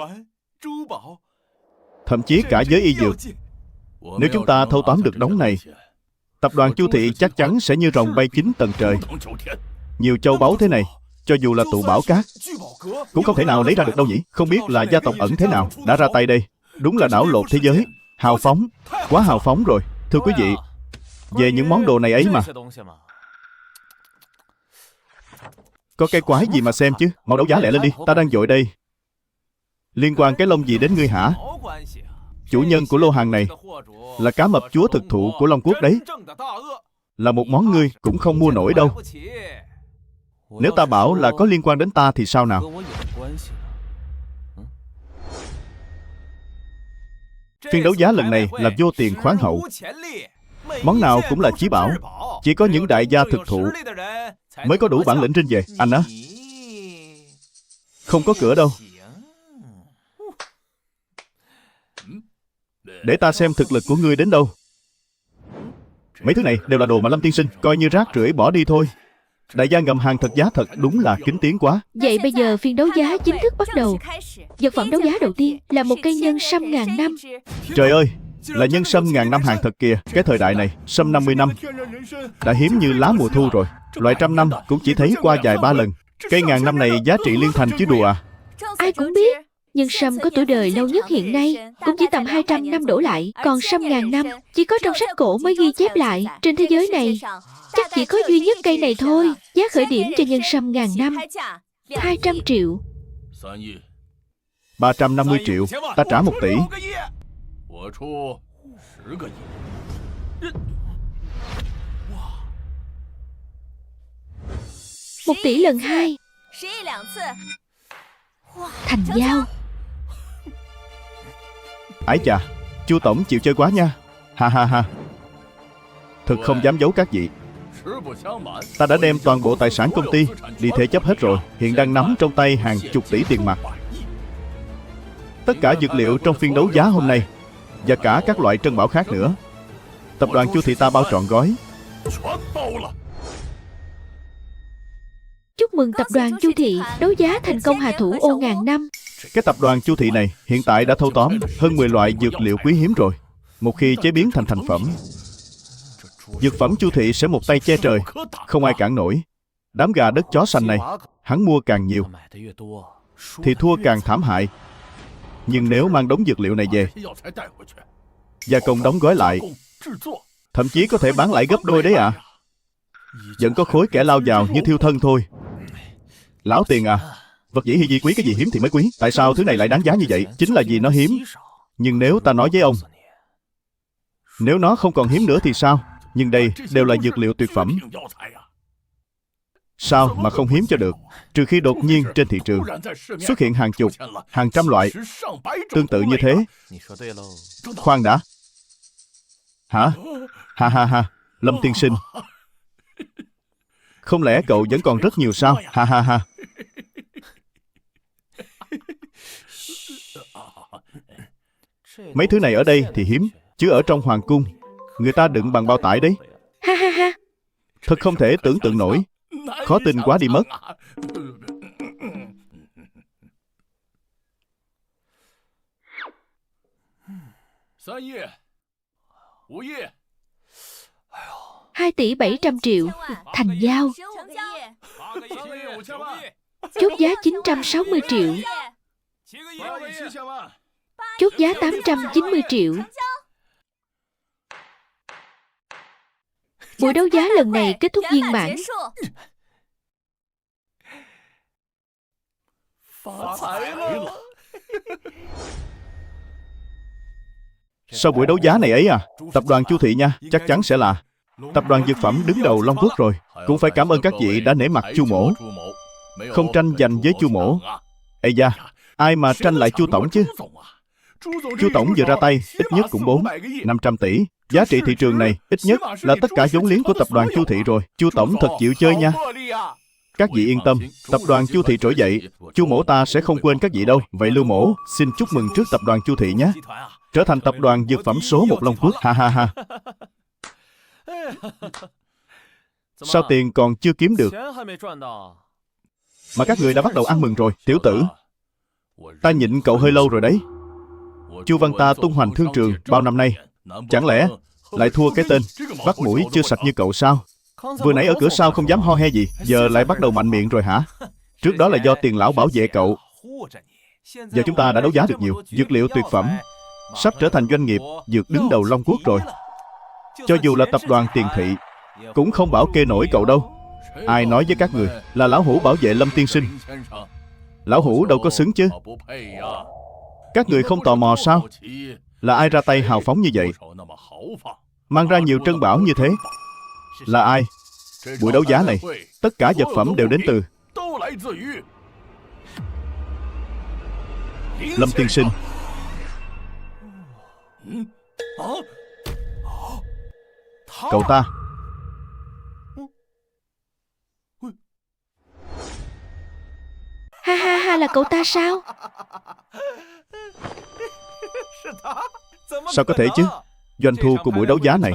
thậm chí cả giới y dược. Nếu chúng ta thâu tóm được đống này, tập đoàn Chu Thị chắc chắn sẽ như rồng bay 9 tầng trời. Nhiều châu báu thế này, cho dù là tụ bảo cát cũng không thể nào lấy ra được đâu nhỉ. Không biết là gia tộc ẩn thế nào đã ra tay đây. Đúng là đảo lộn thế giới. Hào phóng, quá hào phóng rồi. Thưa quý vị, về những món đồ này ấy mà, có cái quái gì mà xem chứ. Mau đấu giá lẹ lên đi, ta đang vội đây. Liên quan cái lông gì đến ngươi hả? Chủ nhân của lô hàng này là cá mập chúa thực thụ của Long Quốc đấy. Là một món ngươi cũng không mua nổi đâu. Nếu ta bảo là có liên quan đến ta thì sao nào? Phiên đấu giá lần này là vô tiền khoáng hậu. Món nào cũng là chí bảo. Chỉ có những đại gia thực thụ mới có đủ bản lĩnh trên về. Anh á, không có cửa đâu. Để ta xem thực lực của ngươi đến đâu. Mấy thứ này đều là đồ mà Lâm tiên sinh coi như rác rưởi bỏ đi thôi. Đại gia ngầm hàng thật giá thật đúng là kính tiếng quá. Vậy bây giờ phiên đấu giá chính thức bắt đầu. Vật phẩm đấu giá đầu tiên là một cây nhân sâm ngàn năm. Trời ơi, là nhân sâm ngàn năm hàng thật kìa. Cái thời đại này, sâm 50 năm đã hiếm như lá mùa thu rồi. Loại trăm năm cũng chỉ thấy qua vài ba lần. Cây ngàn năm này giá trị liên thành chứ đùa à. Ai cũng biết, nhân sâm có tuổi đời lâu nhất hiện nay cũng chỉ tầm 200 năm đổ lại. Còn sâm ngàn năm chỉ có trong sách cổ mới ghi chép lại. Trên thế giới này chắc chỉ có duy nhất cây này thôi. Giá khởi điểm cho nhân sâm ngàn năm 200 triệu. 350 triệu, ta trả 1 tỷ. 1 tỷ lần 2. Thành giao. Ái chà, Chu tổng chịu chơi quá nha. Ha ha ha. Thực không dám giấu các vị, ta đã đem toàn bộ tài sản công ty đi thế chấp hết rồi. Hiện đang nắm trong tay hàng chục tỷ tiền mặt. Tất cả dược liệu trong phiên đấu giá hôm nay và cả các loại trân bảo khác nữa, tập đoàn Chu Thị ta bao trọn gói. Chúc mừng tập đoàn Chu Thị đấu giá thành công hà thủ ô ngàn năm. Cái tập đoàn Chu Thị này hiện tại đã thâu tóm hơn 10 loại dược liệu quý hiếm rồi. Một khi chế biến thành thành phẩm, Dược phẩm Chu thị sẽ một tay che trời, không ai cản nổi. Đám gà đất chó sành này, hắn mua càng nhiều thì thua càng thảm hại. Nhưng nếu mang đống dược liệu này về, gia công đóng gói lại, thậm chí có thể bán lại gấp đôi đấy ạ. Vẫn có khối kẻ lao vào như thiêu thân thôi. Lão tiền à, vật dĩ hi di quý, cái gì hiếm thì mới quý. Tại sao thứ này lại đáng giá như vậy? Chính là vì nó hiếm. Nhưng nếu ta nói với ông, nếu nó không còn hiếm nữa thì sao? Nhưng đây đều là dược liệu tuyệt phẩm. Sao mà không hiếm cho được? Trừ khi đột nhiên trên thị trường xuất hiện hàng chục, hàng trăm loại tương tự như thế. Khoan đã. Hả? Ha ha ha, Lâm tiên sinh, không lẽ cậu vẫn còn rất nhiều sao? Ha ha ha. Mấy thứ này ở đây thì hiếm, chứ ở trong hoàng cung người ta đựng bằng bao tải đấy. Ha ha ha. Thật không thể tưởng tượng nổi. Khó tin quá đi mất. Hai tỷ 700 triệu thành giao. Chốt giá 960 triệu. Chốt giá 890 triệu. Buổi đấu giá lần này kết thúc viên mãn. Sau buổi đấu giá này ấy à, tập đoàn Chu thị nha, chắc chắn sẽ là tập đoàn dược phẩm đứng đầu Long Quốc rồi. Cũng phải cảm ơn các vị đã nể mặt Chu mỗ, không tranh giành với Chu mỗ. Ây da, ai mà tranh lại Chu tổng chứ? Chu tổng vừa ra tay, ít nhất cũng 400-500 tỷ. Giá trị thị trường này ít nhất là tất cả vốn liếng của tập đoàn Chu thị rồi. Chu tổng thật chịu chơi nha. Các vị yên tâm, tập đoàn Chu thị trỗi dậy, Chu mỗ ta sẽ không quên các vị đâu. Vậy Lưu mỗ xin chúc mừng trước tập đoàn Chu thị nhé, trở thành tập đoàn dược phẩm số 1 Long Quốc. Ha ha ha. Sao tiền còn chưa kiếm được mà các người đã bắt đầu ăn mừng rồi? Tiểu tử, ta nhịn cậu hơi lâu rồi đấy. Chu văn ta tung hoành thương trường bao năm nay, chẳng lẽ lại thua cái tên bắt mũi chưa sạch như cậu sao? Vừa nãy ở cửa sau không dám ho he gì, giờ lại bắt đầu mạnh miệng rồi hả? Trước đó là do tiền lão bảo vệ cậu. Giờ chúng ta đã đấu giá được nhiều dược liệu tuyệt phẩm, sắp trở thành doanh nghiệp dược đứng đầu Long Quốc rồi. Cho dù là tập đoàn Tiền thị cũng không bảo kê nổi cậu đâu. Ai nói với các người là lão hủ bảo vệ Lâm tiên sinh? Lão hủ đâu có xứng chứ. Các người không tò mò sao? Là ai ra tay hào phóng như vậy, mang ra nhiều trân bảo như thế? Là ai? Buổi đấu giá này, tất cả vật phẩm đều đến từ Lâm tiên sinh. Cậu ta Ha ha ha, là cậu ta sao? Sao có thể chứ? Doanh thu của buổi đấu giá này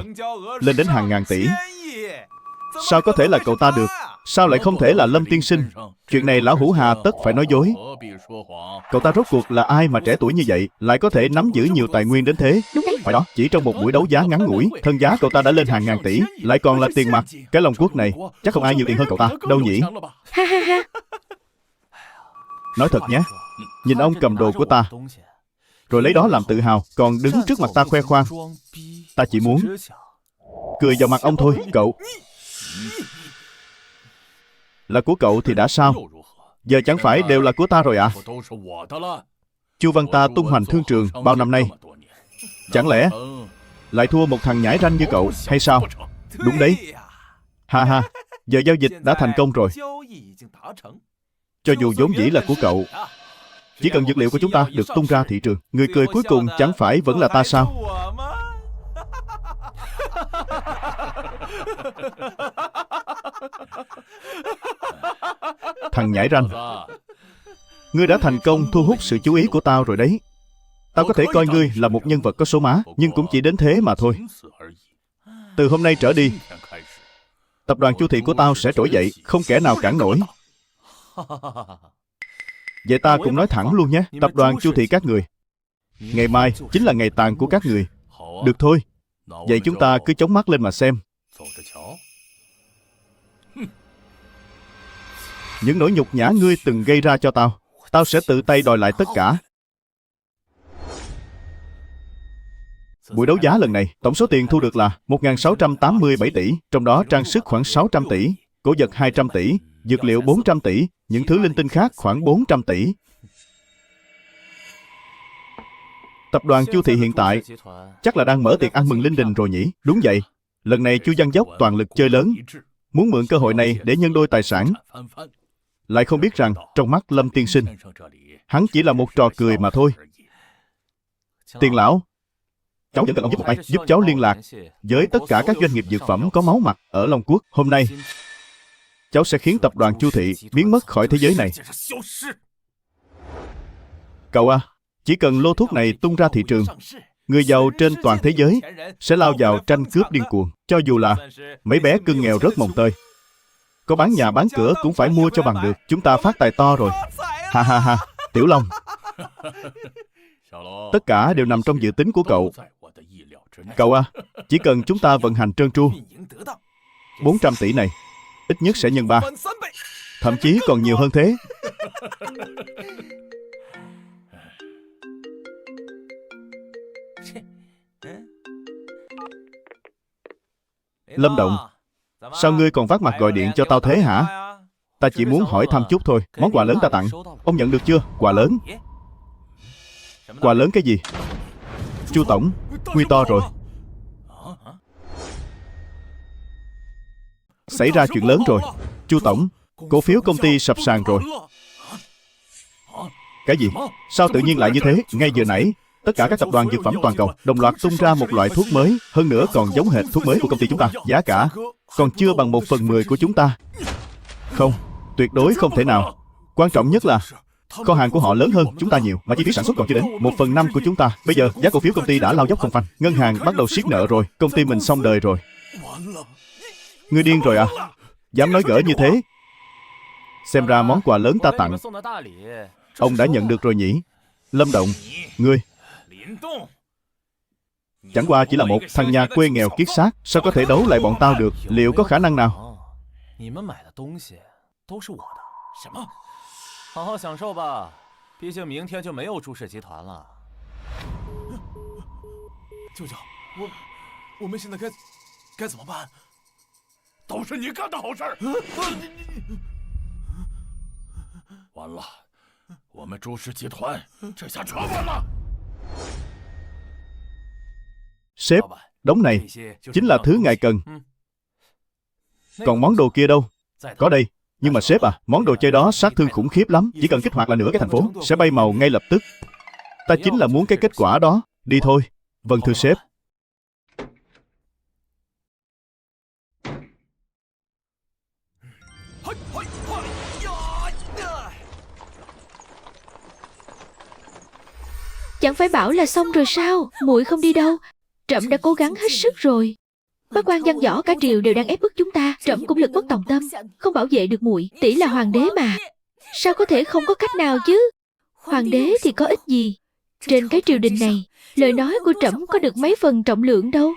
lên đến hàng ngàn tỷ. Sao có thể là cậu ta được? Sao lại không thể là Lâm tiên sinh? Chuyện này lão hủ hà tất phải nói dối. Cậu ta rốt cuộc là ai mà trẻ tuổi như vậy lại có thể nắm giữ nhiều tài nguyên đến thế? Đúng đấy. Phải đó, chỉ trong một buổi đấu giá ngắn ngủi, thân giá cậu ta đã lên hàng ngàn tỷ, lại còn là tiền mặt. Cái Long Quốc này chắc không ai nhiều tiền hơn cậu ta đâu nhỉ? Ha ha ha. Nói thật nhé, nhìn ông cầm đồ của ta rồi lấy đó làm tự hào, còn đứng trước mặt ta khoe khoang. Ta chỉ muốn cười vào mặt ông thôi. Cậu là của cậu thì đã sao? Giờ chẳng phải đều là của ta rồi à? Chu văn ta tung hoành thương trường bao năm nay, chẳng lẽ lại thua một thằng nhãi ranh như cậu hay sao? Đúng đấy. Ha ha, giờ giao dịch đã thành công rồi. Cho dù vốn dĩ là của cậu, chỉ cần dược liệu của chúng ta được tung ra thị trường, người cười cuối cùng chẳng phải vẫn là ta sao? Thằng nhãi ranh, ngươi đã thành công thu hút sự chú ý của tao rồi đấy. Tao có thể coi ngươi là một nhân vật có số má, nhưng cũng chỉ đến thế mà thôi. Từ hôm nay trở đi, tập đoàn Chu thị của tao sẽ trỗi dậy, không kẻ nào cản nổi. Vậy ta cũng nói thẳng luôn nhé, tập đoàn Chu thị các người, ngày mai chính là ngày tàn của các người. Được thôi, vậy chúng ta cứ chống mắt lên mà xem. Những nỗi nhục nhã ngươi từng gây ra cho tao, tao sẽ tự tay đòi lại tất cả. Buổi đấu giá lần này, tổng số tiền thu được là 1.687 tỷ, trong đó trang sức khoảng 600 tỷ, cổ vật 200 tỷ, dược liệu 400 tỷ, những thứ linh tinh khác khoảng 400 tỷ. Tập đoàn Chu Thị hiện tại chắc là đang mở tiệc ăn mừng linh đình rồi nhỉ? Đúng vậy, lần này Chu Văn Dốc toàn lực chơi lớn, muốn mượn cơ hội này để nhân đôi tài sản. Lại không biết rằng trong mắt Lâm tiên sinh, hắn chỉ là một trò cười mà thôi. Tiền lão, cháu vẫn cần ông giúp một tay, giúp cháu liên lạc với tất cả các doanh nghiệp dược phẩm có máu mặt ở Long Quốc. Hôm nay, cháu sẽ khiến tập đoàn Chu Thị biến mất khỏi thế giới này. Cậu à, chỉ cần lô thuốc này tung ra thị trường, người giàu trên toàn thế giới sẽ lao vào tranh cướp điên cuồng. Cho dù là mấy bé cưng nghèo rớt mồng tơi, có bán nhà bán cửa cũng phải mua cho bằng được. Chúng ta phát tài to rồi. Ha ha ha, Tiểu Long. Tất cả đều nằm trong dự tính của cậu. Cậu à, chỉ cần chúng ta vận hành trơn tru, 400 tỷ này ít nhất sẽ nhân 3, thậm chí còn nhiều hơn thế. Lâm Động, sao ngươi còn vắt mặt gọi điện cho tao thế hả? Ta chỉ muốn hỏi thăm chút thôi. Món quà lớn ta tặng, ông nhận được chưa? Quà lớn? Quà lớn cái gì? Chu tổng, nguy to rồi. Xảy ra chuyện lớn rồi. Chu tổng, cổ phiếu công ty sập sàn rồi. Cái gì? Sao tự nhiên lại như thế? Ngay vừa nãy, tất cả các tập đoàn dược phẩm toàn cầu đồng loạt tung ra một loại thuốc mới, hơn nữa còn giống hệt thuốc mới của công ty chúng ta. Giá cả còn chưa bằng 1/10 của chúng ta. Không, tuyệt đối không thể nào. Quan trọng nhất là kho hàng của họ lớn hơn chúng ta nhiều, mà chi phí sản xuất còn chưa đến 1/5 của chúng ta. Bây giờ giá cổ phiếu công ty đã lao dốc không phanh, ngân hàng bắt đầu siết nợ rồi, công ty mình xong đời rồi. Ngươi điên rồi à? Dám nói gỡ như thế? Xem ra món quà lớn ta tặng ông đã nhận được rồi nhỉ? Lâm Động, ngươi chẳng qua chỉ là một thằng nhà quê nghèo kiết xác, sao có thể đấu lại bọn tao được? Liệu có khả năng nào? 好好享受吧，毕竟明天就没有朱氏集团了。舅舅，我们现在该怎么办？都是你干的好事儿！完了，我们朱氏集团这下全完了。Sếp, đống này chính là thứ ngài cần. Còn món đồ kia đâu? Có đây. Nhưng mà sếp à, món đồ chơi đó sát thương khủng khiếp lắm. Chỉ cần kích hoạt là nửa cái thành phố sẽ bay màu ngay lập tức. Ta chính là muốn cái kết quả đó. Đi thôi. Vâng thưa sếp. Chẳng phải bảo là xong rồi sao? Muội không đi đâu. Trẫm đã cố gắng hết sức rồi. Bác quan văn võ cả triều đều đang ép bức chúng ta, trẫm cũng lực bất tòng tâm, không bảo vệ được muội. Tỷ là hoàng đế mà, sao có thể không có cách nào chứ? Hoàng đế thì có ích gì? Trên cái triều đình này, lời nói của trẫm có được mấy phần trọng lượng đâu.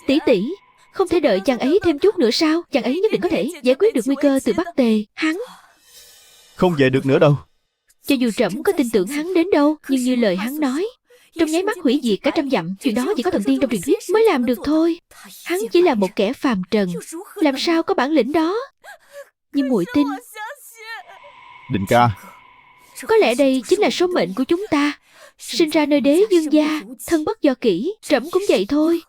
Tỷ tỷ, không thể đợi chàng ấy thêm chút nữa sao? Chàng ấy nhất định có thể giải quyết được nguy cơ từ Bắc Tề. Hắn không về được nữa đâu. Cho dù trẫm có tin tưởng hắn đến đâu, nhưng như lời hắn nói, trong nháy mắt hủy diệt cả trăm dặm, chuyện đó chỉ có thần tiên trong truyền thuyết mới làm được thôi. Hắn chỉ là một kẻ phàm trần, làm sao có bản lĩnh đó. Nhưng muội tin, Đình ca, có lẽ đây chính là số mệnh của chúng ta. Sinh ra nơi đế dương gia, thân bất do kỷ, trẫm cũng vậy thôi.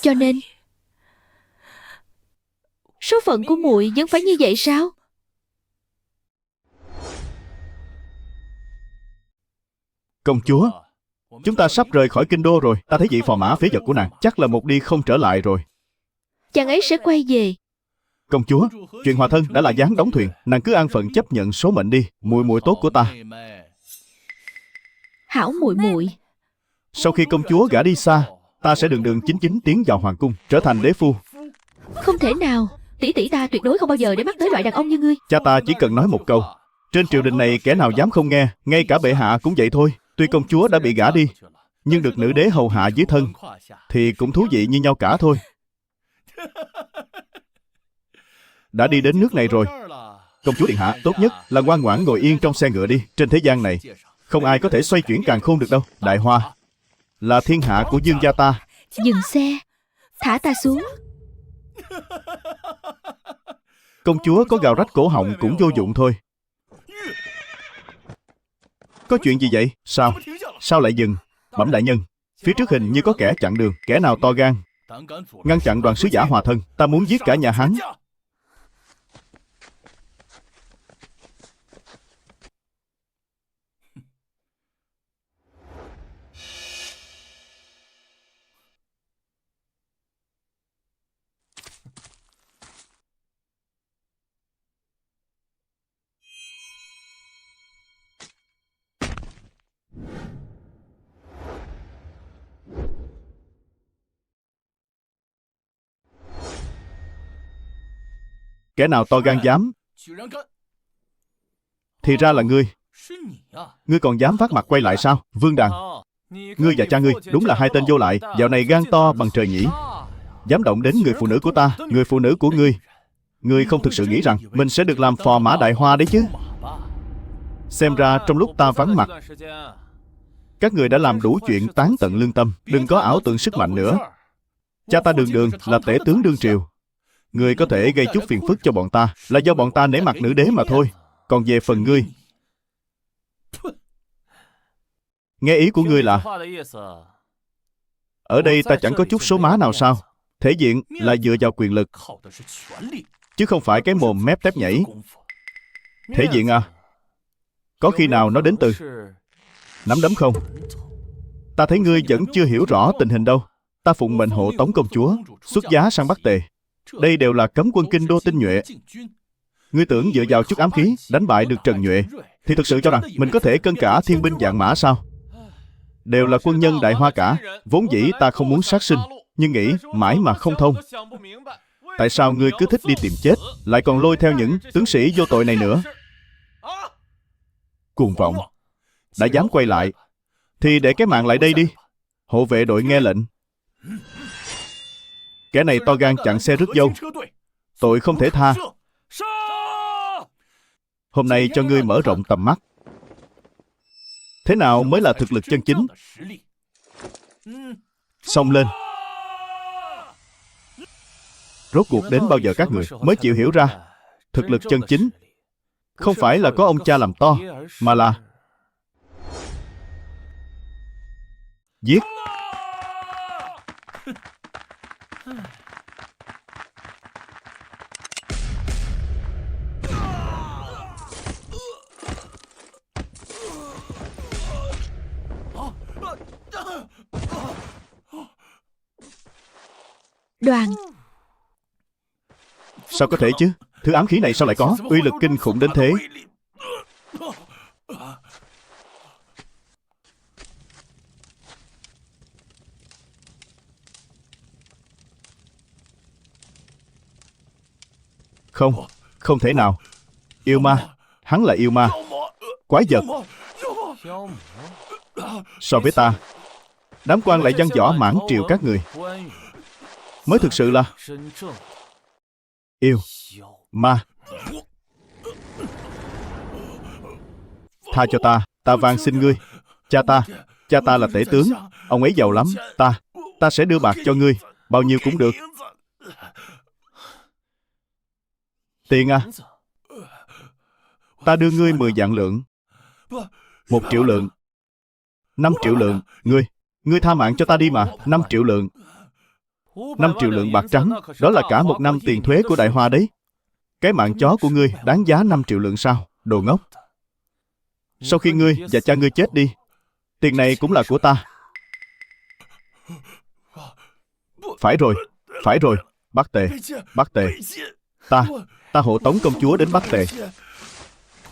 Cho nên số phận của muội vẫn phải như vậy sao? công chúa, chúng ta sắp rời khỏi kinh đô rồi. Ta thấy vị phò mã phế vật của nàng chắc là một đi không trở lại rồi. Chàng ấy sẽ quay về. Công chúa, chuyện hòa thân đã là ván đóng thuyền, nàng cứ an phận chấp nhận số mệnh đi. Muội muội tốt của ta. Hảo muội muội. Sau khi công chúa gả đi xa, ta sẽ đường đường chính chính tiến vào hoàng cung, trở thành đế phu. Không thể nào, tỷ tỷ ta tuyệt đối không bao giờ để mắt tới loại đàn ông như ngươi. Cha ta chỉ cần nói một câu, Trên triều đình này kẻ nào dám không nghe, ngay cả bệ hạ cũng vậy thôi. Tuy công chúa đã bị gả đi, nhưng được nữ đế hầu hạ dưới thân thì cũng thú vị như nhau cả thôi. Đã đi đến nước này rồi, công chúa điện hạ, tốt nhất là ngoan ngoãn ngồi yên trong xe ngựa đi. Trên thế gian này, không ai có thể xoay chuyển càn khôn được đâu. Đại Hoa là thiên hạ của Dương gia ta. Dừng xe, thả ta xuống. Công chúa có gào rách cổ họng cũng vô dụng thôi. Có chuyện gì vậy? Sao lại dừng? Bẩm đại nhân, phía trước hình như có kẻ chặn đường. Kẻ nào to gan ngăn chặn đoàn sứ giả hòa thân? Ta muốn giết cả nhà hắn. Kẻ nào to gan dám? Thì ra là ngươi. Ngươi còn dám vác mặt quay lại sao? Vương Đàn, ngươi và cha ngươi đúng là hai tên vô lại. Dạo này gan to bằng trời nhỉ. Dám động đến người phụ nữ của ta, người phụ nữ của ngươi. Ngươi không thực sự nghĩ rằng mình sẽ được làm phò mã Đại Hoa đấy chứ? Xem ra trong lúc ta vắng mặt, các người đã làm đủ chuyện tán tận lương tâm. Đừng có ảo tưởng sức mạnh nữa. Cha ta Đường Đường là tể tướng đương triều. Ngươi có thể gây chút phiền phức cho bọn ta là do bọn ta nể mặt nữ đế mà thôi. Còn về phần ngươi, nghe ý của ngươi là ở đây ta chẳng có chút số má nào sao? Thể diện là dựa vào quyền lực, chứ không phải cái mồm mép tép nhảy. Thể diện à? Có khi nào nó đến từ nắm đấm không? Ta thấy ngươi vẫn chưa hiểu rõ tình hình đâu. Ta phụng mệnh hộ tống công chúa xuất giá sang Bắc Tề. Đây đều là cấm quân kinh đô tinh nhuệ. Ngươi tưởng dựa vào chút ám khí đánh bại được Trần Nhuệ thì thực sự cho rằng mình có thể cân cả thiên binh vạn mã sao? Đều là quân nhân Đại Hoa cả. Vốn dĩ ta không muốn sát sinh, nhưng nghĩ mãi mà không thông. Tại sao ngươi cứ thích đi tìm chết, lại còn lôi theo những tướng sĩ vô tội này nữa? Cuồng vọng. Đã dám quay lại thì để cái mạng lại đây đi. Hộ vệ đội nghe lệnh. Kẻ này to gan chặn xe rước dâu, tội không thể tha. Hôm nay cho ngươi mở rộng tầm mắt. Thế nào mới là thực lực chân chính? Xông lên. Rốt cuộc đến bao giờ các người mới chịu hiểu ra thực lực chân chính không phải là có ông cha làm to, mà là giết. Đoàn, Sao có thể chứ? Thứ ám khí này sao lại có uy lực kinh khủng đến thế? Không thể nào. Yêu ma. Hắn là yêu ma. Quái vật. So với ta, đám quan lại văn võ mãn triều các người mới thực sự là yêu ma. Tha cho ta. Ta van xin ngươi. Cha ta là tể tướng. Ông ấy giàu lắm. Ta sẽ đưa bạc cho ngươi. Bao nhiêu cũng được. Tiền à? Ta đưa ngươi 10 vạn lượng. 1 triệu lượng. 5 triệu lượng. Ngươi tha mạng cho ta đi mà. 5 triệu lượng. 5 triệu lượng bạc trắng. Đó là cả 1 năm tiền thuế của Đại Hoa đấy. Cái mạng chó của ngươi đáng giá 5 triệu lượng sao? Đồ ngốc. Sau khi ngươi và cha ngươi chết đi, tiền này cũng là của ta. Phải rồi. Bắc Tề. Ta hộ tống công chúa đến Bắc Tề.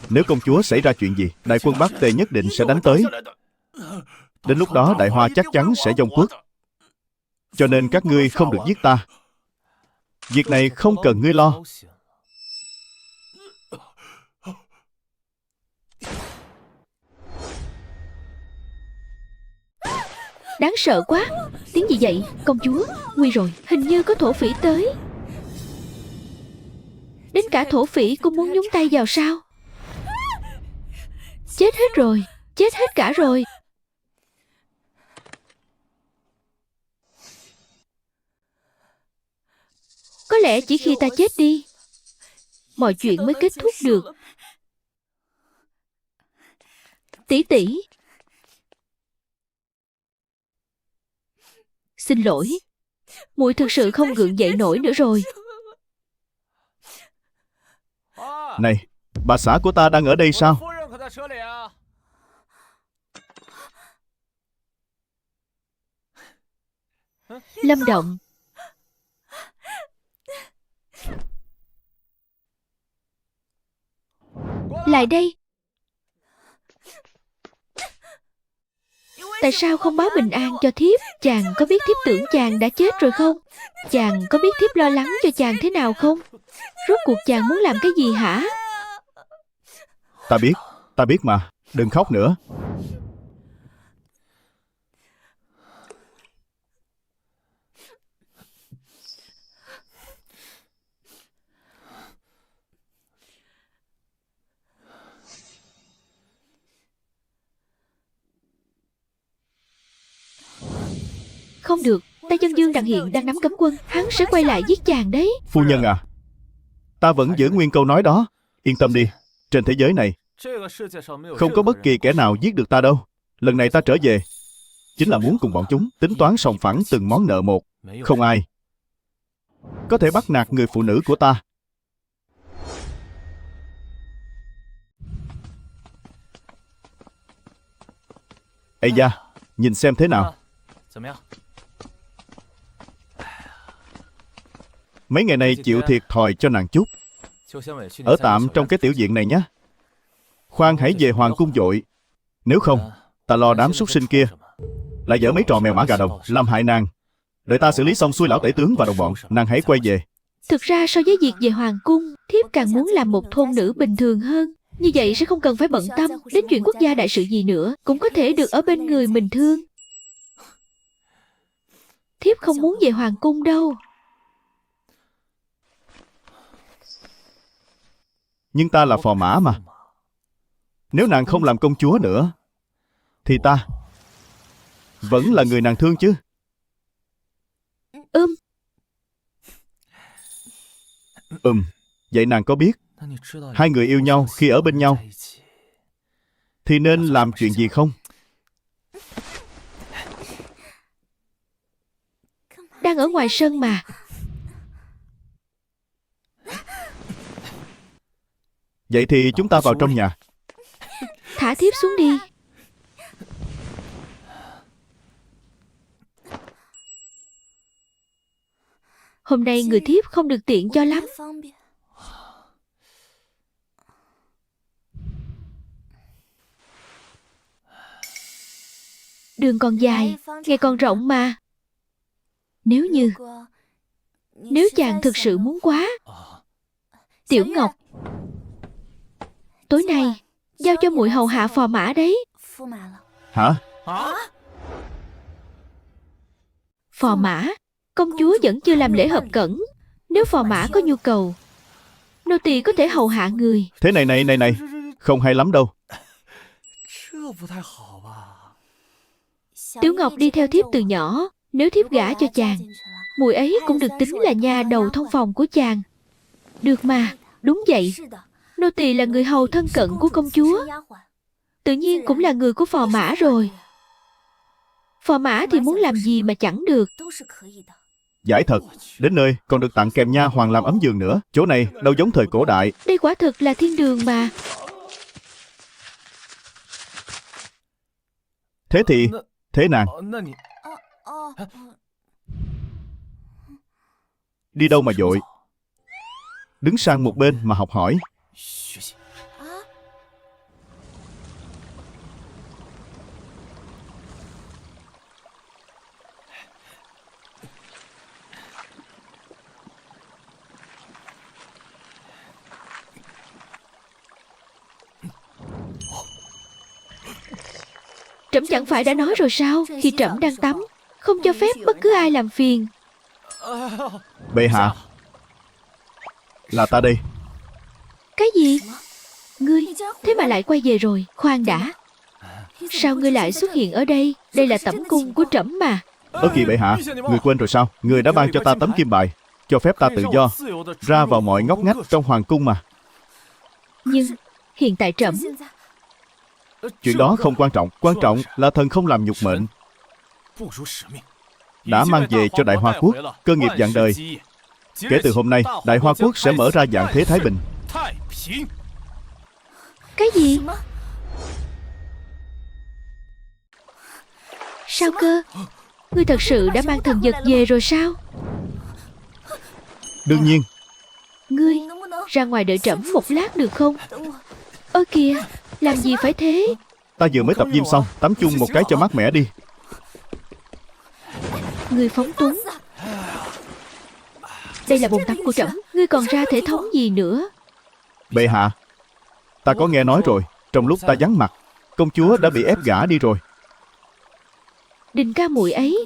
Nếu công chúa xảy ra chuyện gì, đại quân Bắc Tề nhất định sẽ đánh tới. Đến lúc đó Đại Hoa chắc chắn sẽ vong quốc. Cho nên các ngươi không được giết ta. Việc này không cần ngươi lo. Đáng sợ quá. Tiếng gì vậy? Công chúa, nguy rồi. Hình như có thổ phỉ tới. Đến cả thổ phỉ cũng muốn nhúng tay vào sao? Chết hết rồi. Chết hết cả rồi. Có lẽ chỉ khi ta chết đi, mọi chuyện mới kết thúc được. Tỷ tỷ, xin lỗi, muội thực sự không gượng dậy nổi nữa rồi. Này, bà xã của ta đang ở đây sao? Lâm Động, lại đây. Tại sao không báo bình an cho thiếp? Chàng có biết thiếp tưởng chàng đã chết rồi không? Chàng có biết thiếp lo lắng cho chàng thế nào không? Rốt cuộc chàng muốn làm cái gì hả? Ta biết mà, đừng khóc nữa. Không được, tay chân Dương Đặng Hiện đang nắm cấm quân. Hắn sẽ quay lại giết chàng đấy. Phu nhân à, ta vẫn giữ nguyên câu nói đó. Yên tâm đi, trên thế giới này không có bất kỳ kẻ nào giết được ta đâu. Lần này ta trở về chính là muốn cùng bọn chúng tính toán sòng phẳng từng món nợ một. Không ai có thể bắt nạt người phụ nữ của ta. Ây da, nhìn xem thế nào. Mấy ngày này chịu thiệt thòi cho nàng chút. Ở tạm trong cái tiểu viện này nhé. Khoan hãy về hoàng cung vội. Nếu không, ta lo đám súc sinh kia lại dở mấy trò mèo mã gà đồng làm hại nàng. Đợi ta xử lý xong xuôi lão tể tướng và đồng bọn, nàng hãy quay về. Thực ra so với việc về hoàng cung, thiếp càng muốn làm một thôn nữ bình thường hơn. Như vậy sẽ không cần phải bận tâm đến chuyện quốc gia đại sự gì nữa, cũng có thể được ở bên người mình thương. Thiếp không muốn về hoàng cung đâu. Nhưng ta là phò mã mà. Nếu nàng không làm công chúa nữa thì ta vẫn là người nàng thương chứ. Vậy nàng có biết hai người yêu nhau khi ở bên nhau thì nên làm chuyện gì không? Đang ở ngoài sân mà. Vậy thì chúng ta vào trong nhà. Thả thiếp xuống đi. Hôm nay người thiếp không được tiện cho lắm. Đường còn dài, ngày còn rộng mà. Nếu chàng thực sự muốn quá, Tiểu Ngọc, tối nay giao cho muội hầu hạ phò mã đấy. Hả? Phò mã, công chúa vẫn chưa làm lễ hợp cẩn. Nếu phò mã có nhu cầu, nô tỳ có thể hầu hạ người. Thế này, không hay lắm đâu. Tiểu Ngọc đi theo thiếp từ nhỏ. Nếu thiếp gả cho chàng, muội ấy cũng được tính là nha đầu thông phòng của chàng. Được mà, đúng vậy. Nô tỳ là người hầu thân cận của công chúa, tự nhiên cũng là người của phò mã rồi. Phò mã thì muốn làm gì mà chẳng được. Giải thật, đến nơi còn được tặng kèm nha hoàn làm ấm giường nữa. Chỗ này đâu giống thời cổ đại. Đây quả thực là thiên đường mà. Thế thì, thế nàng đi đâu mà vội? Đứng sang một bên mà học hỏi. Trẫm chẳng phải đã nói rồi sao? Khi trẫm đang tắm, không cho phép bất cứ ai làm phiền. Bệ hạ, là ta đây. Cái gì? Ngươi, thế mà lại quay về rồi. Khoan đã, sao ngươi lại xuất hiện ở đây? Đây là tẩm cung của trẫm mà. Kìa bệ hạ, người quên rồi sao? Người đã ban cho ta tấm kim bài, cho phép ta tự do ra vào mọi ngóc ngách trong hoàng cung mà. Nhưng hiện tại trẫm Chuyện đó không quan trọng. Quan trọng là thần không làm nhục mệnh, đã mang về cho Đại Hoa Quốc cơ nghiệp vạn đời. Kể từ hôm nay, Đại Hoa Quốc sẽ mở ra vạn thế thái bình. Cái gì? Sao cơ? Ngươi thật sự đã mang thần vật về rồi sao? Đương nhiên. Ngươi ra ngoài đợi trẫm một lát được không? Ơ kìa, làm gì phải thế? Ta vừa mới tập gym xong, tắm chung một cái cho mát mẻ đi. Ngươi phóng túng. Đây là bồn tắm của trẫm, ngươi còn ra thể thống gì nữa? Bệ hạ, ta có nghe nói rồi. Trong lúc ta vắng mặt, công chúa đã bị ép gả đi rồi. Đình ca muội ấy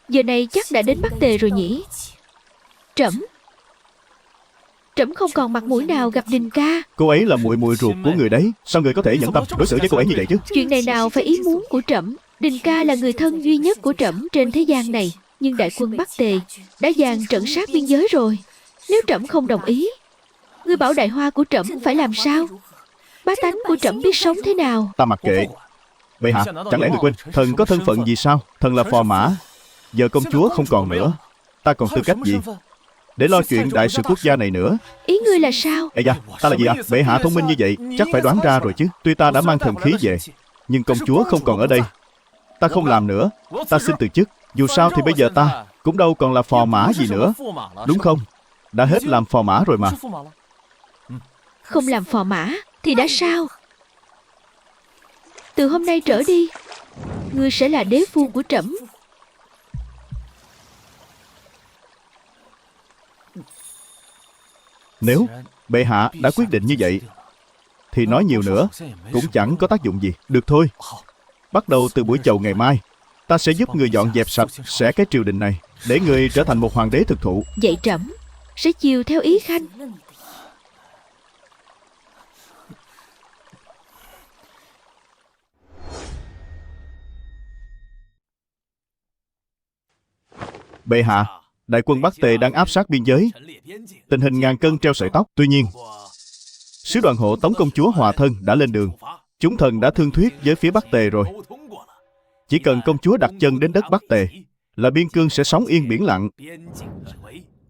giờ này chắc đã đến Bắc Tề rồi nhỉ? Trẫm không còn mặt mũi nào gặp Đình ca. Cô ấy là muội muội ruột của người đấy. Sao người có thể nhẫn tâm đối xử với cô ấy như vậy chứ? Chuyện này nào phải ý muốn của trẫm. Đình ca là người thân duy nhất của trẫm trên thế gian này. Nhưng đại quân Bắc Tề đã dàn trận sát biên giới rồi. Nếu trẫm không đồng ý, ngươi bảo đại hoa của trẫm phải làm sao? Bá tánh của trẫm biết sống thế nào? Ta mặc kệ. Bệ hạ, chẳng lẽ người quên thần có thân phận gì sao? Thần là phò mã. Giờ công chúa không còn nữa, ta còn tư cách gì để lo chuyện đại sự quốc gia này nữa? Ý ngươi là sao? Ây da, ta là gì ạ? Bệ hạ thông minh như vậy, chắc phải đoán ra rồi chứ. Tuy ta đã mang thần khí về, nhưng công chúa không còn ở đây. Ta không làm nữa, ta xin từ chức. Dù sao thì bây giờ ta cũng đâu còn là phò mã gì nữa, đúng không? Đã hết làm phò mã rồi mà. Không làm phò mã thì đã sao? Từ hôm nay trở đi, ngươi sẽ là đế phu của trẫm. Nếu bệ hạ đã quyết định như vậy, thì nói nhiều nữa cũng chẳng có tác dụng gì. Được thôi, bắt đầu từ buổi chầu ngày mai, ta sẽ giúp người dọn dẹp sạch sẽ cái triều đình này, để người trở thành một hoàng đế thực thụ. Vậy trẫm sẽ chiều theo ý khanh. Bệ hạ, đại quân Bắc Tề đang áp sát biên giới, tình hình ngàn cân treo sợi tóc. Tuy nhiên, sứ đoàn hộ tống công chúa Hòa Thân đã lên đường. Chúng thần đã thương thuyết với phía Bắc Tề rồi. Chỉ cần công chúa đặt chân đến đất Bắc Tề là biên cương sẽ sóng yên biển lặng.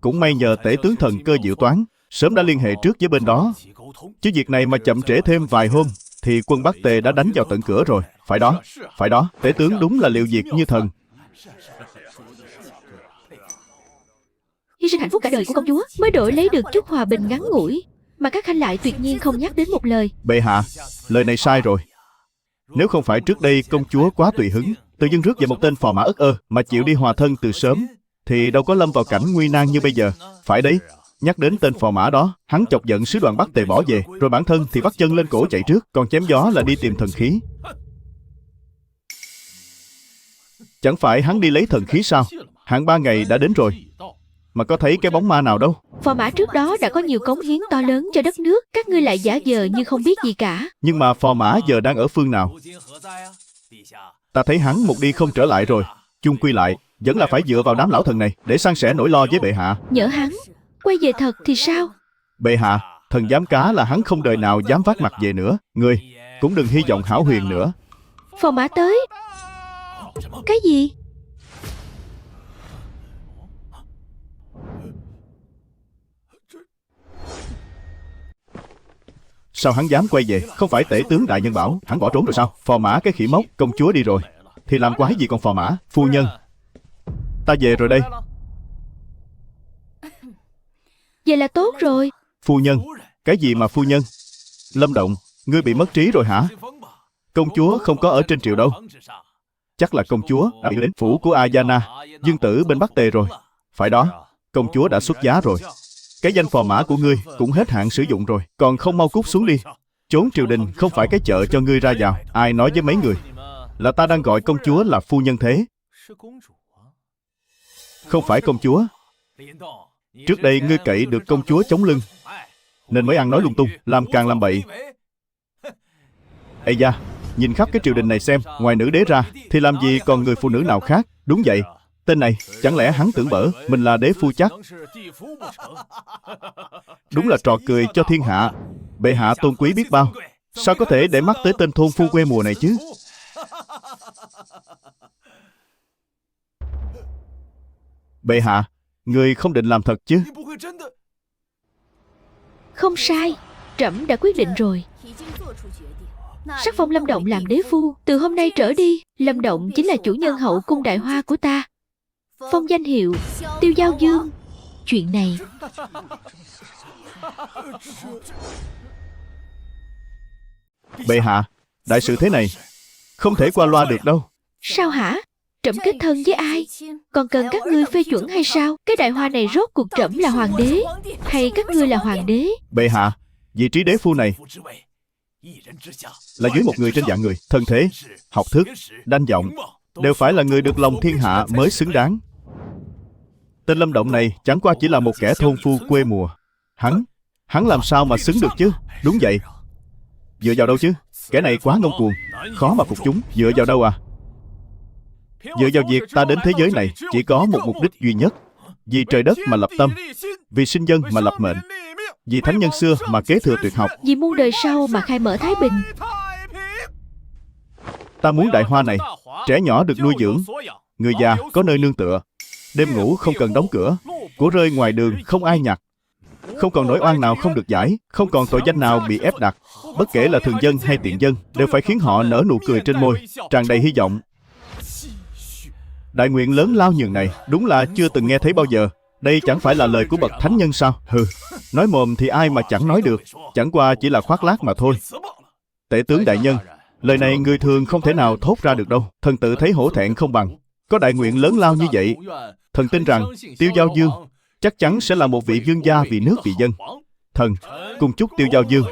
Cũng may nhờ tể tướng thần Cơ Diệu Toán sớm đã liên hệ trước với bên đó, chứ việc này mà chậm trễ thêm vài hôm thì quân Bắc Tề đã đánh vào tận cửa rồi. Phải đó, tể tướng đúng là liệu việc như thần. Hy sinh hạnh phúc cả đời của công chúa mới đổi lấy được chút hòa bình ngắn ngủi, mà các khanh lại tuyệt nhiên không nhắc đến một lời. Bệ hạ, lời này sai rồi. Nếu không phải trước đây công chúa quá tùy hứng, tự dưng rước về một tên phò mã ất ơ mà chịu đi hòa thân từ sớm, thì đâu có lâm vào cảnh nguy nan như bây giờ. Phải đấy, nhắc đến tên phò mã đó, hắn chọc giận sứ đoàn Bắc Tề bỏ về, rồi bản thân thì vắt chân lên cổ chạy trước, còn chém gió là đi tìm thần khí. Chẳng phải hắn đi lấy thần khí sao? Hạn 3 ngày đã đến rồi, mà có thấy cái bóng ma nào đâu. Phò mã trước đó đã có nhiều cống hiến to lớn cho đất nước, các ngươi lại giả vờ như không biết gì cả. Nhưng mà phò mã giờ đang ở phương nào? Ta thấy hắn một đi không trở lại rồi. Chung quy lại, vẫn là phải dựa vào đám lão thần này để san sẻ nỗi lo với bệ hạ. Nhỡ hắn quay về thật thì sao? Bệ hạ, thần dám cá là hắn không đời nào dám vác mặt về nữa. Ngươi cũng đừng hy vọng hão huyền nữa. Phò mã tới. Cái gì? Sao hắn dám quay về? Không phải tể tướng đại nhân bảo hắn bỏ trốn rồi sao? Phò mã cái khỉ mốc, công chúa đi rồi thì làm quái gì còn phò mã? Phu nhân, ta về rồi đây. Vậy là tốt rồi. Phu nhân? Cái gì mà phu nhân? Lâm Động, ngươi bị mất trí rồi hả? Công chúa không có ở trên triều đâu. Chắc là công chúa đã đến phủ của Ayana, dương tử bên Bắc Tề rồi. Phải đó, công chúa đã xuất giá rồi. Cái danh phò mã của ngươi cũng hết hạn sử dụng rồi, còn không mau cút xuống đi. Trốn triều đình không phải cái chợ cho ngươi ra vào. Ai nói với mấy người? Là ta đang gọi công chúa là phu nhân thế, không phải công chúa. Trước đây ngươi cậy được công chúa chống lưng, nên mới ăn nói lung tung, làm càng làm bậy. Ây da, nhìn khắp cái triều đình này xem, ngoài nữ đế ra thì làm gì còn người phụ nữ nào khác. Đúng vậy, tên này, chẳng lẽ hắn tưởng bở mình là đế phu chắc? Đúng là trò cười cho thiên hạ. Bệ hạ tôn quý biết bao, sao có thể để mắt tới tên thôn phu quê mùa này chứ? Bệ hạ, người không định làm thật chứ? Không sai, trẫm đã quyết định rồi. Sắc phong Lâm Động làm đế phu. Từ hôm nay trở đi, Lâm Động chính là chủ nhân hậu cung Đại Hoa của ta. Phong danh hiệu Tiêu Giao Dương. Chuyện này Bệ hạ, đại sự thế này không thể qua loa được đâu. sao hả? Trẫm kết thân với ai? Còn cần các ngươi phê chuẩn hay sao? Cái Đại Hoa này rốt cuộc trẫm là hoàng đế hay các ngươi là hoàng đế? Bệ hạ, vị trí đế phu này là dưới một người trên vạn người. Thân thế, học thức, danh vọng đều phải là người được lòng thiên hạ mới xứng đáng. Tên Lâm Động này chẳng qua chỉ là một kẻ thôn phu quê mùa. Hắn làm sao mà xứng được chứ? Đúng vậy. Dựa vào đâu chứ? Kẻ này quá ngông cuồng, khó mà phục chúng. Dựa vào đâu à? Dựa vào việc ta đến thế giới này chỉ có một mục đích duy nhất. Vì trời đất mà lập tâm, vì sinh dân mà lập mệnh, vì thánh nhân xưa mà kế thừa tuyệt học, Vì muôn đời sau mà khai mở thái bình. Ta muốn Đại Hoa này, trẻ nhỏ được nuôi dưỡng, người già có nơi nương tựa, đêm ngủ không cần đóng cửa, của rơi ngoài đường không ai nhặt, không còn nỗi oan nào không được giải, không còn tội danh nào bị ép đặt. Bất kể là thường dân hay tiện dân, đều phải khiến họ nở nụ cười trên môi, tràn đầy hy vọng. Đại nguyện lớn lao nhường này, đúng là chưa từng nghe thấy bao giờ. Đây chẳng phải là lời của bậc thánh nhân sao? Hừ, nói mồm thì ai mà chẳng nói được, chẳng qua chỉ là khoác lác mà thôi. Tể tướng đại nhân, lời này người thường không thể nào thốt ra được đâu. Thần tự thấy hổ thẹn không bằng. Có đại nguyện lớn lao như vậy, thần tin rằng Tiêu Giao Dương chắc chắn sẽ là một vị vương gia vì nước vì dân. Thần cùng chúc Tiêu Giao Dương.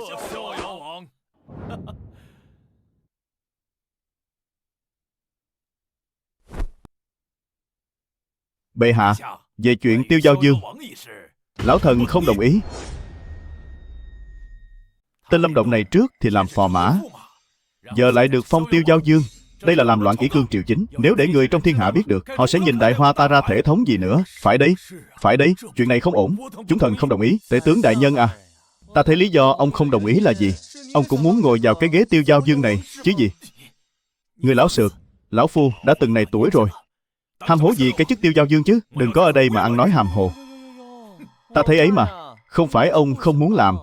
Bệ hạ, về chuyện Tiêu Giao Dương, lão thần không đồng ý. Tên Lâm Động này trước thì làm phò mã, giờ lại được phong Tiêu Giao Dương. Đây là làm loạn kỷ cương triều chính. Nếu để người trong thiên hạ biết được, họ sẽ nhìn Đại Hoa ta ra thể thống gì nữa. Phải đấy, chuyện này không ổn. Chúng thần không đồng ý. Tể tướng đại nhân à, ta thấy lý do ông không đồng ý là gì? Ông cũng muốn ngồi vào cái ghế Tiêu Giao Dương này chứ gì? Người lão xược, lão phu đã từng này tuổi rồi, ham hố gì cái chức Tiêu Giao Dương chứ? Đừng có ở đây mà ăn nói hàm hồ. Ta thấy ấy mà, không phải ông không muốn làm,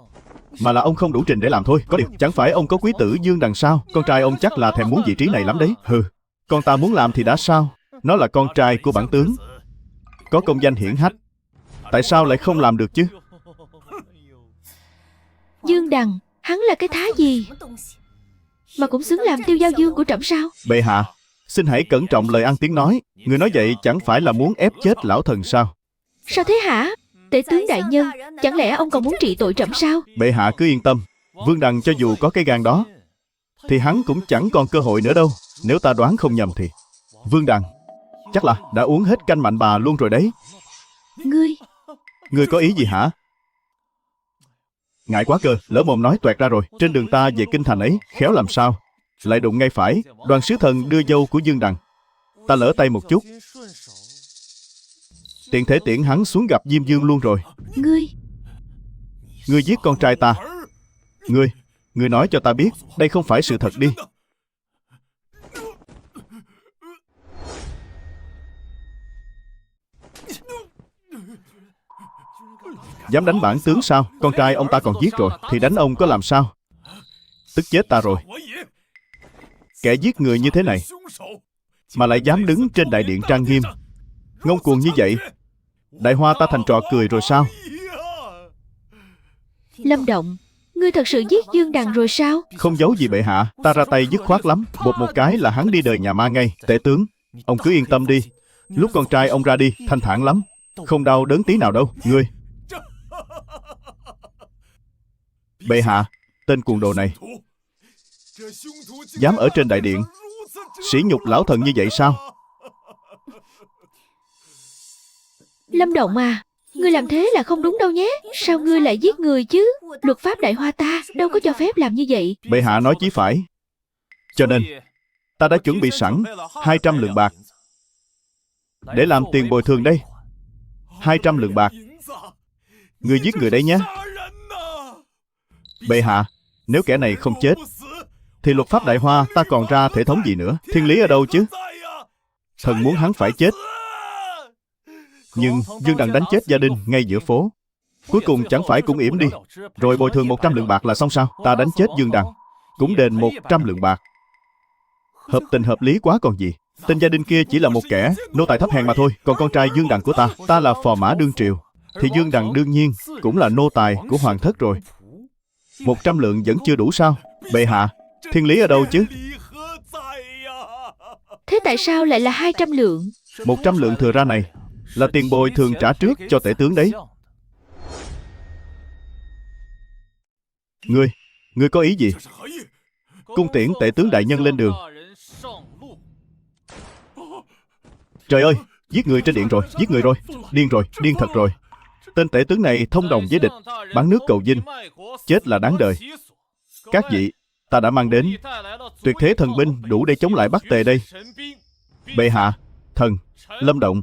mà là ông không đủ trình để làm thôi. Có điều, chẳng phải ông có quý tử Dương đằng sau? Con trai ông chắc là thèm muốn vị trí này lắm đấy. Hừ, con ta muốn làm thì đã sao? Nó là con trai của bản tướng, có công danh hiển hách, tại sao lại không làm được chứ? Dương Đằng, hắn là cái thá gì mà cũng xứng làm Tiêu Giao Dương của trẫm sao? Bệ hạ, xin hãy cẩn trọng lời ăn tiếng nói. Người nói vậy chẳng phải là muốn ép chết lão thần sao? Sao thế hả? Tể tướng đại nhân, chẳng lẽ ông còn muốn trị tội trẫm sao? Bệ hạ cứ yên tâm, Vương Đằng cho dù có cái gan đó thì hắn cũng chẳng còn cơ hội nữa đâu. Nếu ta đoán không nhầm thì Vương Đằng chắc là đã uống hết canh mạnh bà luôn rồi đấy. Ngươi có ý gì hả? Ngại quá cơ, lỡ mồm nói toẹt ra rồi. Trên đường ta về kinh thành ấy, khéo làm sao lại đụng ngay phải đoàn sứ thần đưa dâu của Dương Đằng. Ta lỡ tay một chút, tiện thể tiễn hắn xuống gặp Diêm Dương luôn rồi. Ngươi giết con trai ta. Ngươi nói cho ta biết, đây không phải sự thật đi. Dám đánh bản tướng sao? Con trai ông ta còn giết rồi, thì đánh ông có làm sao? Tức chết ta rồi. Kẻ giết người như thế này mà lại dám đứng trên đại điện trang nghiêm, ngông cuồng như vậy, Đại Hoa ta thành trò cười rồi sao? Lâm Động, ngươi thật sự giết Dương Đằng rồi sao? Không giấu gì bệ hạ, ta ra tay dứt khoát lắm. Bột một cái là hắn đi đời nhà ma ngay. Tể tướng, ông cứ yên tâm đi. Lúc con trai ông ra đi, thanh thản lắm, không đau đớn tí nào đâu. Ngươi, bệ hạ, tên cuồng đồ này dám ở trên đại điện Sỉ nhục lão thần như vậy sao? Lâm Động à, ngươi làm thế là không đúng đâu nhé. Sao ngươi lại giết người chứ? Luật pháp Đại Hoa ta đâu có cho phép làm như vậy. Bệ hạ nói chí phải. Cho nên ta đã chuẩn bị sẵn 200 lượng bạc để làm tiền bồi thường đây. 200 lượng bạc. Ngươi giết người đấy nhé. Bệ hạ, nếu kẻ này không chết thì luật pháp Đại Hoa ta còn ra thể thống gì nữa? Thiên lý ở đâu chứ? Thần muốn hắn phải chết, nhưng Dương Đằng đánh chết gia đình ngay giữa phố. Cuối cùng chẳng phải cũng yểm đi, rồi bồi thường 100 lượng bạc là xong sao? Ta đánh chết Dương Đằng cũng đền 100 lượng bạc. Hợp tình hợp lý quá còn gì. Tên gia đình kia chỉ là một kẻ nô tài thấp hèn mà thôi. Còn con trai Dương Đằng của ta là phò mã đương triều, thì Dương Đằng đương nhiên cũng là nô tài của hoàng thất rồi. 100 lượng vẫn chưa đủ sao? Bệ hạ, thiên lý ở đâu chứ? Thế tại sao lại là 200 lượng? 100 lượng thừa ra này là tiền bồi thường trả trước cho tể tướng đấy. Ngươi có ý gì? Cung tiễn tể tướng đại nhân lên đường. Trời ơi, giết người trên điện rồi, giết người rồi. Điên thật rồi. Tên tể tướng này thông đồng với địch, bán nước cầu dinh. Chết là đáng đời. Các vị, ta đã mang đến tuyệt thế thần binh đủ để chống lại Bắc Tề đây. Bệ hạ, thần Lâm Động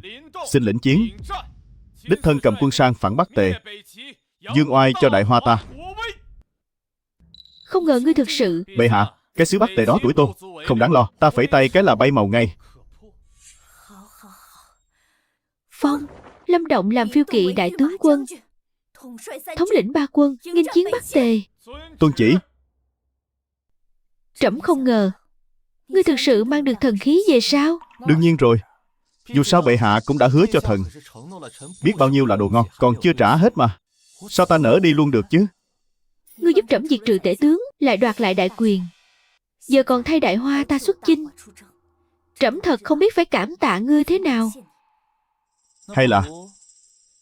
xin lĩnh chiến. Đích thân cầm quân sang phản Bắc Tề, dương oai cho Đại Hoa ta. Không ngờ ngươi thực sự... Bệ hạ, cái xứ Bắc Tề đó tuổi tôn, không đáng lo. Ta phẩy tay cái là bay màu ngay. Phong, Lâm Động làm phiêu kỵ đại tướng quân, thống lĩnh 3 quân, nghênh chiến Bắc Tề. Tuân chỉ. Trẫm không ngờ ngươi thực sự mang được thần khí về sao? Đương nhiên rồi. Dù sao bệ hạ cũng đã hứa cho thần biết bao nhiêu là đồ ngon, còn chưa trả hết mà. Sao ta nỡ đi luôn được chứ? Ngươi giúp trẫm diệt trừ tể tướng, lại đoạt lại đại quyền, giờ còn thay Đại Hoa ta xuất chinh. Trẫm thật không biết phải cảm tạ ngươi thế nào. Hay là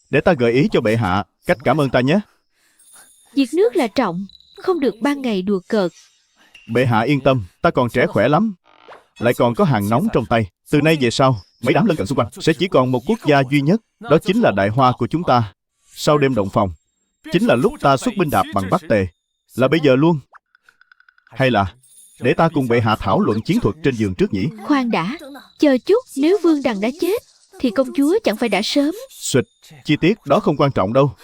để ta gợi ý cho bệ hạ cách cảm ơn ta nhé. Diệt nước là trọng, không được ban ngày đùa cợt. Bệ hạ yên tâm, ta còn trẻ khỏe lắm, lại còn có hàng nóng trong tay. Từ nay về sau, mấy đám lân cận xung quanh sẽ chỉ còn một quốc gia duy nhất, đó chính là Đại Hoa của chúng ta. Sau đêm động phòng, chính là lúc ta xuất binh đạp bằng Bắc Tề, là bây giờ luôn. Hay là để ta cùng bệ hạ thảo luận chiến thuật trên giường trước nhỉ? Khoan đã, chờ chút, nếu Vương Đằng đã chết thì công chúa chẳng phải đã sớm. Xụt, chi tiết đó không quan trọng đâu.